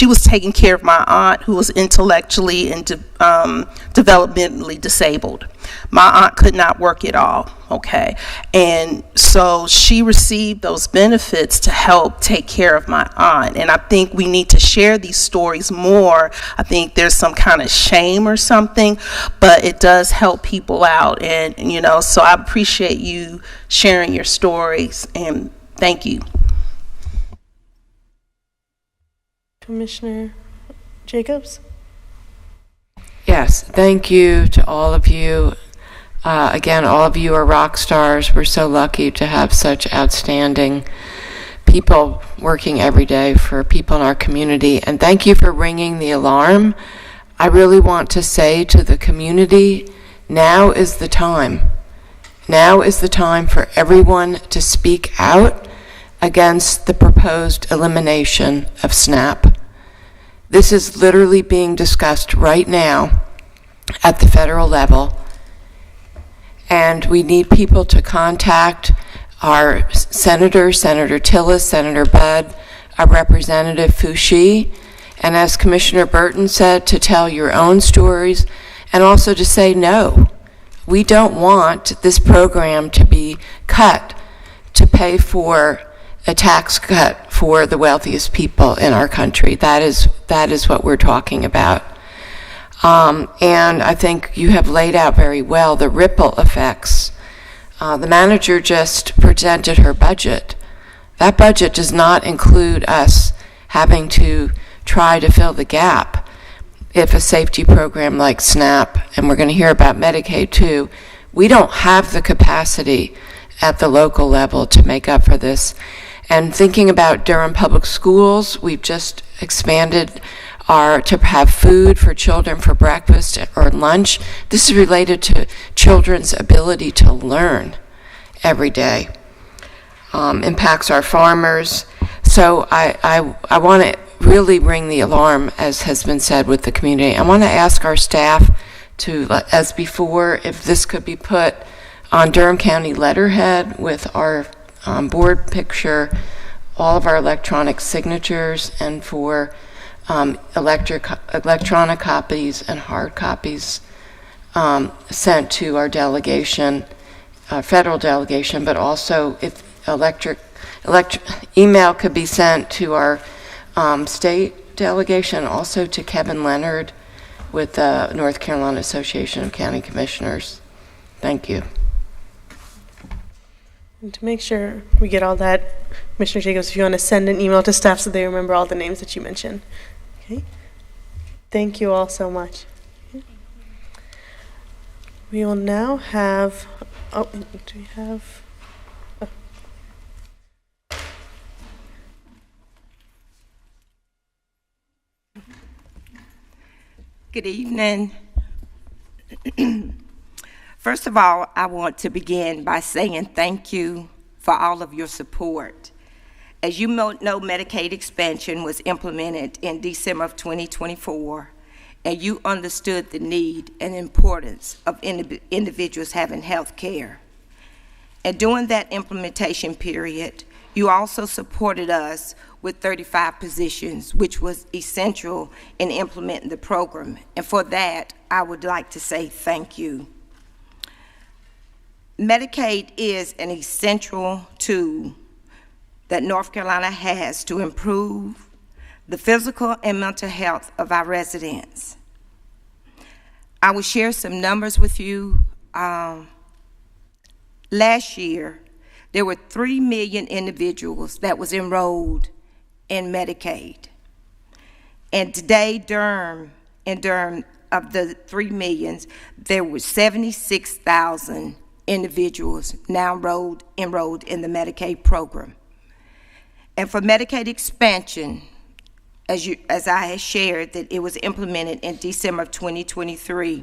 was taking care of my aunt who was intellectually and developmentally disabled. My aunt could not work at all, okay? And so she received those benefits to help take care of my aunt. And I think we need to share these stories more. I think there's some kind of shame or something, but it does help people out. And, so I appreciate you sharing your stories, and thank you. Commissioner Jacobs? Yes, thank you to all of you. Again, all of you are rock stars. We're so lucky to have such outstanding people working every day for people in our community. And thank you for ringing the alarm. I really want to say to the community, now is the time. Now is the time for everyone to speak out against the proposed elimination of SNAP. This is literally being discussed right now at the federal level, and we need people to contact our Senator Tillis, Senator Budd, our Representative Foushee, and as Commissioner Burton said, to tell your own stories, and also to say no. We don't want this program to be cut to pay for a tax cut for the wealthiest people in our country. That is what we're talking about. And I think you have laid out very well the ripple effects. The manager just presented her budget. That budget does not include us having to try to fill the gap if a safety program like SNAP, and we're going to hear about Medicaid too, we don't have the capacity at the local level to make up for this. And thinking about Durham Public Schools, we've just expanded to have food for children for breakfast or lunch. This is related to children's ability to learn every day. Impacts our farmers. So I want to really ring the alarm, as has been said, with the community. I want to ask our staff to, as before, if this could be put on Durham County letterhead with our board picture, all of our electronic signatures, and for electronic copies and hard copies sent to our delegation, federal delegation, but also if email could be sent to our state delegation, also to Kevin Leonard with the North Carolina Association of County Commissioners. Thank you. And to make sure we get all that, Commissioner Jacobs, if you want to send an email to staff so they remember all the names that you mentioned. Okay. Thank you all so much. We will now have, oh, do we have? Good evening. First of all, I want to begin by saying thank you for all of your support. As you know, Medicaid expansion was implemented in December of 2024, and you understood the need and importance of individuals having health care. And during that implementation period, you also supported us with 35 positions, which was essential in implementing the program. And for that, I would like to say thank you. Medicaid is an essential tool that North Carolina has to improve the physical and mental health of our residents. I will share some numbers with you. Last year, there were 3 million individuals that was enrolled in Medicaid. And today, in Durham, of the 3 millions, there were 76,000 individuals now enrolled in the Medicaid program. And for Medicaid expansion, as I had shared, that it was implemented in December of 2023,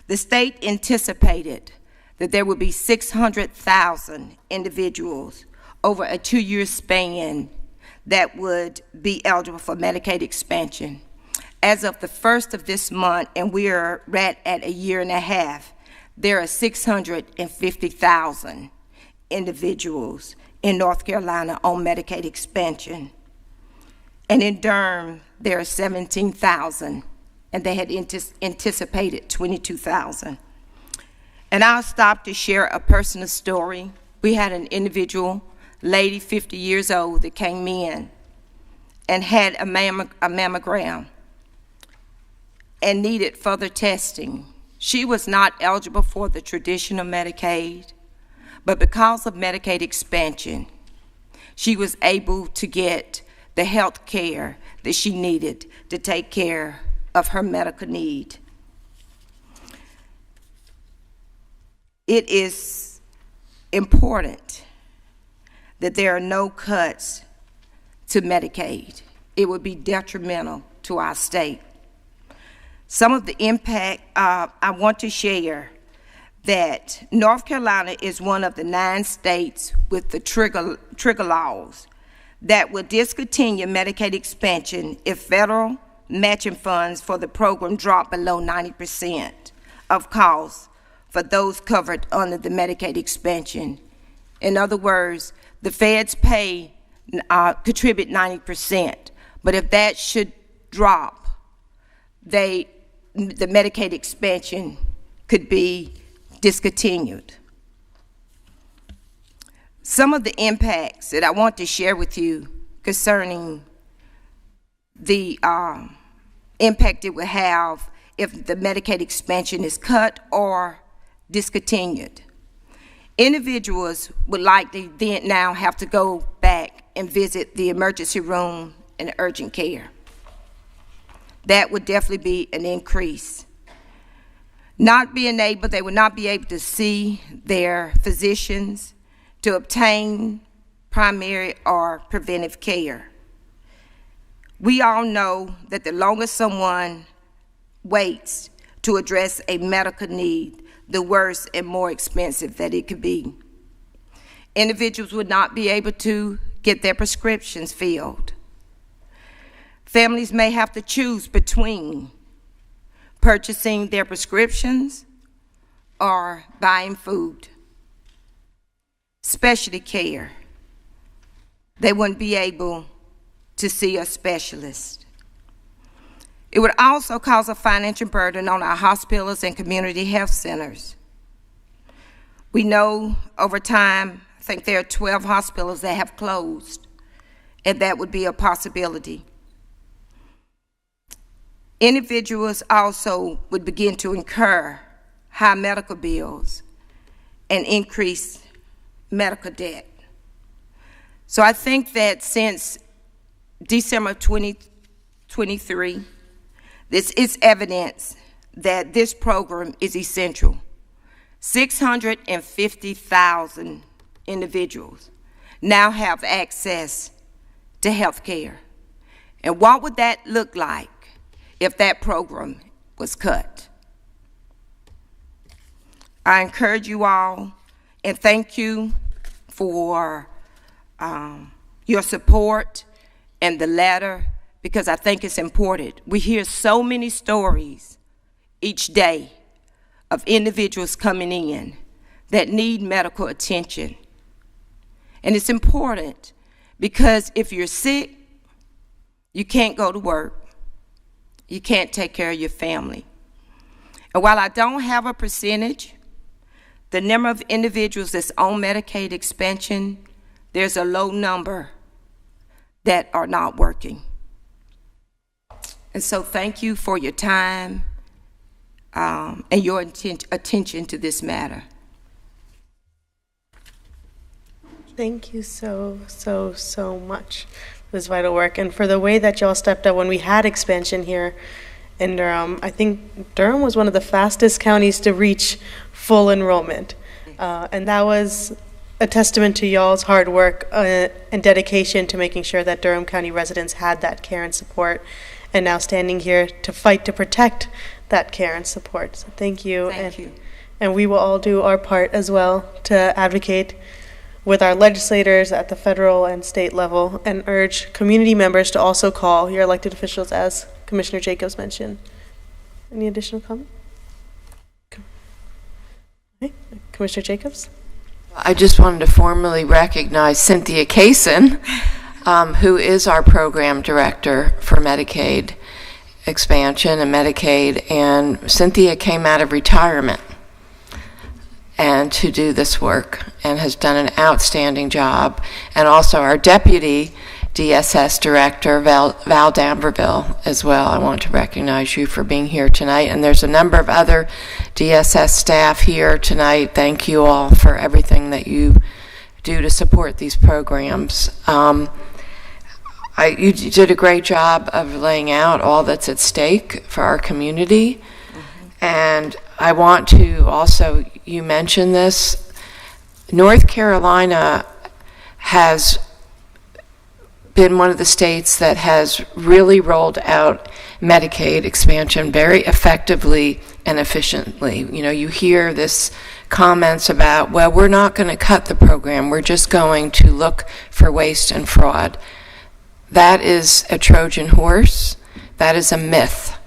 the state anticipated that there would be 600,000 individuals over a 2-year span that would be eligible for Medicaid expansion. As of the 1st of this month, and we are right at a year and a half, there are 650,000 individuals in North Carolina on Medicaid expansion. And in Durham, there are 17,000, and they had anticipated 22,000. And I'll stop to share a personal story. We had an individual lady, 50 years old, that came in and had a mammogram and needed further testing. She was not eligible for the traditional Medicaid, but because of Medicaid expansion, she was able to get the health care that she needed to take care of her medical need. It is important that there are no cuts to Medicaid. It would be detrimental to our state. Some of the impact I want to share that North Carolina is one of the 9 states with the trigger laws that will discontinue Medicaid expansion if federal matching funds for the program drop below 90% of costs for those covered under the Medicaid expansion. In other words, the feds contribute 90%, but if that should drop, the Medicaid expansion could be discontinued. Some of the impacts that I want to share with you concerning the impact it will have if the Medicaid expansion is cut or discontinued. Individuals would likely then now have to go back and visit the emergency room and urgent care. That would definitely be an increase. They would not be able to see their physicians to obtain primary or preventive care. We all know that the longer someone waits to address a medical need, the worse and more expensive that it could be. Individuals would not be able to get their prescriptions filled. Families may have to choose between purchasing their prescriptions or buying food. Specialty care. They wouldn't be able to see a specialist. It would also cause a financial burden on our hospitals and community health centers. We know over time, I think there are 12 hospitals that have closed, and that would be a possibility. Individuals also would begin to incur high medical bills and increase medical debt. So I think that since December 2023, this is evidence that this program is essential. 650,000 individuals now have access to health care. And what would that look like if that program was cut? I encourage you all and thank you for your support and the letter, because I think it's important. We hear so many stories each day of individuals coming in that need medical attention. And it's important because if you're sick, you can't go to work. You can't take care of your family. And while I don't have a percentage, the number of individuals that's on Medicaid expansion, there's a low number that are not working. And so thank you for your time and your attention to this matter. Thank you so much for this vital work and for the way that y'all stepped up when we had expansion here in Durham. I think Durham was one of the fastest counties to reach full enrollment. And that was a testament to y'all's hard work and dedication to making sure that Durham County residents had that care and support, and now standing here to fight to protect that care and support. So thank you. Thank you. And we will all do our part as well to advocate with our legislators at the federal and state level and urge community members to also call your elected officials, as Commissioner Jacobs mentioned. Any additional comment? Okay. Commissioner Jacobs? I just wanted to formally recognize Cynthia Kaysen, who is our program director for Medicaid expansion and Medicaid, and Cynthia came out of retirement and to do this work and has done an outstanding job. And also our deputy DSS director, Val Danverville, as well. I want to recognize you for being here tonight. And there's a number of other DSS staff here tonight. Thank you all for everything that you do to support these programs. You did a great job of laying out all that's at stake for our community. And I want to also, you mentioned this, North Carolina has been one of the states that has really rolled out Medicaid expansion very effectively and efficiently. You know, you hear this comments about, well, we're not going to cut the program, we're just going to look for waste and fraud. That is a Trojan horse. That is a myth,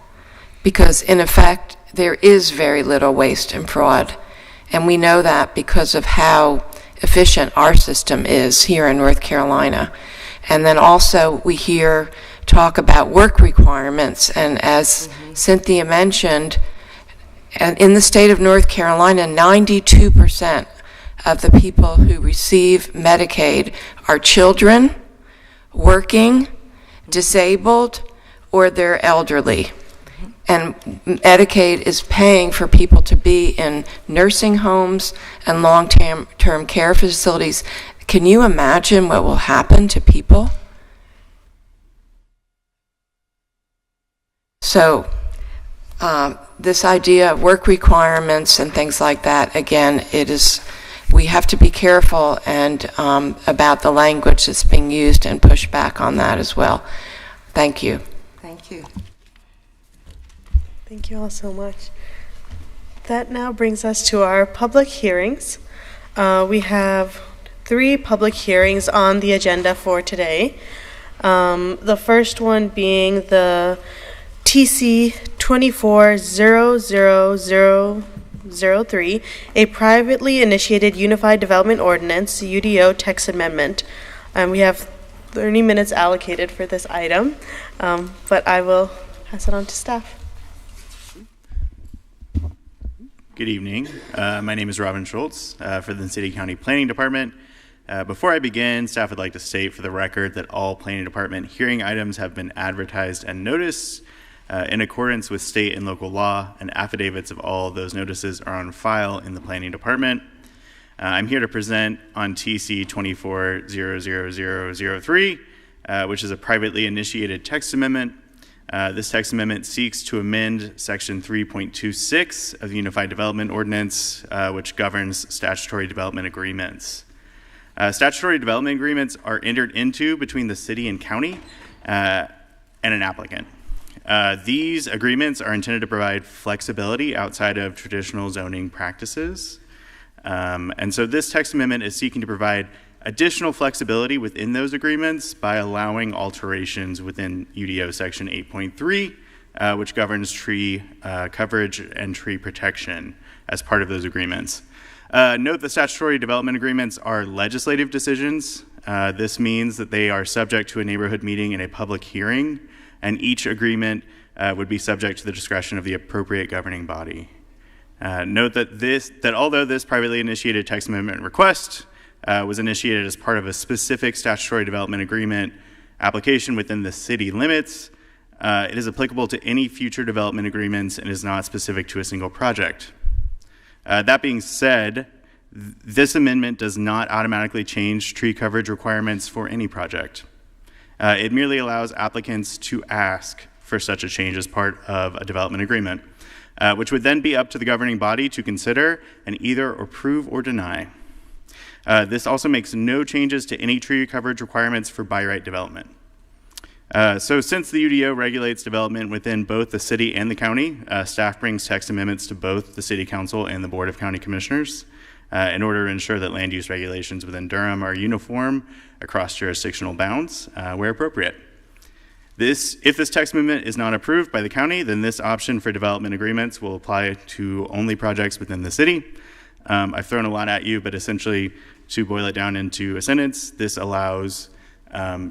because in effect, there is very little waste and fraud. And we know that because of how efficient our system is here in North Carolina. And then also we hear talk about work requirements. And as Cynthia mentioned, in the state of North Carolina, 92% of the people who receive Medicaid are children, working, disabled, or they're elderly. And Medicaid is paying for people to be in nursing homes and long-term care facilities. Can you imagine what will happen to people? So this idea of work requirements and things like that, again, we have to be careful and about the language that's being used and push back on that as well. Thank you. Thank you. Thank you all so much. That now brings us to our public hearings. We have 3 public hearings on the agenda for today. The first one being the TC 24-00003, a privately initiated Unified Development Ordinance, UDO text amendment. We have 30 minutes allocated for this item, but I will pass it on to staff. Good evening. My name is Robin Schultz for the City County Planning Department. Before I begin, staff would like to state for the record that all Planning Department hearing items have been advertised and noticed in accordance with state and local law, and affidavits of all of those notices are on file in the Planning Department. I'm here to present on TC 24-00003, which is a privately initiated text amendment. This text amendment seeks to amend Section 3.26 of the Unified Development Ordinance, which governs statutory development agreements. Statutory development agreements are entered into between the city and county and an applicant. These agreements are intended to provide flexibility outside of traditional zoning practices. And so this text amendment is seeking to provide additional flexibility within those agreements by allowing alterations within UDO Section 8.3, which governs tree coverage and tree protection as part of those agreements. Note the statutory development agreements are legislative decisions. This means that they are subject to a neighborhood meeting and a public hearing, and each agreement would be subject to the discretion of the appropriate governing body. Note that although this privately initiated text amendment request was initiated as part of a specific statutory development agreement application within the city limits, it is applicable to any future development agreements and is not specific to a single project. That being said, this amendment does not automatically change tree coverage requirements for any project. It merely allows applicants to ask for such a change as part of a development agreement, which would then be up to the governing body to consider and either approve or deny. This also makes no changes to any tree coverage requirements for by right development. So since the UDO regulates development within both the city and the county, staff brings text amendments to both the City Council and the Board of County Commissioners in order to ensure that land use regulations within Durham are uniform across jurisdictional bounds where appropriate. If this text amendment is not approved by the county, then this option for development agreements will apply to only projects within the city. I've thrown a lot at you, but essentially, to boil it down into a sentence, this allows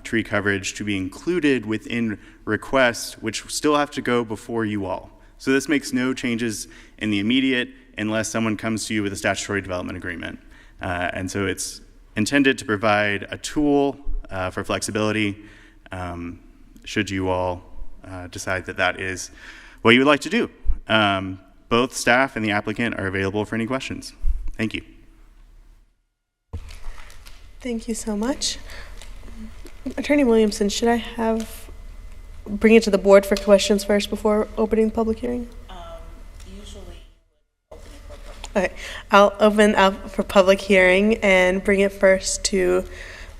tree coverage to be included within requests which still have to go before you all. So this makes no changes in the immediate unless someone comes to you with a statutory development agreement. And so it's intended to provide a tool for flexibility should you all decide that that is what you would like to do. Both staff and the applicant are available for any questions. Thank you. Thank you so much. Attorney Williamson, should I bring it to the board for questions first before opening the public hearing? Usually Okay, I'll open up for public hearing and bring it first to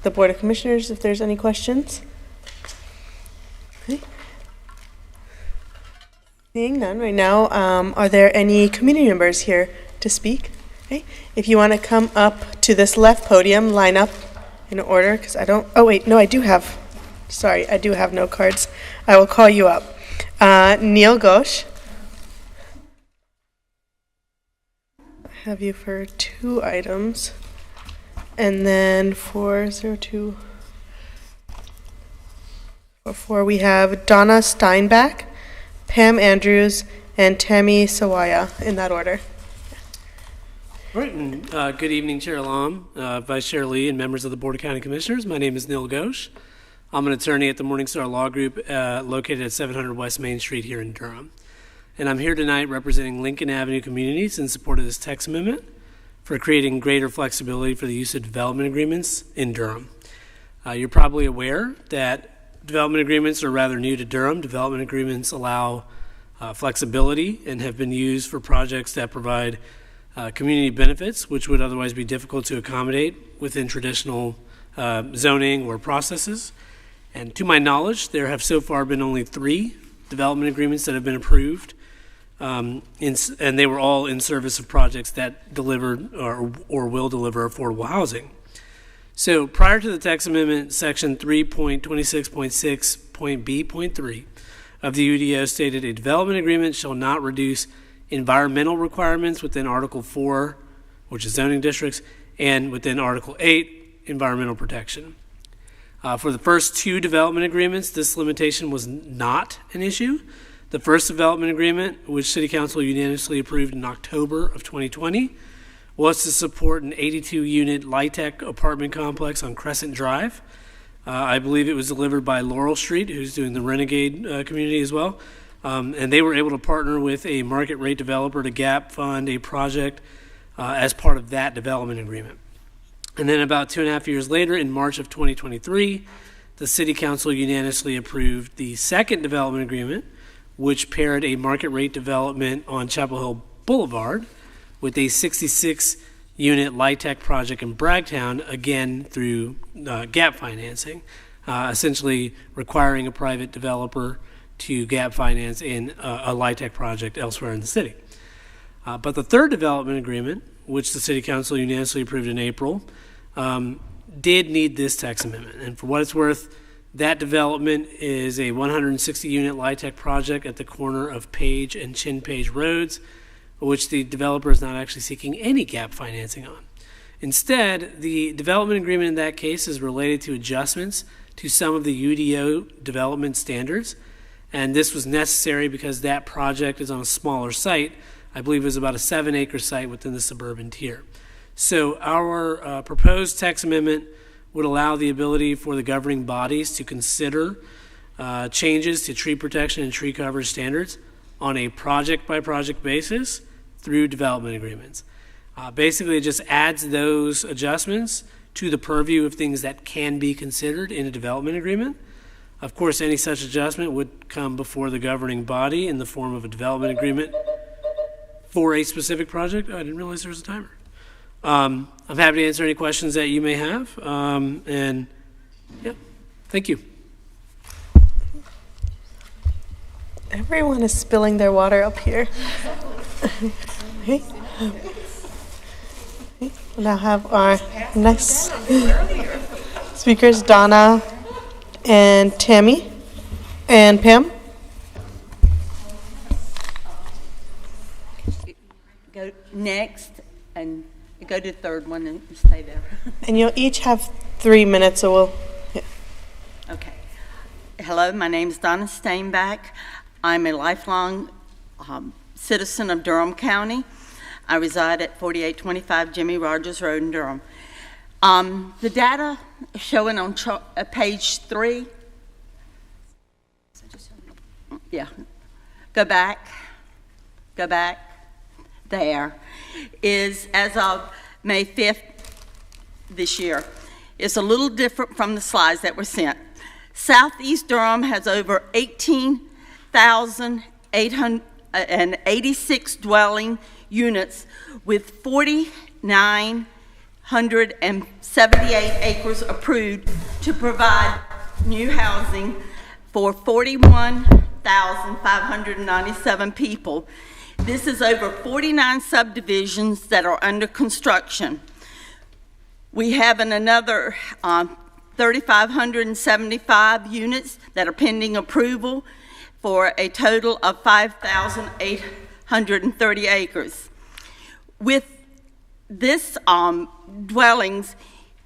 the Board of Commissioners if there's any questions. Okay. Seeing none right now, are there any community members here to speak? Okay. If you want to come up to this left podium, line up in order, because I don't, oh wait, no, I do have no cards. I will call you up. Neil Ghosh. I have you for 2 items. And then 40244, we have Donna Steinbach, Pam Andrews, and Tammy Sawaya, in that order. All right, and good evening, Chair Lam, Vice Chair Lee, and members of the Board of County Commissioners. My name is Neil Ghosh. I'm an attorney at the Morningstar Law Group located at 700 West Main Street here in Durham. And I'm here tonight representing Lincoln Avenue communities in support of this text amendment for creating greater flexibility for the use of development agreements in Durham. You're probably aware that development agreements are rather new to Durham. Development agreements allow flexibility and have been used for projects that provide community benefits, which would otherwise be difficult to accommodate within traditional zoning or processes. And to my knowledge, there have so far been only 3 development agreements that have been approved, and they were all in service of projects that delivered or will deliver affordable housing. So prior to the text amendment, section 3.26.6.b.3 of the UDO stated a development agreement shall not reduce environmental requirements within Article 4, which is zoning districts, and within Article 8, environmental protection. For the first 2 development agreements, this limitation was not an issue. The first development agreement, which City Council unanimously approved in October of 2020, was to support an 82-unit LIHTC apartment complex on Crescent Drive. I believe it was delivered by Laurel Street, who's doing the Renegade community as well. And they were able to partner with a market rate developer to gap fund a project as part of that development agreement. And then about 2.5 years later, in March of 2023, the City Council unanimously approved the second development agreement, which paired a market rate development on Chapel Hill Boulevard with a 66-unit LIHTC project in Bragtown, again through gap financing, essentially requiring a private developer to gap finance in a LIHTC project elsewhere in the city. But the third development agreement, which the City Council unanimously approved in April, did need this text amendment. And for what it's worth, that development is a 160-unit LIHTC project at the corner of Page and Chin Page Roads, which the developer is not actually seeking any gap financing on. Instead, the development agreement in that case is related to adjustments to some of the UDO development standards, and this was necessary because that project is on a smaller site. I believe it was about a 7-acre site within the suburban tier. So our proposed text amendment would allow the ability for the governing bodies to consider changes to tree protection and tree coverage standards on a project-by-project basis through development agreements. Basically, it just adds those adjustments to the purview of things that can be considered in a development agreement. Of course, any such adjustment would come before the governing body in the form of a development agreement for a specific project. Oh, I didn't realize there was a timer. I'm happy to answer any questions that you may have. And yeah, thank you. Everyone is spilling their water up here. Okay. We'll now have our next speakers, Donna and Tammy and Pam. Go next and go to the third one and stay there. And you'll each have 3 minutes, so we'll... Yeah. Okay. Hello, my name is Donna Steinbach. I'm a lifelong citizen of Durham County. I reside at 4825 Jimmy Rogers Road in Durham. The data showing on page 3, yeah, go back, there, is as of May 5th this year. It's a little different from the slides that were sent. Southeast Durham has over 18,886 dwelling units with 4,978 acres approved to provide new housing for 41,597 people. This is over 49 subdivisions that are under construction. We have another 3,575 units that are pending approval for a total of 5,830 acres. With this dwellings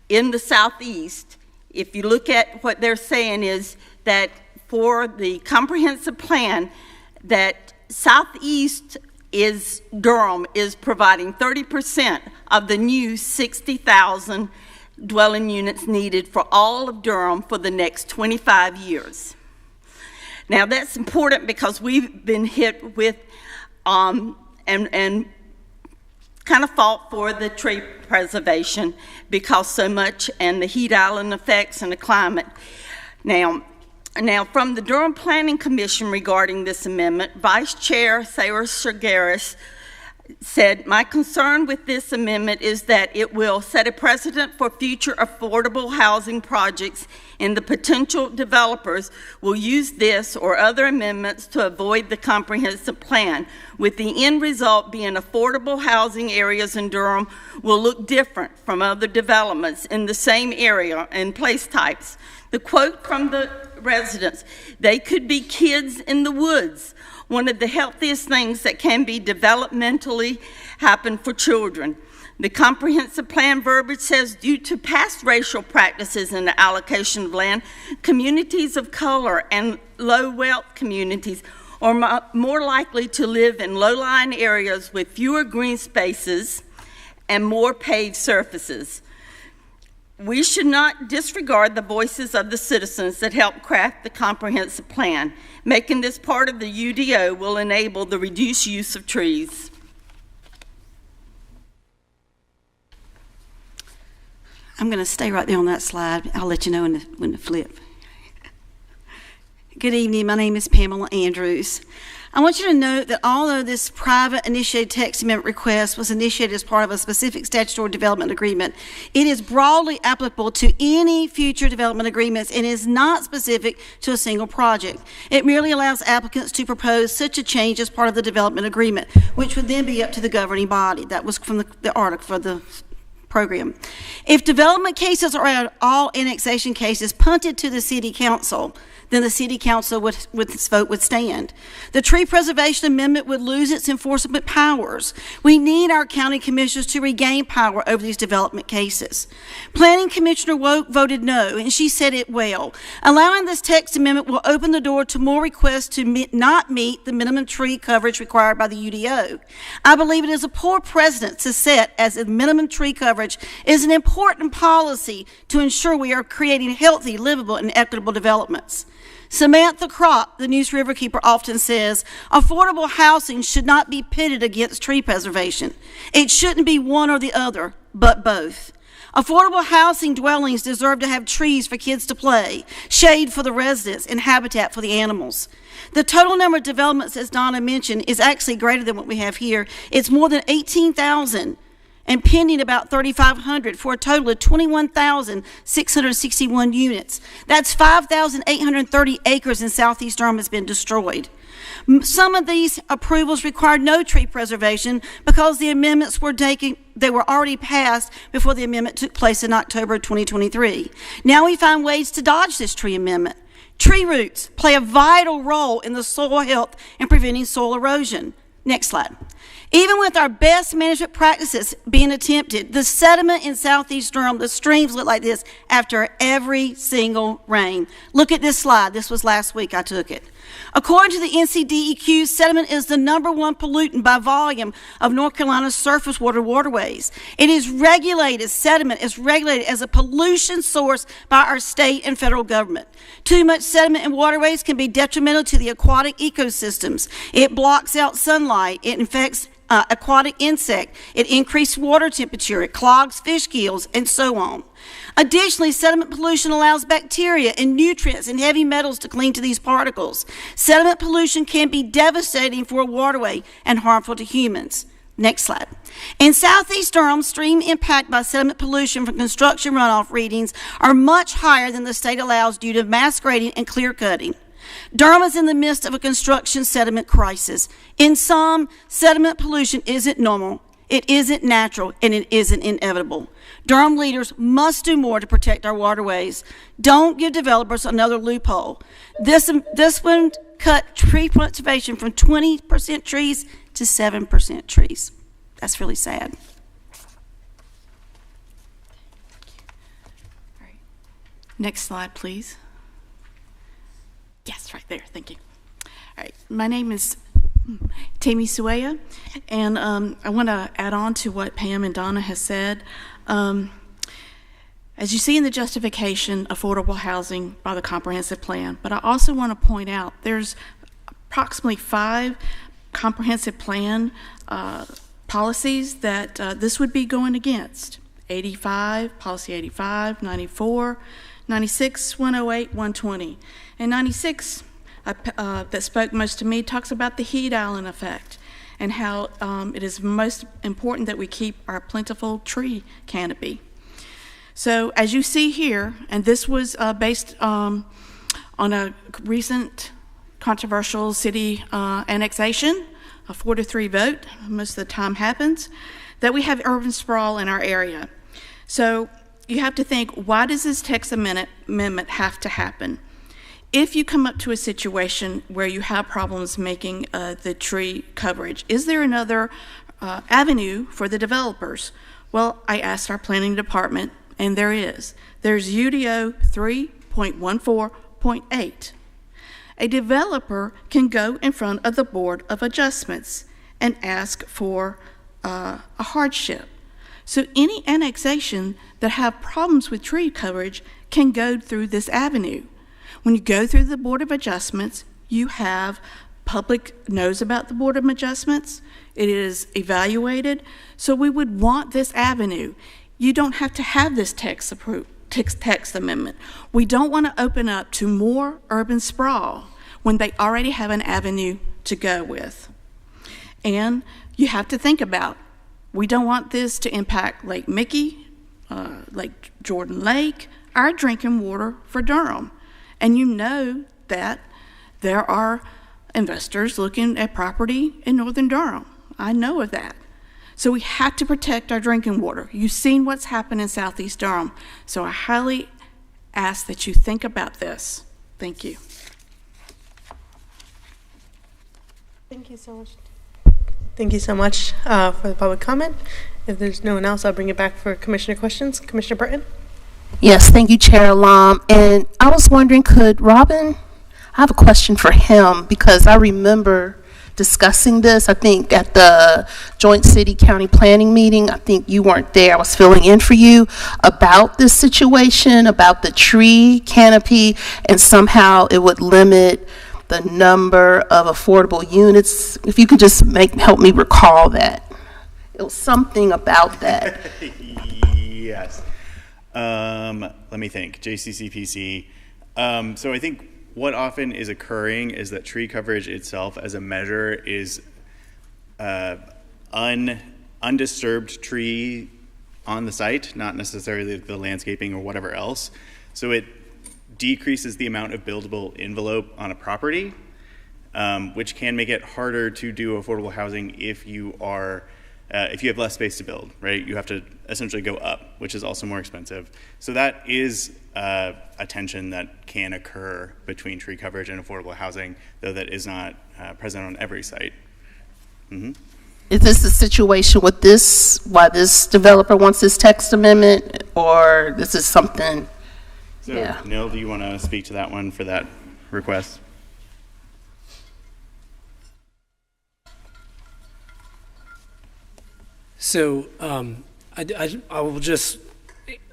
in the southeast, if you look at what they're saying is that for the comprehensive plan, that southeast is Durham is providing 30% of the new 60,000 dwelling units needed for all of Durham for the next 25 years. Now that's important because we've been hit with and kind of fought for the tree preservation because so much and the heat island effects and the climate. Now from the Durham Planning Commission regarding this amendment, Vice Chair Sarah Shigaris said, "My concern with this amendment is that it will set a precedent for future affordable housing projects, and the potential developers will use this or other amendments to avoid the comprehensive plan, with the end result being affordable housing areas in Durham will look different from other developments in the same area and place types." The quote from the residents, "They could be kids in the woods, one of the healthiest things that can be developmentally happen for children." The comprehensive plan verbiage says, due to past racial practices in the allocation of land, communities of color and low-wealth communities are more likely to live in low-lying areas with fewer green spaces and more paved surfaces. We should not disregard the voices of the citizens that helped craft the comprehensive plan. Making this part of the UDO will enable the reduced use of trees. I'm going to stay right there on that slide. I'll let you know when to flip. Good evening. My name is Pamela Andrews. I want you to note that although this private initiated text amendment request was initiated as part of a specific statutory development agreement, it is broadly applicable to any future development agreements and is not specific to a single project. It merely allows applicants to propose such a change as part of the development agreement, which would then be up to the governing body. That was from the article for the program. If development cases or all annexation cases punted to the City Council, then the City Council with its vote would stand. The Tree Preservation Amendment would lose its enforcement powers. We need our county commissioners to regain power over these development cases. Planning Commissioner Woke voted no, and she said it well. Allowing this text amendment will open the door to more requests to not meet the minimum tree coverage required by the UDO. I believe it is a poor precedent to set as a minimum tree coverage is an important policy to ensure we are creating healthy, livable, and equitable developments. Samantha Kropp, the News Riverkeeper, often says, affordable housing should not be pitted against tree preservation. It shouldn't be one or the other, but both. Affordable housing dwellings deserve to have trees for kids to play, shade for the residents, and habitat for the animals. The total number of developments, as Donna mentioned, is actually greater than what we have here. It's more than 18,000. And pending about 3,500 for a total of 21,661 units. That's 5,830 acres in Southeast Durham has been destroyed. Some of these approvals required no tree preservation because the amendments were taken, they were already passed before the amendment took place in October 2023. Now we find ways to dodge this tree amendment. Tree roots play a vital role in the soil health and preventing soil erosion. Next slide. Even with our best management practices being attempted, the sediment in Southeast Durham, the streams look like this after every single rain. Look at this slide. This was last week I took it. According to the NCDEQ, sediment is the #1 pollutant by volume of North Carolina's surface water waterways. It is regulated, sediment is regulated as a pollution source by our state and federal government. Too much sediment in waterways can be detrimental to the aquatic ecosystems. It blocks out sunlight, it infects aquatic insect, it increases water temperature, it clogs fish gills, and so on. Additionally, sediment pollution allows bacteria and nutrients and heavy metals to cling to these particles. Sediment pollution can be devastating for a waterway and harmful to humans. Next slide. In Southeast Durham, stream impact by sediment pollution from construction runoff readings are much higher than the state allows due to mass grading and clear cutting. Durham is in the midst of a construction sediment crisis. In sum, sediment pollution isn't normal, it isn't natural, and it isn't inevitable. Durham leaders must do more to protect our waterways. Don't give developers another loophole. This one cut tree preservation from 20% trees to 7% trees. That's really sad. All right. Next slide, please. Yes, right there. Thank you. All right. My name is Tammy Sueya, and I want to add on to what Pam and Donna has said. As you see in the justification, affordable housing by the comprehensive plan, but I also want to point out there's approximately 5 comprehensive plan policies that this would be going against. 85, policy 85, 94, 96, 108, 120. And 96, that spoke most to me, talks about the heat island effect and how it is most important that we keep our plentiful tree canopy. So as you see here, and this was based on a recent controversial city annexation, a 4-3 vote, most of the time happens, that we have urban sprawl in our area. So you have to think, why does this text amendment have to happen? If you come up to a situation where you have problems making the tree coverage, is there another avenue for the developers? Well, I asked our planning department, and there is. There's UDO 3.14.8. A developer can go in front of the Board of Adjustments and ask for a hardship. So any annexation that have problems with tree coverage can go through this avenue. When you go through the Board of Adjustments, you have public knows about the Board of Adjustments. It is evaluated. So we would want this avenue. You don't have to have this text text amendment. We don't want to open up to more urban sprawl when they already have an avenue to go with. And you have to think about, we don't want this to impact Lake Mickey, Lake Jordan Lake, our drinking water for Durham. And you know that there are investors looking at property in northern Durham. I know of that. So we have to protect our drinking water. You've seen what's happened in southeast Durham. So I highly ask that you think about this. Thank you. Thank you so much. Thank you so much for the public comment. If there's no one else, I'll bring it back for commissioner questions. Commissioner Burton? Yes, thank you, Chair Alam. And I was wondering, could Robin, I have a question for him because I remember discussing this, I think, at the joint city-county planning meeting. I think you weren't there. I was filling in for you about this situation, about the tree canopy, and somehow it would limit the number of affordable units. If you could just help me recall that. It was something about that. Yes. Let me think. JCCPC. So I think what often is occurring is that tree coverage itself as a measure is undisturbed tree on the site, not necessarily the landscaping or whatever else. So it decreases the amount of buildable envelope on a property, which can make it harder to do affordable housing if you are if you have less space to build, right? You have to essentially go up, which is also more expensive. So that is a tension that can occur between tree coverage and affordable housing, though that is not present on every site. Mm-hmm. Is this the situation with this, why this developer wants this text amendment, or this is something? So, yeah. Neil, do you want to speak to that one for that request? So I will just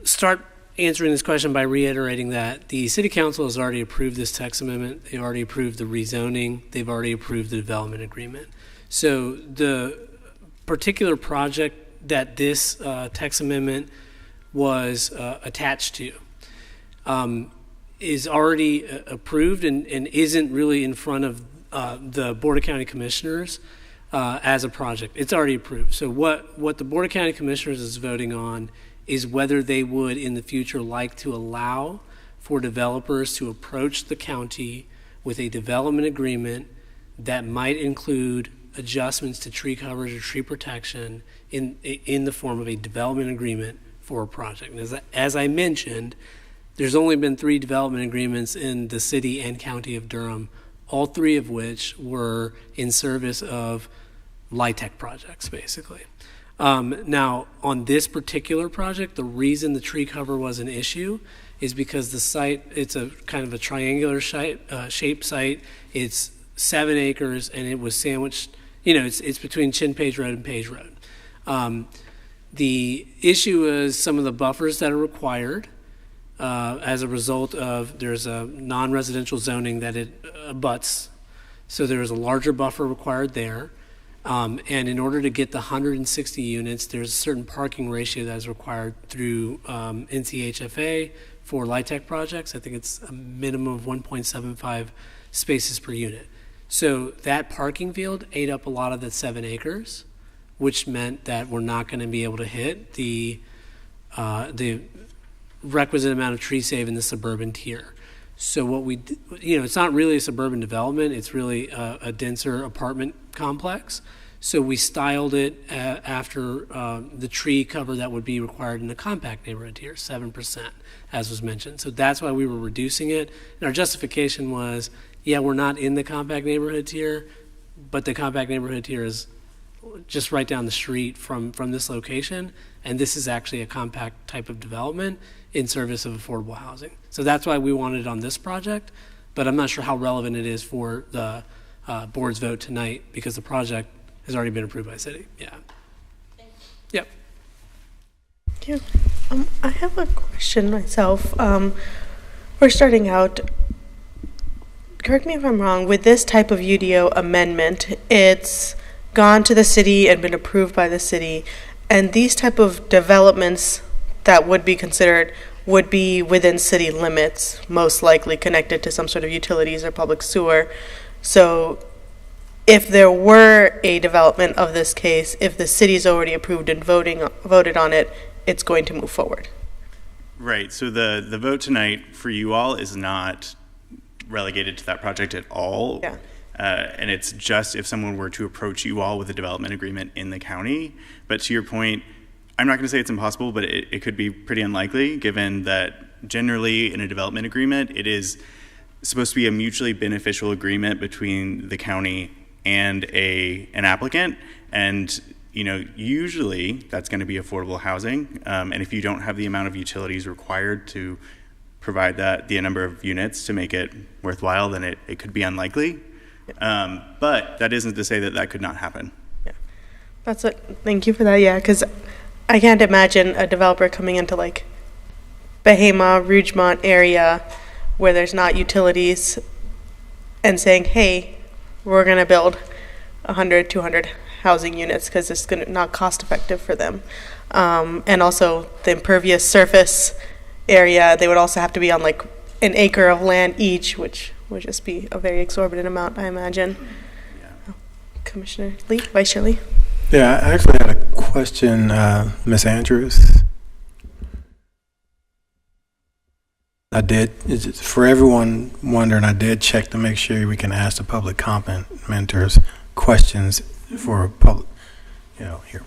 start answering this question by reiterating that the City Council has already approved this text amendment. They've already approved the rezoning. They've already approved the development agreement. So the particular project that this text amendment was attached to is already approved and isn't really in front of the Board of County Commissioners as a project. It's already approved. So what the Board of County Commissioners is voting on is whether they would in the future like to allow for developers to approach the county with a development agreement that might include adjustments to tree coverage or tree protection in the form of a development agreement for a project. And as I mentioned, there's only been 3 development agreements in the city and county of Durham, all 3 of which were in service of LIHTC projects, basically. Now, on this particular project, the reason the tree cover was an issue is because the site, it's a kind of a triangular shaped site. It's 7 acres, and it was sandwiched, it's between Chin Page Road and Page Road. The issue is some of the buffers that are required as a result of, there's a non-residential zoning that it abuts. So there's a larger buffer required there. And in order to get the 160 units, there's a certain parking ratio that is required through NCHFA for LIHTC projects. I think it's a minimum of 1.75 spaces per unit. So that parking field ate up a lot of the 7 acres, which meant that we're not going to be able to hit the requisite amount of tree save in the suburban tier. So what we, it's not really a suburban development, it's really a denser apartment complex. So we styled it after the tree cover that would be required in the compact neighborhood tier, 7%, as was mentioned. So that's why we were reducing it. And our justification was, yeah, we're not in the compact neighborhood tier, but the compact neighborhood tier is just right down the street from this location, and this is actually a compact type of development in service of affordable housing. So that's why we wanted it on this project, but I'm not sure how relevant it is for the board's vote tonight because the project has already been approved by the city. Yeah. Yep. Thank you. I have a question myself. We're starting out, correct me if I'm wrong, with this type of UDO amendment, it's gone to the city and been approved by the city, and these type of developments that would be considered would be within city limits, most likely connected to some sort of utilities or public sewer. So if there were a development of this case, if the city's already approved and voted on it, it's going to move forward. Right, so the vote tonight for you all is not relegated to that project at all. Yeah. And it's just if someone were to approach you all with a development agreement in the county. But to your point, I'm not going to say it's impossible, but it could be pretty unlikely, given that generally in a development agreement, it is supposed to be a mutually beneficial agreement between the county and an applicant. And usually that's going to be affordable housing. And if you don't have the amount of utilities required to provide the number of units to make it worthwhile, then it could be unlikely. But that isn't to say that could not happen. Yeah, that's it. Thank you for that. Yeah, because I can't imagine a developer coming into like Bahama, Rougemont area where there's not utilities and saying, hey, we're going to build 100, 200 housing units because it's not cost effective for them. And also the impervious surface area, they would also have to be on like an acre of land each, which would just be a very exorbitant amount, I imagine. Yeah. Commissioner Lee, Vice Chair Lee. Yeah, I actually had a question, Ms. Andrews. I did, for everyone wondering, I did check to make sure we can ask the public commenters questions for public, here.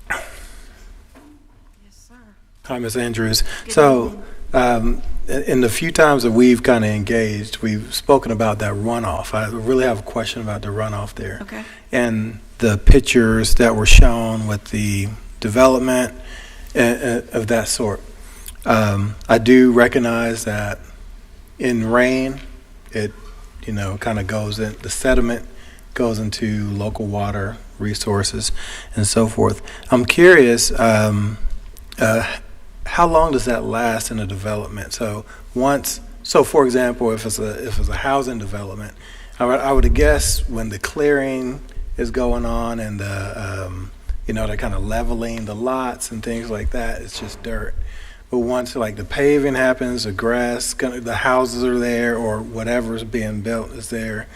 Yes, sir. Hi, Ms. Andrews. So, in the few times that we've kind of engaged, we've spoken about that runoff. I really have a question about the runoff there. Okay. And the pictures that were shown with the development of that sort. I do recognize that in rain, it, kind of goes in, the sediment goes into local water resources and so forth. I'm curious, how long does that last in a development? So for example, if it's a housing development, I would guess when the clearing is going on and they're kind of leveling the lots and things like that, it's just dirt. But once like the paving happens, the grass, the houses are there, or whatever's being built is there,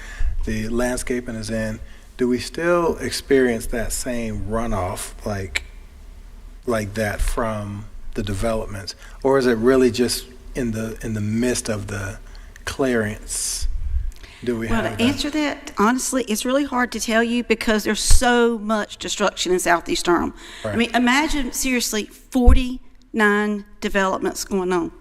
the landscaping is in, do we still experience that same runoff like that from the developments, or is it really just in the midst of the clearance? To answer that, honestly, it's really hard to tell you because there's so much destruction in Southeast Durham. Right. I mean, imagine seriously 49 developments going on.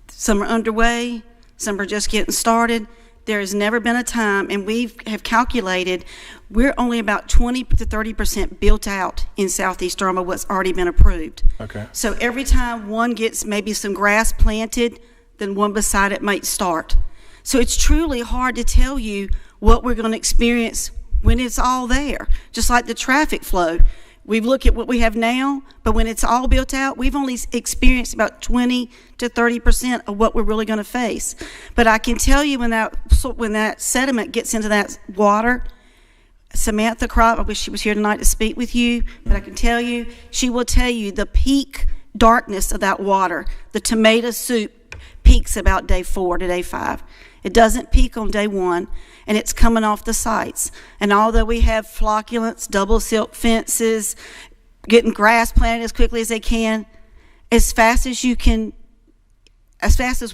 Some are underway, some are just getting started. There has never been a time, and we have calculated we're only about 20 to 30% built out in Southeast Durham of what's already been approved. Okay. So every time one gets maybe some grass planted, then one beside it might start. So it's truly hard to tell you what we're going to experience when it's all there. Just like the traffic flow. We look at what we have now, but when it's all built out, we've only experienced about 20 to 30% of what we're really going to face. But I can tell you when that sediment gets into that water, Samantha Crop, I wish she was here tonight to speak with you, but I can tell you, she will tell you the peak darkness of that water. The tomato soup peaks about day 4 to day 5. It doesn't peak on day 1, and it's coming off the sites. And although we have flocculants, double silk fences, getting grass planted as quickly as they can, as fast as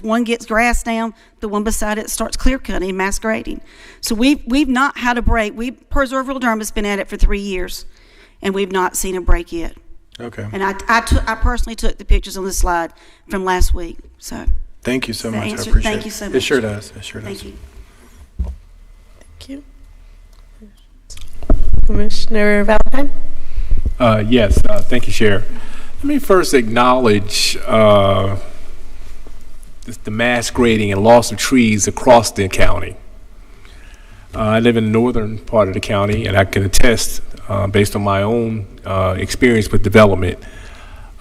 one gets grass down, the one beside it starts clear cutting and mass grading. So we've not had a break. Preservable Durham has been at it for 3 years, and we've not seen a break yet. Okay. And I personally took the pictures on this slide from last week. So. Thank you so much. I appreciate it. Thank you so much. It sure does. It sure does. Thank you. Thank you. Commissioner Valentine? Yes, thank you, Chair. Let me first acknowledge the mass grading and loss of trees across the county. I live in the northern part of the county, and I can attest, based on my own experience with development,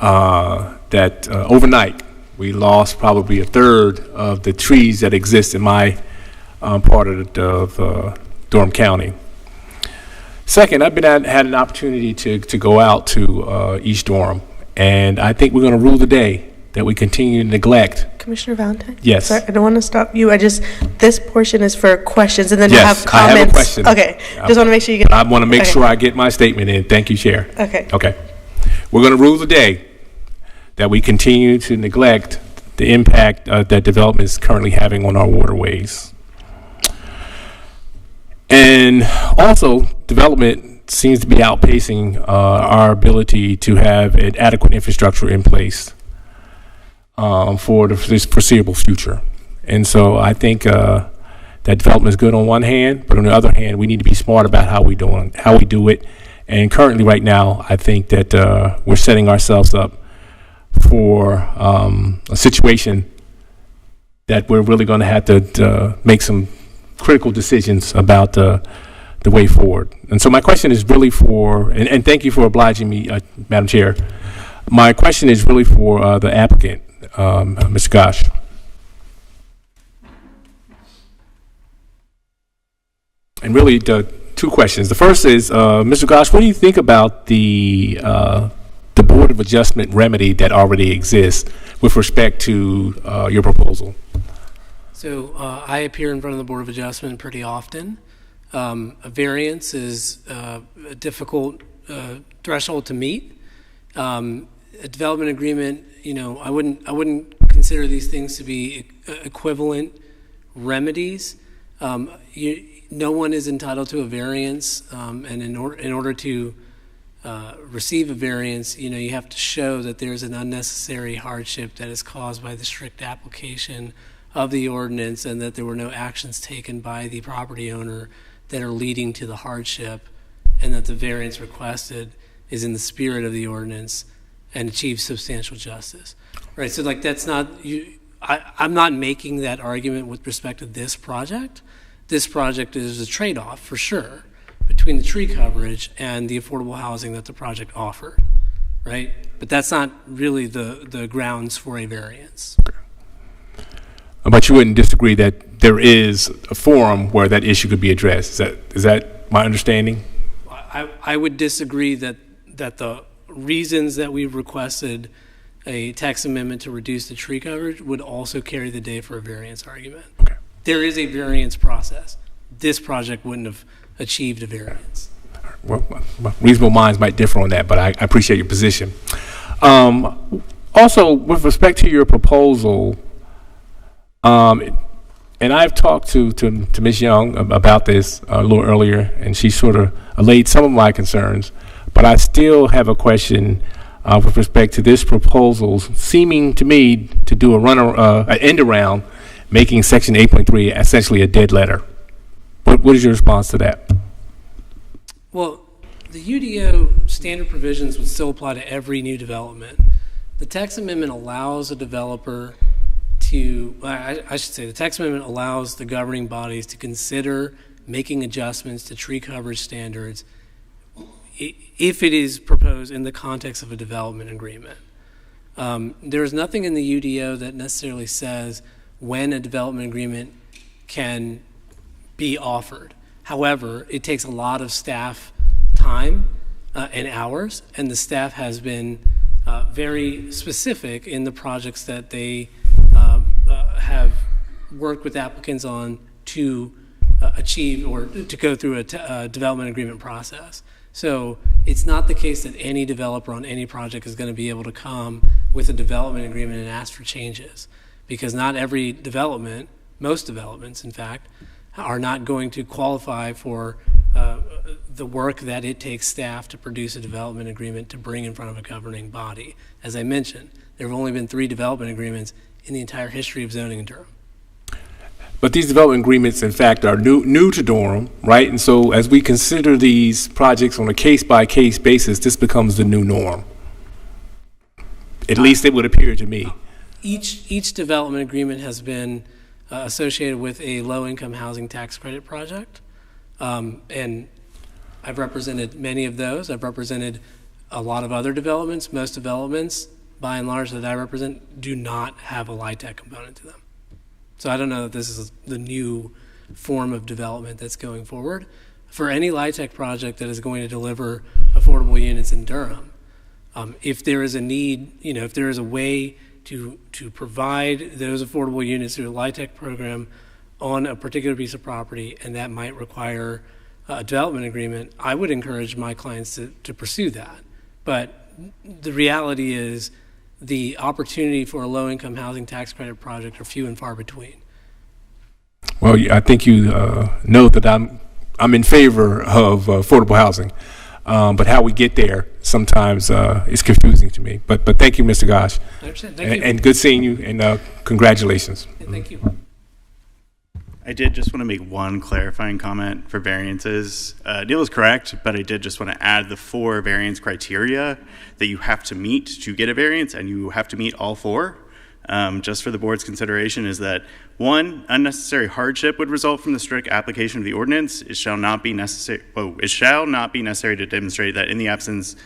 that overnight we lost probably a third of the trees that exist in my part of Durham County. Second, I've had an opportunity to go out to East Durham, And I think we're going to rule the day that we continue to neglect. Commissioner Valentine? Yes. Sorry, I don't want to stop you. This portion is for questions, and then Yes, you have comments. I have a question. Okay, just want to make sure you get. I want to make okay. sure I get my statement in. Thank you, Chair. Okay. Okay. We're going to rule the day that we continue to neglect the impact that development is currently having on our waterways. And also, development seems to be outpacing our ability to have an adequate infrastructure in place for this foreseeable future. And so I think that development is good on one hand, but on the other hand, we need to be smart about how we do it. And currently, right now, I think that we're setting ourselves up for a situation that we're really going to have to make some critical decisions about the way forward. And so my question is really for, and thank you for obliging me, Madam Chair. My question is really for the applicant, Mr. Gosh. And really two questions. The first is, Mr. Gosh, what do you think about the Board of Adjustment remedy that already exists with respect to your proposal? So I appear in front of the Board of Adjustment pretty often. A variance is a difficult threshold to meet. A development agreement, I wouldn't consider these things to be equivalent remedies. No one is entitled to a variance, and in order to receive a variance, you have to show that there's an unnecessary hardship that is caused by the strict application of the ordinance, and that there were no actions taken by the property owner that are leading to the hardship, and that the variance requested is in the spirit of the ordinance and achieves substantial justice. Right, so that's not, I'm not making that argument with respect to this project. This project is a trade-off for sure between the tree coverage and the affordable housing that the project offered, right? But that's not really the grounds for a variance. Okay. But you wouldn't disagree that there is a forum where that issue could be addressed. Is that my understanding? I would disagree that the reasons that we requested a text amendment to reduce the tree coverage would also carry the day for a variance argument. Okay. There is a variance process. This project wouldn't have achieved a variance. Well, reasonable minds might differ on that, but I appreciate your position. Also, with respect to your proposal, and I've talked to Ms. Young about this a little earlier, and she sort of allayed some of my concerns, but I still have a question with respect to this proposal, seeming to me to do an end around, making Section 8.3 essentially a dead letter. What is your response to that? Well, the UDO standard provisions would still apply to every new development. The text amendment allows a developer to, I should say, the text amendment allows the governing bodies to consider making adjustments to tree coverage standards if it is proposed in the context of a development agreement. There is nothing in the UDO that necessarily says when a development agreement can be offered. However, it takes a lot of staff time and hours, and the staff has been very specific in the projects that they have worked with applicants on to achieve or to go through a development agreement process. So it's not the case that any developer on any project is going to be able to come with a development agreement and ask for changes, because not every development, most developments in fact, are not going to qualify for the work that it takes staff to produce a development agreement to bring in front of a governing body. As I mentioned, there have only been 3 development agreements in the entire history of zoning in Durham. But these development agreements, in fact, are new to Durham, right? And so as we consider these projects on a case-by-case basis, this becomes the new norm. At least it would appear to me. Each development agreement has been associated with a low-income housing tax credit project. And I've represented many of those. I've represented a lot of other developments. Most developments, by and large, that I represent do not have a LIHTC component to them. So I don't know that this is the new form of development that's going forward. For any LIHTC project that is going to deliver affordable units in Durham, If there is a need, if there is a way to provide those affordable units through a LIHTC program on a particular piece of property, and that might require a development agreement, I would encourage my clients to pursue that. But the reality is the opportunity for a low-income housing tax credit project are few and far between. Well, I think you know that I'm in favor of affordable housing, but how we get there sometimes is confusing to me. But thank you, Mr. Gosh. I understand. Thank you. And good seeing you, and congratulations. Yeah, thank you. I did just want to make one clarifying comment for variances. Neil is correct, but I did just want to add the 4 variance criteria that you have to meet to get a variance, and you have to meet all 4. Just for the board's consideration is that 1, unnecessary hardship would result from the strict application of the ordinance. It shall not be necessary to demonstrate that in the absence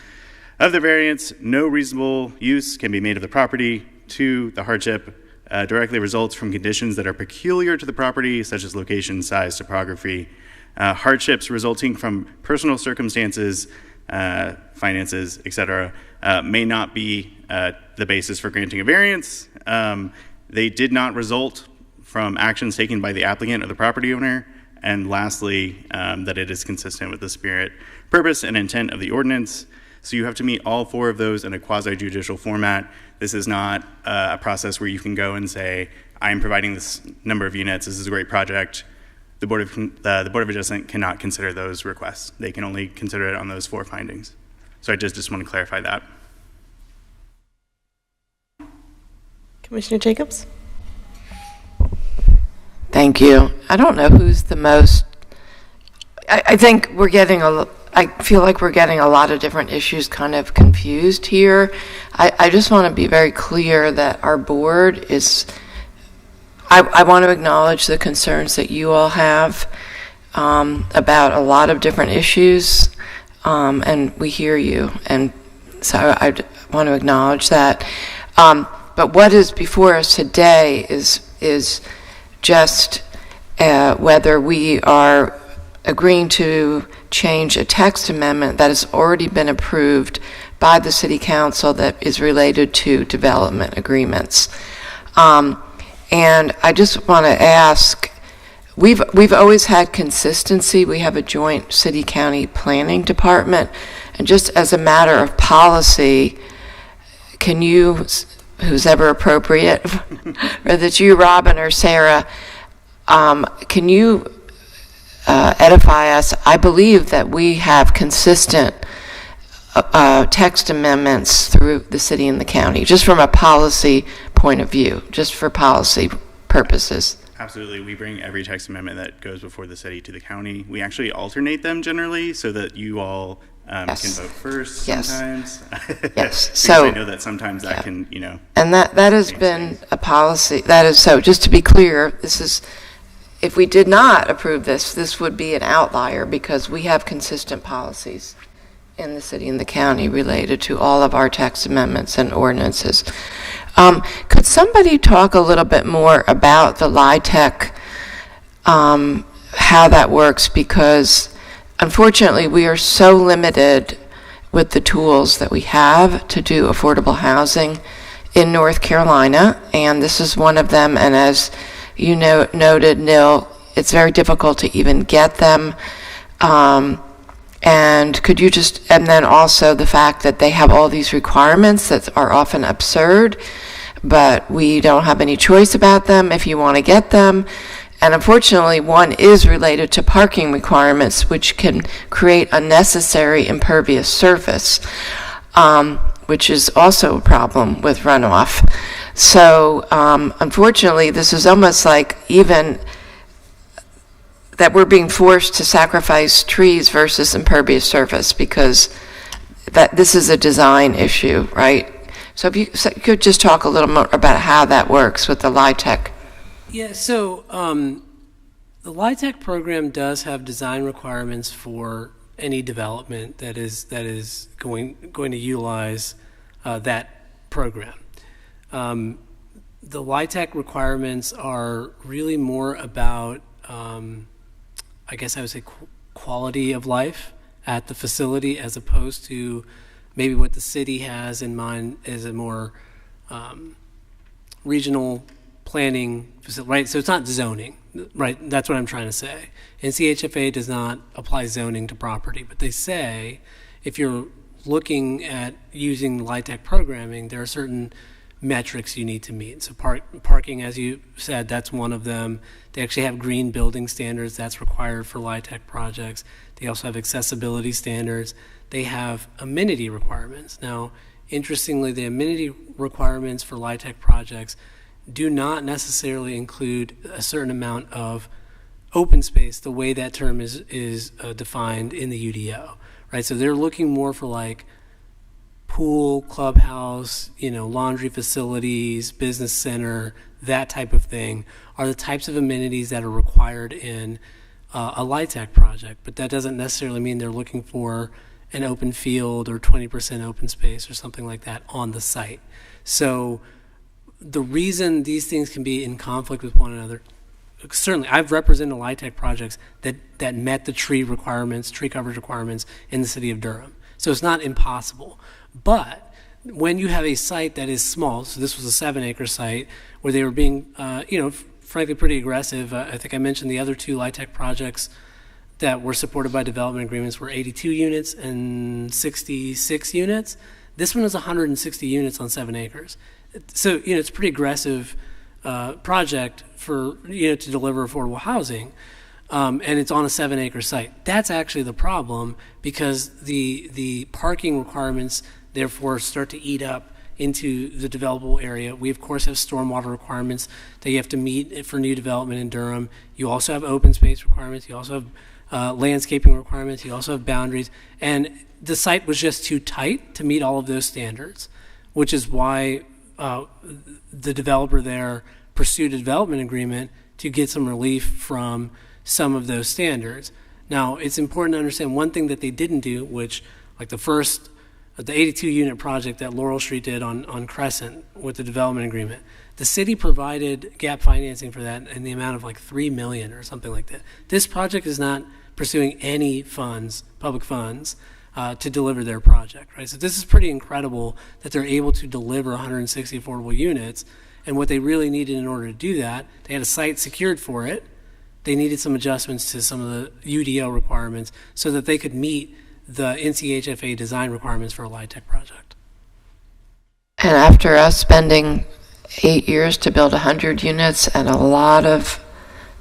of the variance, no reasonable use can be made of the property. 2, the hardship directly results from conditions that are peculiar to the property, such as location, size, topography. Hardships resulting from personal circumstances, finances, etc., may not be the basis for granting a variance. They did not result from actions taken by the applicant or the property owner. And lastly, that it is consistent with the spirit, purpose, and intent of the ordinance. So you have to meet all 4 of those in a quasi-judicial format. This is not a process where you can go and say, I'm providing this number of units, this is a great project. The Board of Adjustment cannot consider those requests. They can only consider it on those 4 findings. So I just want to clarify that. Commissioner Jacobs? Thank you. I don't know who's the most, I think we're getting I feel like we're getting a lot of different issues kind of confused here. I just want to be very clear that our board is, I want to acknowledge the concerns that you all have about a lot of different issues, and we hear you, and so I want to acknowledge that. But what is before us today is just whether we are agreeing to change a text amendment that has already been approved by the City Council that is related to development agreements. And I just want to ask, we've always had consistency. We have a joint city-county planning department, and just as a matter of policy, can you, who's ever appropriate, whether it's you, Robin, or Sarah, can you edify us? I believe that we have consistent text amendments through the city and the county, just from a policy point of view, just for policy purposes. Absolutely. We bring every text amendment that goes before the city to the county. We actually alternate them generally so that you all can vote first sometimes. Yes. So I know that sometimes that can, And that has been a policy. That is so. Just to be clear, this is, if we did not approve this, this would be an outlier because we have consistent policies in the city and the county related to all of our text amendments and ordinances. Could somebody talk a little bit more about the LIHTC, how that works? Because unfortunately, we are so limited with the tools that we have to do affordable housing in North Carolina, and this is one of them. And as you noted, Neil, it's very difficult to even get them. And could you just, and then also the fact that they have all these requirements that are often absurd, but we don't have any choice about them if you want to get them. And unfortunately, one is related to parking requirements, which can create unnecessary impervious surface, which is also a problem with runoff. So unfortunately, this is almost like even that we're being forced to sacrifice trees versus impervious surface because that this is a design issue, right? So if you could just talk a little more about how that works with the LIHTC. Yeah, so the LIHTC program does have design requirements for any development that is going to utilize that program. The LIHTC requirements are really more about I guess I would say quality of life at the facility as opposed to Maybe what the city has in mind is a more regional planning facility, right? So it's not zoning, right? That's what I'm trying to say. And CHFA does not apply zoning to property, but they say if you're looking at using LIHTC programming, there are certain metrics you need to meet. So parking, as you said, that's one of them. They actually have green building standards that's required for LIHTC projects. They also have accessibility standards. They have amenity requirements. Now, interestingly, the amenity requirements for LIHTC projects do not necessarily include a certain amount of open space, the way that term is defined in the UDO, right? So they're looking more for like pool, clubhouse, laundry facilities, business center, that type of thing are the types of amenities that are required in a LIHTC project. But that doesn't necessarily mean they're looking for an open field or 20% open space or something like that on the site. So the reason these things can be in conflict with one another, certainly I've represented LIHTC projects that met the tree coverage requirements in the city of Durham. So it's not impossible. But when you have a site that is small, so this was a 7-acre site where they were being, frankly pretty aggressive. I think I mentioned the other two LIHTC projects that were supported by development agreements were 82 units and 66 units. This one is 160 units on 7 acres. So, it's a pretty aggressive project for, to deliver affordable housing. And it's on a 7-acre site. That's actually the problem, because the parking requirements therefore start to eat up into the developable area. We of course have stormwater requirements that you have to meet for new development in Durham. You also have open space requirements. You also have landscaping requirements. You also have boundaries. And the site was just too tight to meet all of those standards, which is why the developer there pursued a development agreement to get some relief from some of those standards. Now, it's important to understand one thing that they didn't do, which like the 82 unit project that Laurel Street did on Crescent with the development agreement, the city provided gap financing for that in the amount of like $3 million or something like that. This project is not pursuing any funds, public funds, to deliver their project, right? So this is pretty incredible that they're able to deliver 160 affordable units. And what they really needed in order to do that, they had a site secured for it. They needed some adjustments to some of the UDO requirements so that they could meet the NCHFA design requirements for a LIHTC project. And after us spending 8 years to build 100 units and a lot of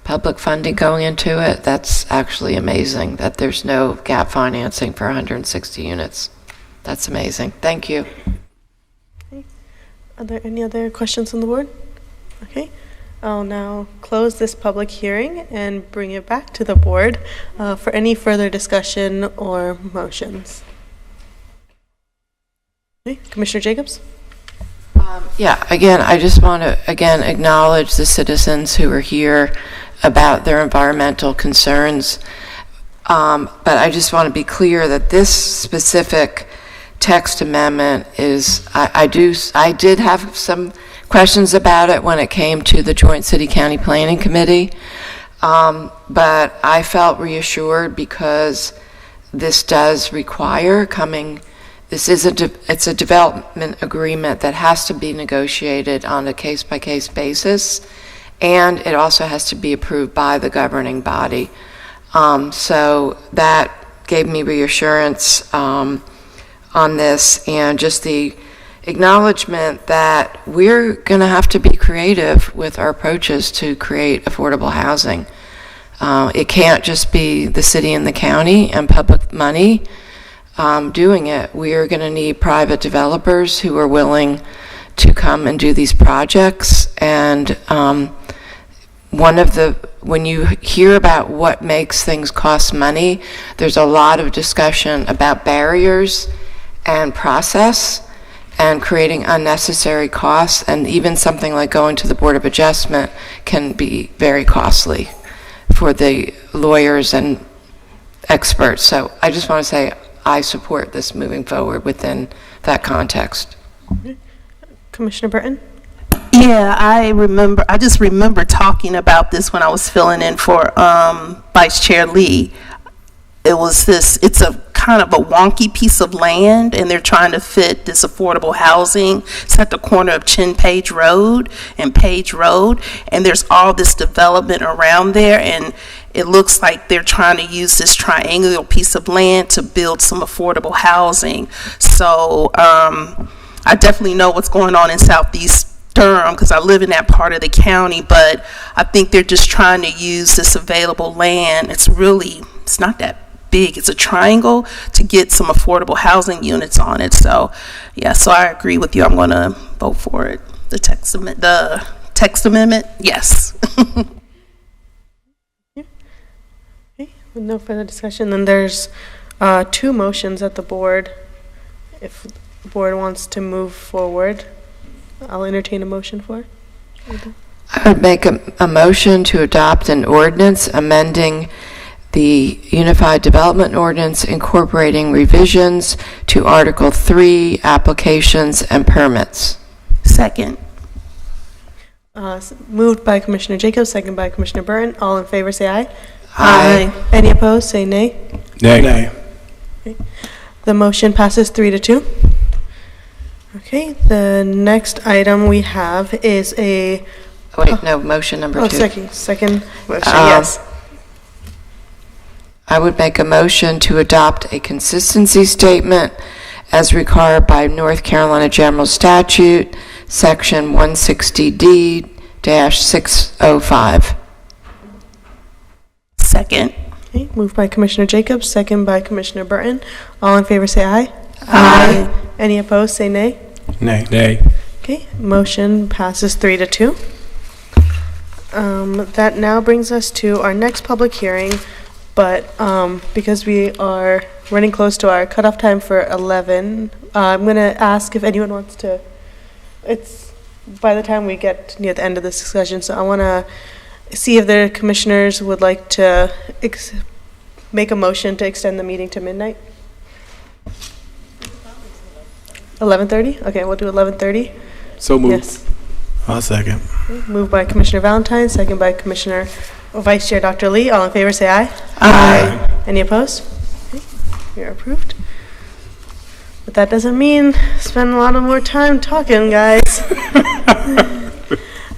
public funding going into it, that's actually amazing that there's no gap financing for 160 units. That's amazing. Thank you. Okay. Are there any other questions on the board? Okay. I'll now close this public hearing and bring it back to the board for any further discussion or motions. Okay. Commissioner Jacobs? Again, I just want to, acknowledge the citizens who are here about their environmental concerns. But I just want to be clear that this specific text amendment is, I did have some questions about it when it came to the Joint City-County Planning Committee, but I felt reassured because this does require it's a development agreement that has to be negotiated on a case-by-case basis, and it also has to be approved by the governing body. So that gave me reassurance on this, and just the acknowledgement that we're going to have to be creative with our approaches to create affordable housing. It can't just be the city and the county and public money doing it. We are going to need private developers who are willing to come and do these projects. And when you hear about what makes things cost money, there's a lot of discussion about barriers and process and creating unnecessary costs, and even something like going to the Board of Adjustment can be very costly for the lawyers and experts. So I just want to say I support this moving forward within that context. Commissioner Burton? Yeah, I just remember talking about this when I was filling in for Vice Chair Lee. It's a kind of a wonky piece of land, and they're trying to fit this affordable housing. It's at the corner of Page Road and Page Road, and there's all this development around there, and it looks like they're trying to use this triangular piece of land to build some affordable housing. So I definitely know what's going on in Southeast Durham because I live in that part of the county, but I think they're just trying to use this available land. It's not that big. It's a triangle to get some affordable housing units on it. So yeah, so I agree with you. I'm going to vote for it. The text amendment, yes. Okay, with no further discussion, then there's 2 motions at the board. If the board wants to move forward, I'll entertain a motion for it. I would make a motion to adopt an ordinance amending the Unified Development Ordinance incorporating revisions to Article 3, applications and permits. Second. Moved by Commissioner Jacobs, second by Commissioner Burton. All in favor say aye. Aye. Any opposed say nay. Nay. Okay. The motion passes 3-2. Okay, the next item we have is a... Wait, no, motion number 2. Second motion, yes. I would make a motion to adopt a consistency statement as required by North Carolina General Statute, Section 160D-605. Second. Okay, moved by Commissioner Jacobs, second by Commissioner Burton. All in favor say aye. Aye. Any opposed say nay. Nay. Okay, motion passes 3-2. That now brings us to our next public hearing, but because we are running close to our cutoff time for 11, I'm going to ask if anyone wants to, it's by the time we get near the end of this discussion, so I want to see if the commissioners would like to make a motion to extend the meeting to midnight. 11:30? Okay, we'll do 11:30. So moved. Yes. I'll second. Moved by Commissioner Valentine, second by Commissioner Vice Chair Dr. Lee. All in favor say aye. Aye. Any opposed? Okay, you're approved. But that doesn't mean spend a lot of more time talking, guys.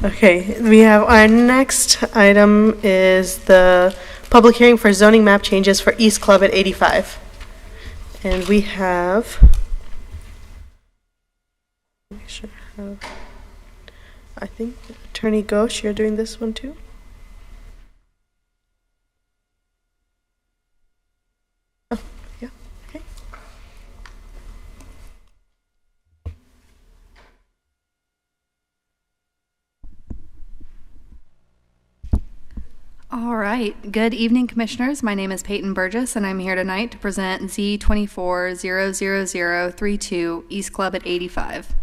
Okay, we have our next item is the public hearing for zoning map changes for East Club at 85. And we have, make sure I have, I think Attorney Ghosh, you're doing this one too? Oh, yeah, okay. All right. Good evening, Commissioners. My name is Peyton Burgess, and I'm here tonight to present Z2400032 East Club at 85.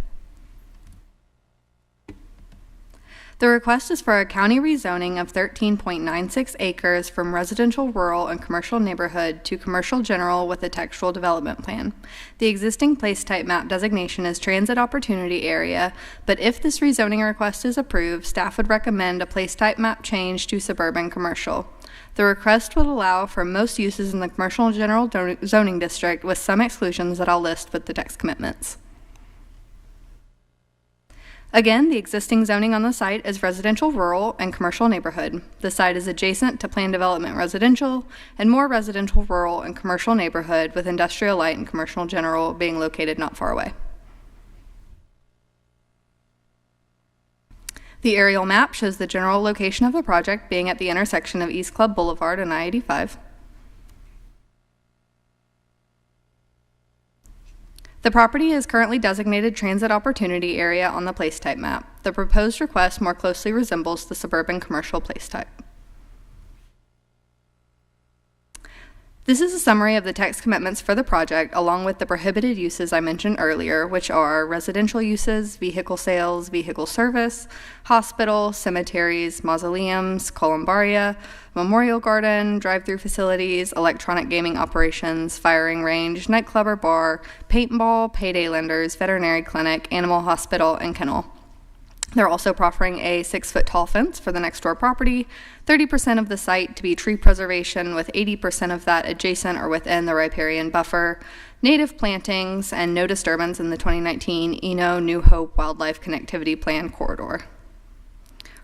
The request is for a county rezoning of 13.96 acres from residential, rural, and commercial neighborhood to commercial general with a textual development plan. The existing place type map designation is transit opportunity area, but if this rezoning request is approved, staff would recommend a place type map change to suburban commercial. The request would allow for most uses in the commercial general zoning district with some exclusions that I'll list with the text commitments. Again, the existing zoning on the site is residential, rural, and commercial neighborhood. The site is adjacent to planned development residential and more residential, rural, and commercial neighborhood with industrial light and commercial general being located not far away. The aerial map shows the general location of the project being at the intersection of East Club Boulevard and I-85. The property is currently designated transit opportunity area on the place type map. The proposed request more closely resembles the suburban commercial place type. This is a summary of the text commitments for the project, along with the prohibited uses I mentioned earlier, which are residential uses, vehicle sales, vehicle service, hospital, cemeteries, mausoleums, columbaria, memorial garden, drive-through facilities, electronic gaming operations, firing range, nightclub or bar, paintball, payday lenders, veterinary clinic, animal hospital, and kennel. They're also proffering a 6-foot tall fence for the next door property, 30% of the site to be tree preservation, with 80% of that adjacent or within the riparian buffer, native plantings, and no disturbance in the 2019 Eno New Hope Wildlife Connectivity Plan corridor.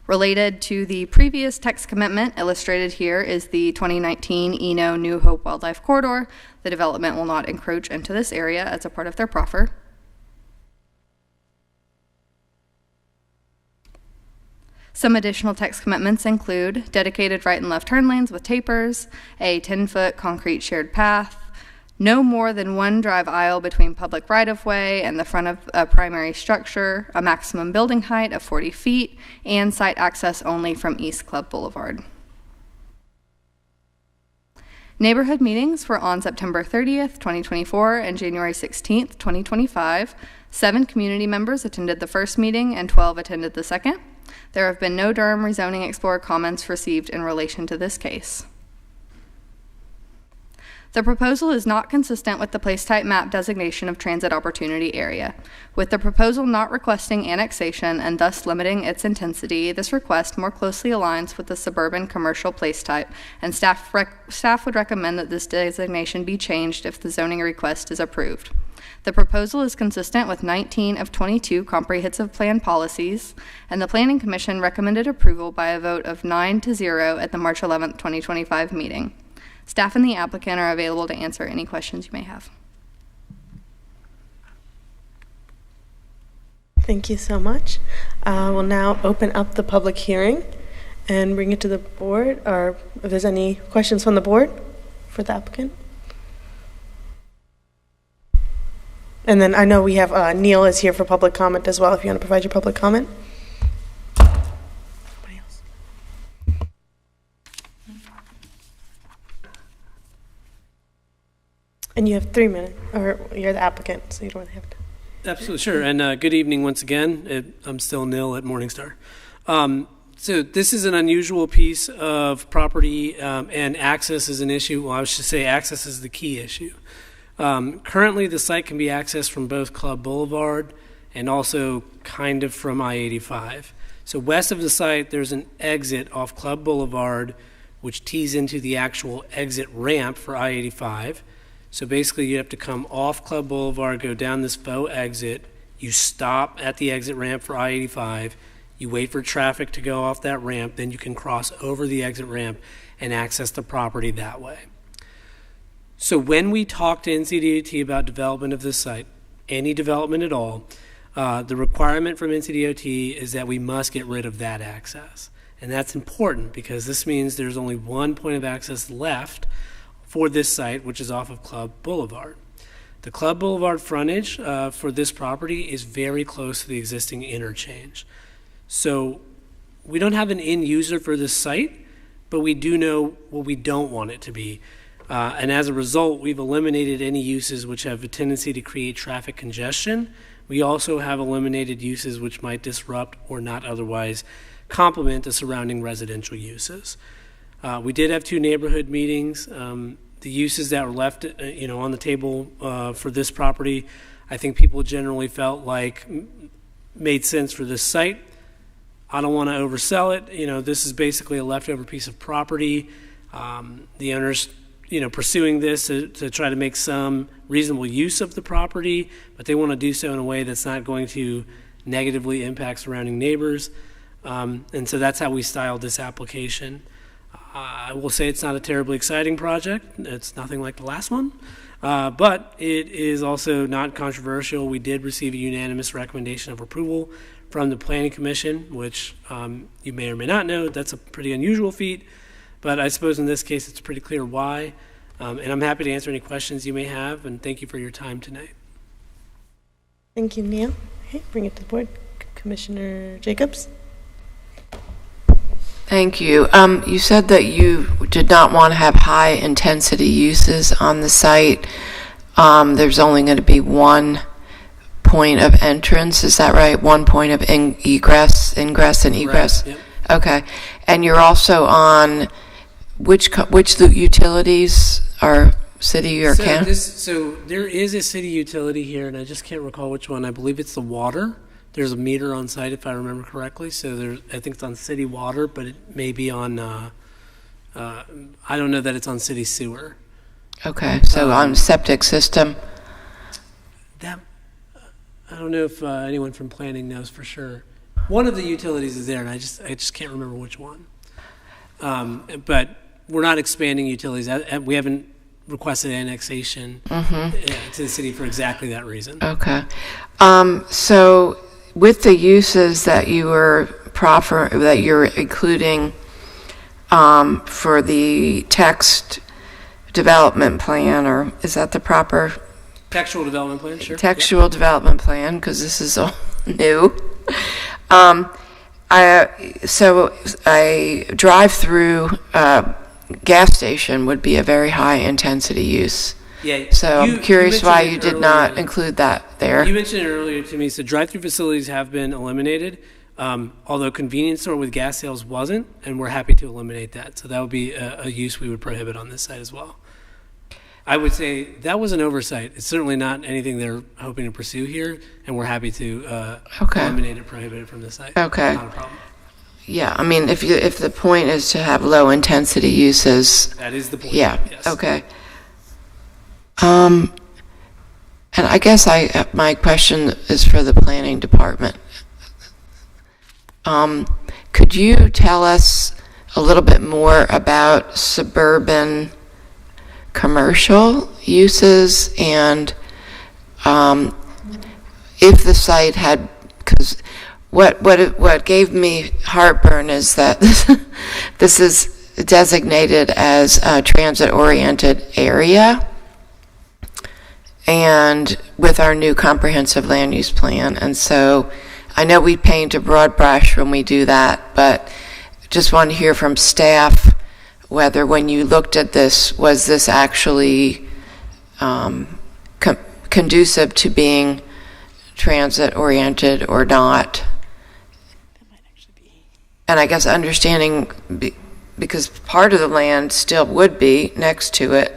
Related to the previous text commitment, illustrated here is the 2019 Eno New Hope Wildlife Corridor. The development will not encroach into this area as a part of their proffer. Some additional text commitments include dedicated right and left turn lanes with tapers, a 10-foot concrete shared path, no more than one drive aisle between public right-of-way and the front of a primary structure, a maximum building height of 40 feet, and site access only from East Club Boulevard. Neighborhood meetings were on September 30th, 2024 and January 16th, 2025. 7 community members attended the first meeting and 12 attended the second. There have been no Durham Rezoning Explorer comments received in relation to this case. The proposal is not consistent with the place type map designation of transit opportunity area. With the proposal not requesting annexation and thus limiting its intensity, this request more closely aligns with the suburban commercial place type, and staff would recommend that this designation be changed if the zoning request is approved. The proposal is consistent with 19 of 22 comprehensive plan policies, and the Planning Commission recommended approval by a vote of 9-0 at the March 11, 2025 meeting. Staff and the applicant are available to answer any questions you may have. Thank you so much. We'll now open up the public hearing and bring it to the board, or if there's any questions from the board for the applicant. And then I know we have Neil is here for public comment as well, if you want to provide your public comment. Anybody else? And you have 3 minutes, or you're the applicant, so you don't have to. Absolutely, sure. And good evening once again. I'm still Neil at Morningstar. So this is an unusual piece of property, and access is an issue. Well, I should say access is the key issue. Currently, the site can be accessed from both Club Boulevard and also kind of from I-85. So west of the site, there's an exit off Club Boulevard, which tees into the actual exit ramp for I-85. So basically, you have to come off Club Boulevard, go down this faux exit. You stop at the exit ramp for I-85. You wait for traffic to go off that ramp. Then you can cross over the exit ramp and access the property that way. So when we talk to NCDOT about development of this site, any development at all, the requirement from NCDOT is that we must get rid of that access. And that's important because this means there's only one point of access left for this site, which is off of Club Boulevard. The Club Boulevard frontage for this property is very close to the existing interchange. So we don't have an end user for this site, but we do know what we don't want it to be. And as a result, we've eliminated any uses which have a tendency to create traffic congestion. We also have eliminated uses which might disrupt or not otherwise complement the surrounding residential uses. We did have 2 neighborhood meetings. The uses that were left, on the table for this property, I think people generally felt like made sense for this site. I don't want to oversell it. This is basically a leftover piece of property. The owners pursuing this to try to make some reasonable use of the property, but they want to do so in a way that's not going to negatively impact surrounding neighbors. And so that's how we styled this application. I will say it's not a terribly exciting project. It's nothing like the last one, but it is also not controversial. We did receive a unanimous recommendation of approval from the Planning Commission, which you may or may not know, that's a pretty unusual feat. But I suppose in this case, it's pretty clear why. And I'm happy to answer any questions you may have, and thank you for your time tonight. Thank you, Neil. Okay, bring it to the board. Commissioner Jacobs. Thank you. You said that you did not want to have high-intensity uses on the site. There's only going to be one point of entrance, is that right? One point of ingress and egress? Right, yep. Okay. And you're also on which utilities are city or county? So there is a city utility here, and I just can't recall which one. I believe it's the water. There's a meter on site, if I remember correctly. So I think it's on city water, but it may be on, I don't know that it's on city sewer. Okay, so on septic system. I don't know if anyone from planning knows for sure. One of the utilities is there, and I just can't remember which one. But we're not expanding utilities. We haven't requested annexation to the city for exactly that reason. Okay. So with the uses that you were that you're including for the text development plan, or is that the proper? Textual development plan, sure. Textual development plan, because this is all new. So a drive-through gas station would be a very high intensity use. Yeah. So I'm curious why you did not include that there. You mentioned it earlier to me. So drive-through facilities have been eliminated, although convenience store with gas sales wasn't, and we're happy to eliminate that. So that would be a use we would prohibit on this site as well. I would say that was an oversight. It's certainly not anything they're hoping to pursue here, and we're happy to eliminate it, prohibit it from the site. Okay. Not a problem. Yeah, I mean, if the point is to have low intensity uses. That is the point. Yeah. Yes. Okay. And I guess my question is for the planning department. Could you tell us a little bit more about suburban commercial uses, and if the site had, because what gave me heartburn is that this is designated as a transit-oriented area, and with our new comprehensive land use plan, and so I know we paint a broad brush when we do that, but just want to hear from staff whether when you looked at this, was this actually conducive to being transit-oriented or not? And I guess understanding, because part of the land still would be next to it,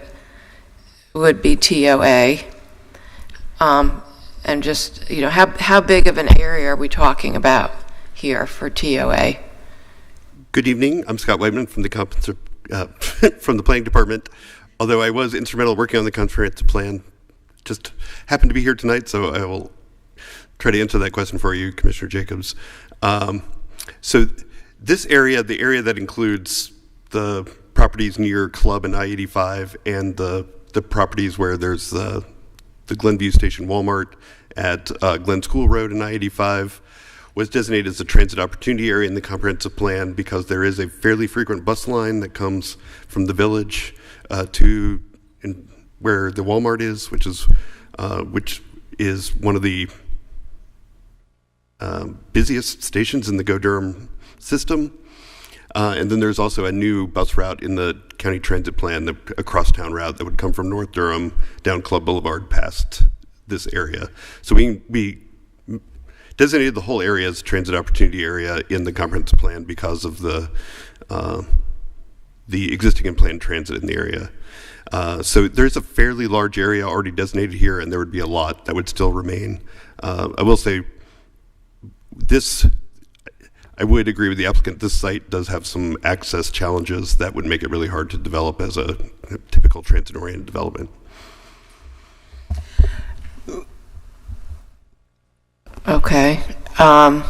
would be TOA. And just, how big of an area are we talking about here for TOA? Good evening. I'm Scott Whiteman from the from the planning department. Although I was instrumental working on the comprehensive plan, just happened to be here tonight, so I will try to answer that question for you, Commissioner Jacobs. So this area, the area that includes the properties near Club and I-85 and the properties where there's the Glenview Station Walmart at Glen School Road and I-85, was designated as a transit opportunity area in the comprehensive plan because there is a fairly frequent bus line that comes from the village to where the Walmart is, which is one of the busiest stations in the Go Durham system. And then there's also a new bus route in the county transit plan, a crosstown route that would come from North Durham down Club Boulevard past this area. So we designated the whole area as a transit opportunity area in the comprehensive plan because of the existing and planned transit in the area. So there's a fairly large area already designated here, and there would be a lot that would still remain. I will say I would agree with the applicant, this site does have some access challenges that would make it really hard to develop as a typical transit-oriented development. Okay. And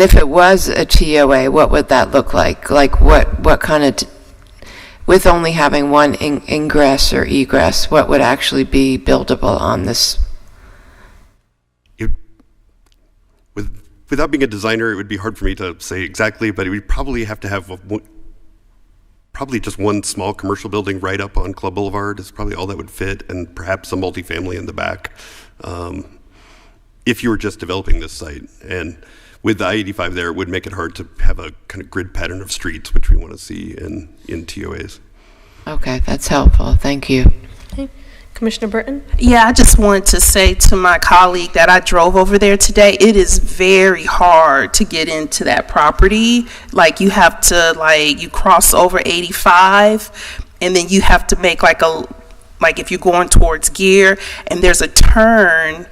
if it was a TOA, what would that look like? Like what kind of, with only having one ingress or egress, what would actually be buildable on this? Without being a designer, it would be hard for me to say exactly, but it would probably have to have probably just one small commercial building right up on Club Boulevard is probably all that would fit, and perhaps a multifamily in the back if you were just developing this site. And with the I-85 there, it would make it hard to have a kind of grid pattern of streets, which we want to see in TOAs. Okay, that's helpful. Thank you. Okay. Commissioner Burton? Yeah, I just wanted to say to my colleague that I drove over there today, it is very hard to get into that property. Like you have to, you cross over 85 and then you have to make like like if you're going towards Gear and there's a turn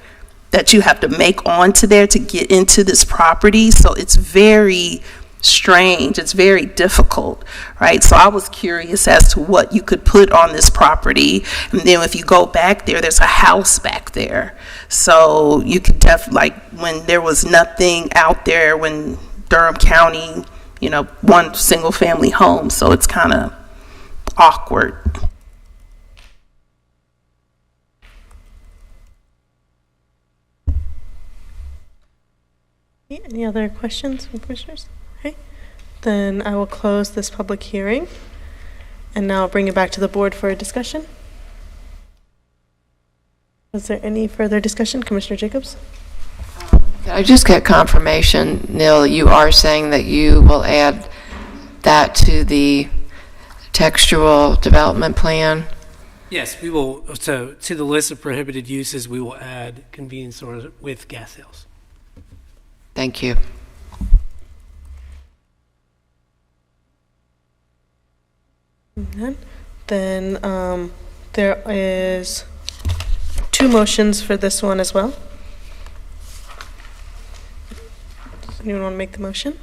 that you have to make onto there to get into this property. So it's very strange. It's very difficult, right? So I was curious as to what you could put on this property. And then if you go back there, there's a house back there. So you could like when there was nothing out there, when Durham County, you know, one single family home. So it's kind of awkward. Any other questions from commissioners? Okay, then I will close this public hearing and now I'll bring it back to the board for a discussion. Is there any further discussion? Commissioner Jacobs? Can I just get confirmation, Neil, you are saying that you will add that to the textual development plan? Yes, we will. So to the list of prohibited uses, we will add convenience stores with gas sales. Thank you. Then there is 2 motions for this one as well. Does anyone want to make the motion?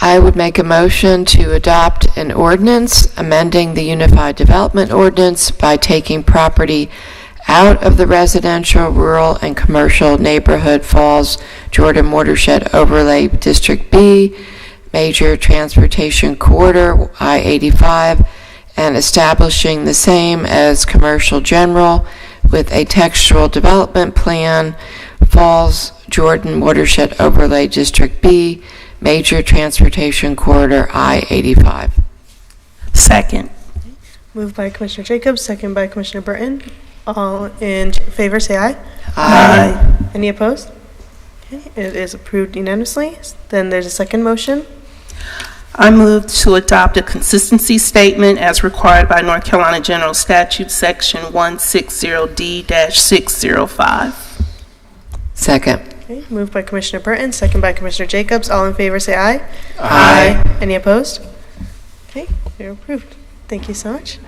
I would make a motion to adopt an ordinance amending the Unified Development Ordinance by taking property out of the residential, rural, and commercial neighborhood Falls Jordan Watershed Overlay District B, Major Transportation Corridor I-85, and establishing the same as Commercial General with a textual development plan, Falls Jordan Watershed Overlay District B, Major Transportation Corridor I-85. Second. Moved by Commissioner Jacobs, second by Commissioner Burton. All in favor, say aye. Aye. Any opposed? Okay, it is approved unanimously. Then there's a second motion. I move to adopt a consistency statement as required by North Carolina General Statute Section 160D-605. Second. Okay, moved by Commissioner Burton, second by Commissioner Jacobs. All in favor, say aye. Aye. Any opposed? Okay, you're approved. Thank you so much.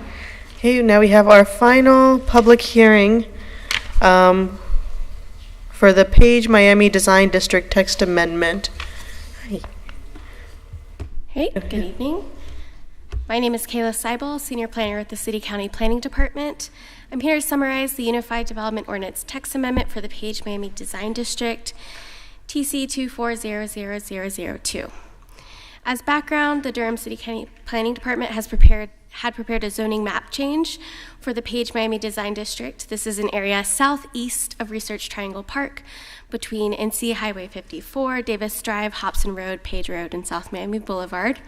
Okay, now we have our final public hearing for the Page Miami Design District text amendment. Hi. Hey, good evening. My name is Kayla Seibel, Senior Planner at the City County Planning Department. I'm here to summarize the Unified Development Ordinance text amendment for the Page Miami Design District, TC 2400002. As background, the Durham City County Planning Department had prepared a zoning map change for the Page Miami Design District. This is an area southeast of Research Triangle Park between NC Highway 54, Davis Drive, Hobson Road, Page Road, and South Miami Boulevard.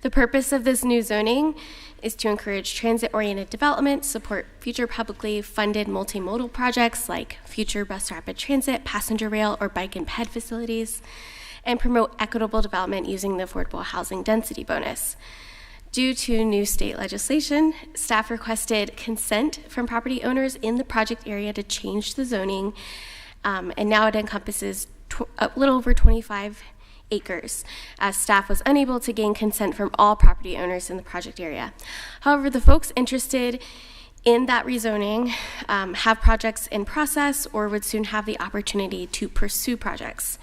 The purpose of this new zoning is to encourage transit-oriented development, support future publicly funded multimodal projects like future bus rapid transit, passenger rail, or bike and ped facilities, and promote equitable development using the affordable housing density bonus. Due to new state legislation, staff requested consent from property owners in the project area to change the zoning, and now it encompasses a little over 25 acres, as staff was unable to gain consent from all property owners in the project area. However, the folks interested in that rezoning have projects in process or would soon have the opportunity to pursue projects.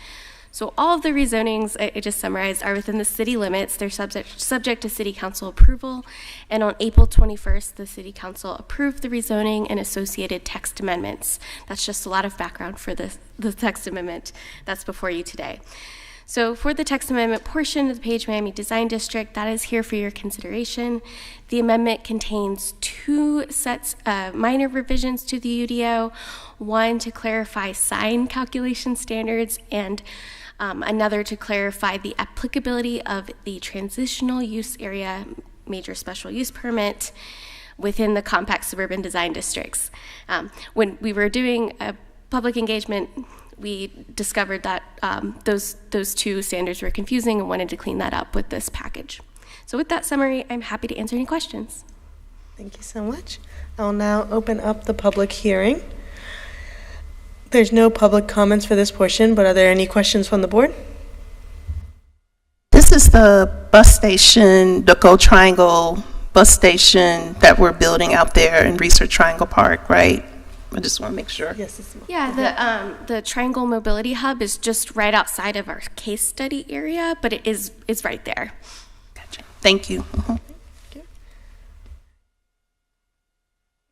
So all of the rezonings I just summarized are within the city limits. They're subject to city council approval. And on April 21st, the city council approved the rezoning and associated text amendments. That's just a lot of background for the text amendment that's before you today. So for the text amendment portion of the Page Miami Design District, that is here for your consideration. The amendment contains 2 sets of minor revisions to the UDO, one to clarify sign calculation standards and another to clarify the applicability of the transitional use area major special use permit within the compact suburban design districts. When we were doing a public engagement, we discovered that those 2 standards were confusing and wanted to clean that up with this package. So with that summary, I'm happy to answer any questions. Thank you so much. I'll now open up the public hearing. There's no public comments for this portion, but are there any questions from the board? This is the bus station, the Go Triangle bus station that we're building out there in Research Triangle Park, right? I just want to make sure. Yes, it's Yeah, the Triangle Mobility Hub is just right outside of our case study area, but it's right there. Gotcha. Thank you.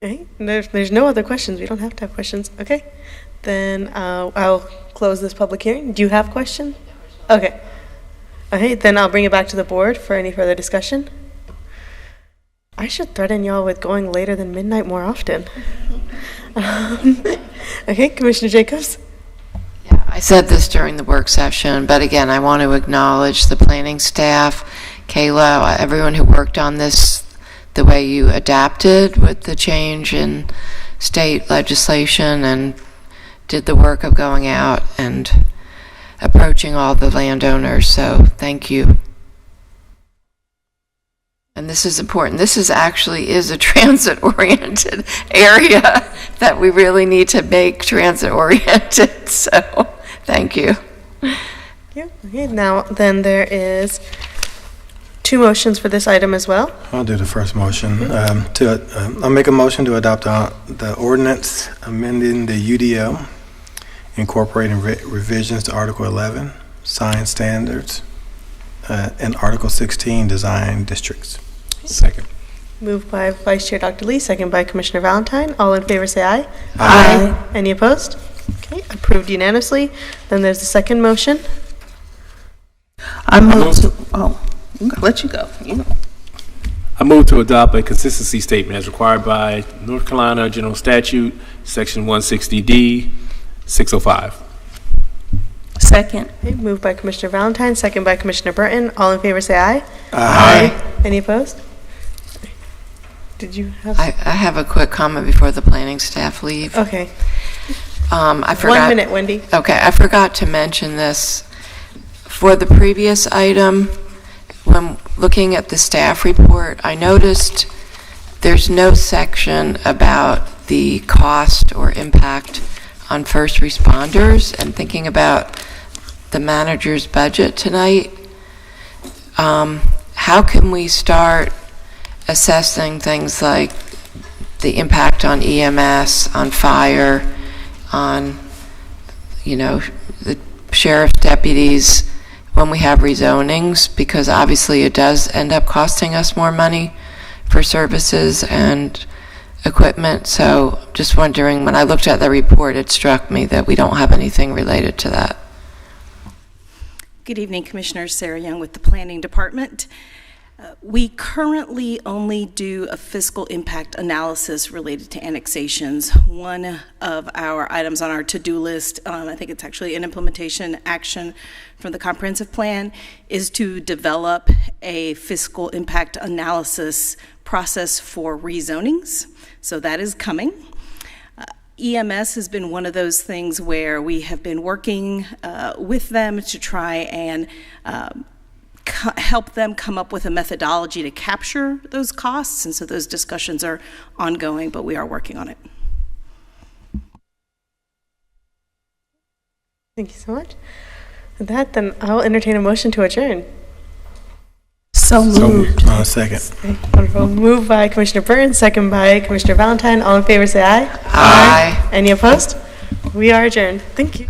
Okay, there's no other questions. We don't have to have questions. Okay, then I'll close this public hearing. Do you have questions? Okay. Okay, then I'll bring it back to the board for any further discussion. I should threaten y'all with going later than midnight more often. Okay, Commissioner Jacobs? Yeah, I said this during the work session, but again, I want to acknowledge the planning staff, Kayla, everyone who worked on this, the way you adapted with the change in state legislation and did the work of going out and approaching all the landowners, so thank you. And this is important. This is actually a transit-oriented area that we really need to make transit-oriented, so thank you. Yeah. Okay, now then there is 2 motions for this item as well. I'll do the first motion. I'll make a motion to adopt the ordinance amending the UDO, incorporating revisions to Article 11, sign standards, and Article 16, design districts. Second. Moved by Vice Chair Dr. Lee, second by Commissioner Valentine. All in favor say aye. Aye. Any opposed? Okay, approved unanimously. Then there's the second motion. I move to, oh, I'm gonna let you go. You know. I move to adopt a consistency statement as required by North Carolina General Statute, Section 160D, 605. Second. Okay, moved by Commissioner Valentine, second by Commissioner Burton. All in favor say aye. Aye. Any opposed? Did you have? I have a quick comment before the planning staff leave. Okay. I forgot. 1 minute, Wendy. Okay, I forgot to mention this. For the previous item, when looking at the staff report, I noticed there's no section about the cost or impact on first responders, and thinking about the manager's budget tonight, how can we start assessing things like the impact on EMS, on fire, on, the sheriff's deputies when we have rezonings, because obviously it does end up costing us more money for services and equipment. So just wondering, when I looked at the report, it struck me that we don't have anything related to that. Good evening, Commissioner. Sarah Young with the Planning Department. We currently only do a fiscal impact analysis related to annexations. One of our items on our to-do list, I think it's actually an implementation action from the comprehensive plan, is to develop a fiscal impact analysis process for rezonings. So that is coming. EMS has been one of those things where we have been working with them to try and help them come up with a methodology to capture those costs, and so those discussions are ongoing, but we are working on it. Thank you so much. With that, then I'll entertain a motion to adjourn. So moved. Second. Okay, wonderful. Moved by Commissioner Burns, second by Commissioner Valentine. All in favor say aye. Aye. Any opposed? We are adjourned. Thank you.